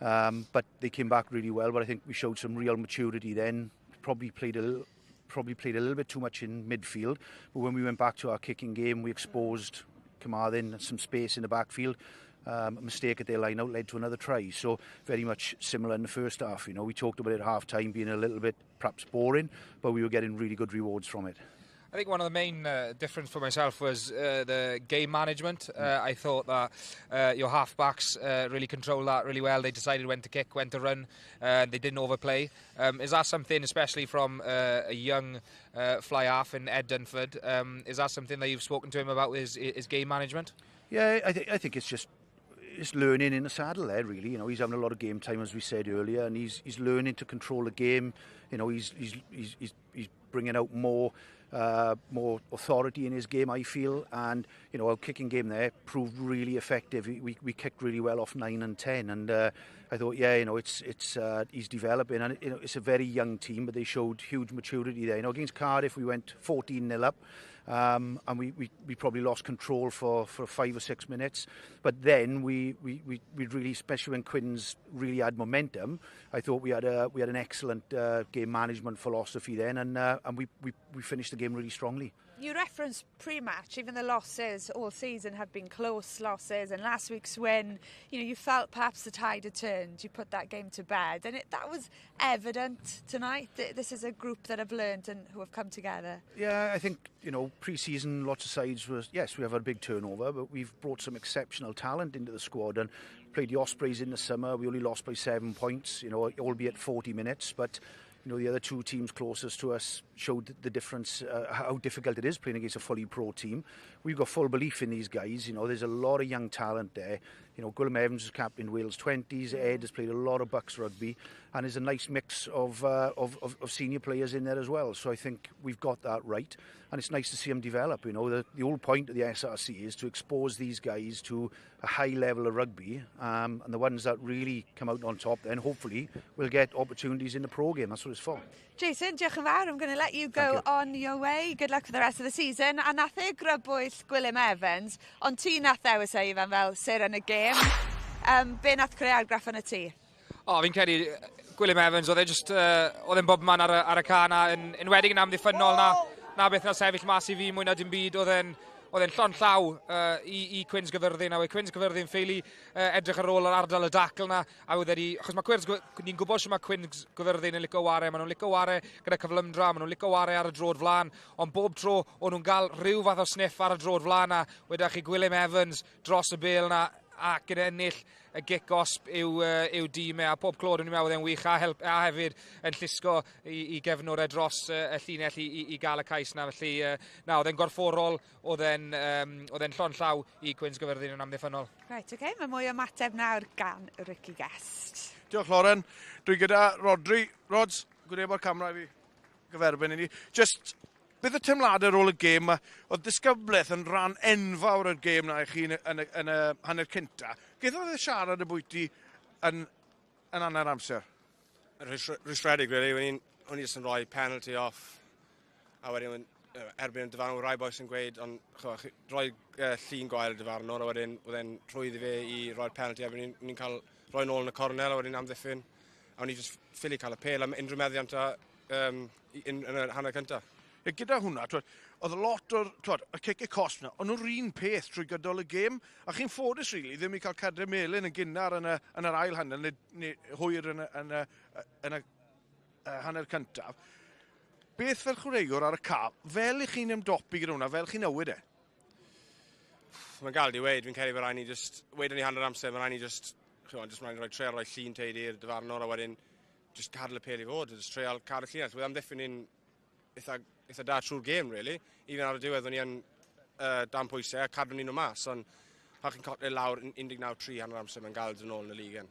But they came back really well, but I think we showed some real maturity then. Probably played a little bit too much in midfield, but when we went back to our kicking game, we exposed Carmarthen some space in the backfield. A mistake at their line-out led to another try, so very much similar in the first half. You know, we talked about it at half-time being a little bit perhaps boring, but we were getting really good rewards from it. I think one of the main difference for myself was the game management. I thought that your half-backs really controlled that really well. They decided when to kick, when to run. They didn't overplay. Is that something, especially from a young fly-half in Ed Dunford, is that something that you've spoken to him about, his game management? Yeah, I think it's just learning in the saddle there, really. You know, he's having a lot of game time, as we said earlier, and he's learning to control the game. You know, he's bringing out more authority in his game, I feel, and you know, our kicking game there proved really effective. We kicked really well off 9 and 10, and I thought, yeah, you know, he's developing, and you know, it's a very young team, but they showed huge maturity there. You know, against Cardiff we went 14-0 up. And we probably lost control for 5 or 6 minutes, but then we really, especially when Quins really had momentum, I thought we had an excellent game game management philosophy then, and we finished the game really strongly. You referenced pre-match, even the losses all season have been close losses, and last week's win, you felt perhaps the tide had turned, you put that game to bed, and that was evident tonight. This is a group that have learned and who have come together. Yeah, I think, pre-season, lots of sides yes, we have a big turnover, but we've brought some exceptional talent into the squad, and played the Ospreys in the summer. We only lost by 7 points, albeit 40 minutes, but the other two teams closest to us showed the difference, how difficult it is playing against a fully pro team. We've got full belief in these guys. There's a lot of young talent there. Gwilym Evans is captain Wales 20s. Ed has played a lot of Bucks rugby, and there's a nice mix of senior players in there as well. So I think we've got that right, and it's nice to see them develop. The whole point of the SRC is to expose these guys to a high level of rugby, and the ones that really come out on top then hopefully will get opportunities in the pro game. That's what it's for. Jason, diolch yn fawr. I'm going to let you go on your way. Good luck for the rest of the season. A nath e grybwyll Gwilym Evans, ond ti nath ddewis e Ifan fel sir yn y gêm. Be nath creu argraff yn y ti? Fi'n credu Gwilym Evans, oedd e'n bob man ar y can a yn wedig yn amddiffynol na beth na sefyll mas I fi mwy na dim byd. Oedd e'n llon llaw I Quins gyfyrddin, a wedi Quins gyfyrddin ffeili edrych ar ôl yr ardal y dacl na, a wedi, achos ni'n gwybod sy'n mae Quins gyfyrddin yn licio ware, maen nhw'n licio ware gyda cyflymdra, maen nhw'n licio ware ar y drod flan, ond bob tro o'n nhw'n cael rhyw fath o sniff ar y drod flan na, wedi chi Gwilym Evans dros y bêl na, a gyda ennill y gic-osb yw dîm a pob clod yn mewn oedd e'n wych a hefyd yn llusgo I gefnwr dros y llinell I gael y cais na, felly oedd e'n gorfforol, oedd e'n llon llaw I Quins gyfyrddin yn amddiffynol. Right, OK, mae mwy o mateb nawr gan y Ricky Guest. Diolch Lauren, dwi gyda Rodri. Rods, gwneud o'r camera I fi gyferbyn I ni. Just beth y teimladau ar ôl y gêm, oedd disgyblaeth yn rhan enfawr o'r gêm na I chi yn y hanner cynta. Gaeth oedd y siarad y bwyty yn anner amser? Rhysredig, really. O'n I jyst yn rhoi penalty off. A wedyn, erbyn y dyfarn o rai boes yn gweud, ond rhoi llun gwael y dyfarn o'r, a wedyn oedd e'n rhwydd I fe I roi'r penalty, a wedyn ni'n cael rhoi nôl yn y cornel, a wedyn amddiffyn. A o'n I jyst ffili cael y pel am unrhyw meddiant yn y hanner cynta. Gyda hwnna, oedd lot o'r y cic-y-cost na, ond nhw'r un peth trwy gydol y gêm, a chi'n ffodus rili ddim I cael cadw melyn yn gynnar yn yr ail hanner, neu hwyr yn y hanner cyntaf. Beth fel chwaraewr ar y cap, fel I chi'n ymdopi gyda hwnna, fel chi'n newid e? Mae'n gael di weid, fi'n credu fe rai ni just, weid yn I hanner amser, mae rai ni just mae'n rhoi treol rhoi llun teud i'r dyfarnwr, a wedyn just cadw y pel I fod, just treol cadw llinell. Wedd amddiffyn ni'n eitha da trwy'r gêm, really. Even ar y diwedd, o'n I yn dan pwysau, a cadw ni'n o mas, ond pa chi'n cotio lawr 19-3 hanner amser, mae'n gael dyn ôl yn y lig yn.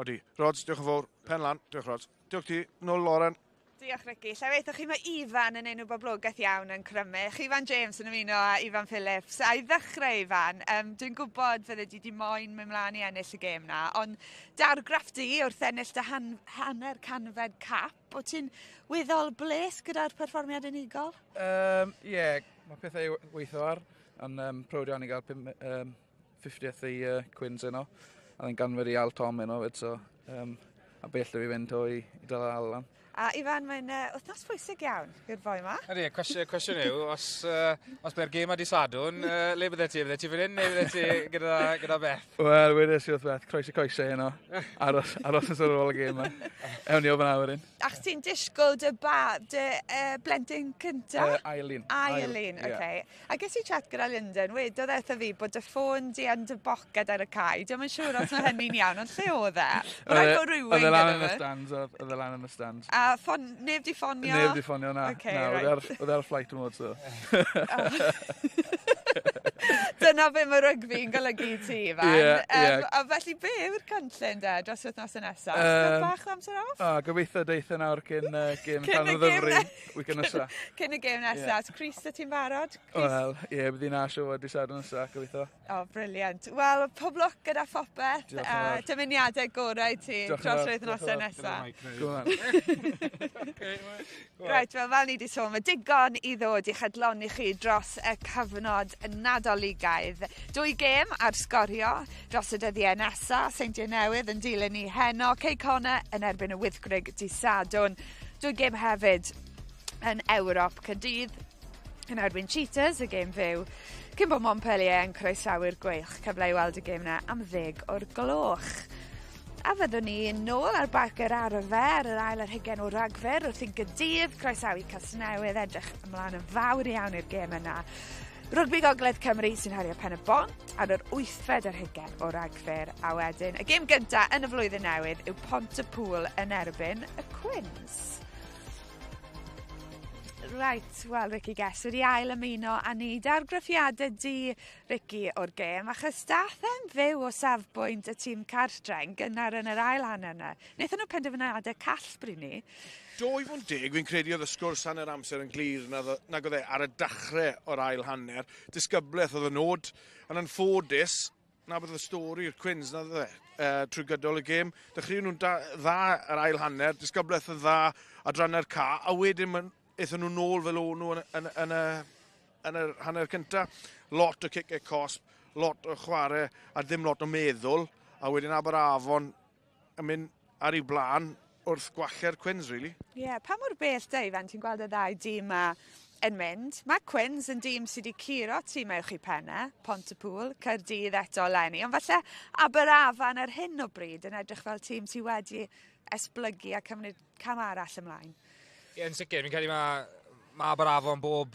Odi. Rods, diolch yn fawr. Pen lan, diolch Rods. Diolch ti, nôl Lauren. Diolch Ricky. Lle weithio chi mae Ifan yn enw boblogaeth iawn yn crymych. Ifan James yn ymuno a Ifan Phillips. A I ddechrau Ifan, dwi'n gwybod fydde di moyn mynd mlaen I ennill y gêm na, ond dargraff di wrth ennill dy hanner canfed cap, o ti'n weddol bles gyda'r perfformiad unigol? Ie, mae pethau weithio ar, ond prowd iawn I gael 50th I Quins yno, a ddi'n ganfod I Al Tom yno, so a bell fi fynd o I dal Alan. A Ifan, mae'n wythnos pwysig iawn i'r boi yma. Ydy, cwestiwn yw, os byddai'r gêm a di sadwn, le bydde ti? Bydde ti fan hyn neu bydde ti gyda Beth? Wel, wedes I wrth Beth, croeso yno. Aros yn sy'n ôl y gêm yma. Ewn ni o fan awr un. Ach ti'n disgwyl dy blentyn cynta? Eileen. Eileen, oce. A ges I chat gyda Lyndon, wedodd eitha fi bod dy ffôn di yn dy boced ar y cae. Dwi'n yn siŵr os mae hynny'n iawn, ond lle oedd e? Oedd e lan yn y stands, oedd e lan yn y stands. A neb di ffonio? Neb di ffonio, na. Oedd ar flight mode, so. Dyna be mae rygbi'n golygu ti, Ifan. A felly be yw'r cynllun de dros wythnos y nesaf? Ysgol bach o amser off? Gobeithio deitha nawr cyn gêm pan o ddyfru weekend nesaf. Cyn y gêm nesaf. Cris y ti'n barod? Wel, ie, bydd i'n asio o disadwn nesaf, gobeithio. O, briliant. Wel, pob lwc gyda phopeth. Dymuniadau gorau ti dros wythnos y nesaf. Right, fel ni wedi sôn, mae digon I ddod I chydloni chi dros y cyfnod nadoligaidd. 2 gêm ar sgorio dros y dyddiau nesaf. Seintiau newydd yn dilyn I heno. Cey Connor yn erbyn y Wyddgrug dydd Sadwrn. Dwy gêm hefyd yn Ewrop Caerdydd yn erbyn Cheetahs, y gêm fyw. Cyn bod Montpellier yn croesawu'r gweilch, cyfle i weld y gêm yna am 10 o'r gloch. A fyddwn ni nôl ar bac yr arfer, yr ail ar hugen o Ragfyr wrth i'n Gaerdydd, croesawu Casnewydd, edrych ymlaen yn fawr iawn i'r gêm yna. Rygbi Gogledd Cymru sy'n herio Pen y Bont ar yr 8fed ar hugen o Ragfyr, a wedyn y gêm gyntaf yn y flwyddyn newydd yw Pontypool yn erbyn y Quins. Right, wel, Ricky Guess wedi ail ymuno â ni dargraffiadau di, Ricky, o'r gêm, achos dath e'n fyw o safbwynt y tîm cartreng gynnar yn yr ail hanner yna. Wnaethon nhw penderfyniadau call bryd ni. Do i fod yn deg, fi'n credu oedd y sgwrs hanner amser yn glir nag oedd e ar y dechrau o'r ail hanner. Disgyblaeth oedd y nod, yn anffodus, na bydd y stori'r Quins na dde, trwy gydol y gêm. Dechrau nhw'n dda ar ail hanner, disgyblaeth yn dda adranna'r ca, a wedyn eithon nhw nôl fel o'n nhw yn y hanner cyntaf. Lot o cicau cosp, lot o chwarae a ddim lot o meddwl. A wedyn Aberavon yn mynd ar ei blaen wrth gwallau'r Quins, really. Ie, pa mor bell da i fan ti'n gweld y ddau dîm yma yn mynd? Mae Quins yn dîm sydd wedi curo tîm ewch i penne, Pontypool, Caerdydd eto leni. Ond falle Aberavon ar hyn o bryd yn edrych fel tîm sydd wedi esblygu a cymryd cam arall ymlaen. Ie, yn sicr, fi'n credu mae Aberavon bob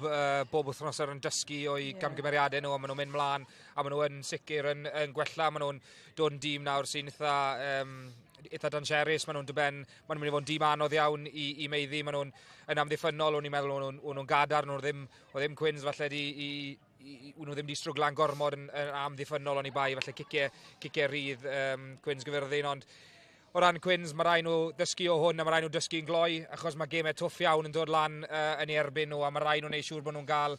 wythnos yn dysgu o'i gamgymeriadau nhw, a maen nhw'n mynd mlaen, a maen nhw yn sicr yn gwella, maen nhw'n dod yn dîm nawr sy'n eitha dangerus, maen nhw'n dyben, maen nhw'n mynd i fod yn dîm anodd iawn i meiddi, maen nhw'n yn amddiffynol, o'n i'n meddwl o'n nhw'n gadar, o ddim Quins falle nhw ddim di strwglan gormod yn amddiffynol o'n i bai, falle ciciau rydd Quins gyfyrddin, ond o ran Quins, mae rai nhw ddysgu o hwn a mae rai nhw dysgu yn gloi, achos mae gemau twff iawn yn dod lan yn ei erbyn nhw, a mae rai nhw'n neud siŵr bod nhw'n cael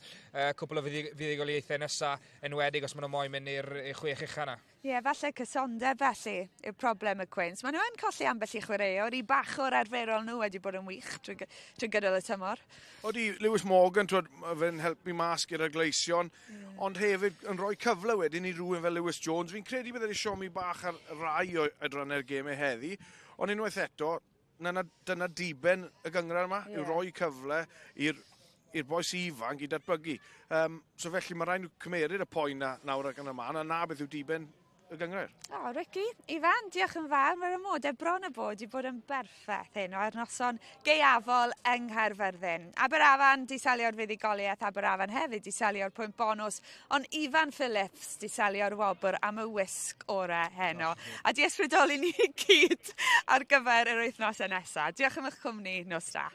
cwbl o fuddugoliaethau nesaf, enwedig os maen nhw moyn mynd i'r chwech ucha yna. Ie, falle cysondeb felly yw'r problem y Quins. Maen nhw yn colli ambell i chwaraewr, i bachwr arferol nhw wedi bod yn wych trwy gydol y tymor. Oeddi Lewis Morgan, fe'n helpu mas gyda'r gleision, ond hefyd yn rhoi cyfle wedyn i rhywun fel Lewis Jones. Fi'n credu bydd wedi siomi bach ar rai o adranne'r gemau heddi, ond unwaith eto, dyna diben y gyngor yma, yw rhoi cyfle i'r boes ifanc i datblygu. So felly mae rhaid nhw cymeryd y poen nawr ac yn y man, a na beth yw diben y gyngor. O, Ricky, Ifan, diolch yn fawr. Mae'r ymodau bron y bod i bod yn berffaith hyn o'r noson gaeafol yng Nghaerfyrddin. Aberavon di salio'r fuddugoliaeth, Aberavon hefyd di salio'r pwynt bonus, ond Ifan Phillips di salio'r wobr am y wisg orau heno. A di ysbrydoli ni gyd ar gyfer yr wythnosau nesaf. Diolch am eich cwmni, nos da.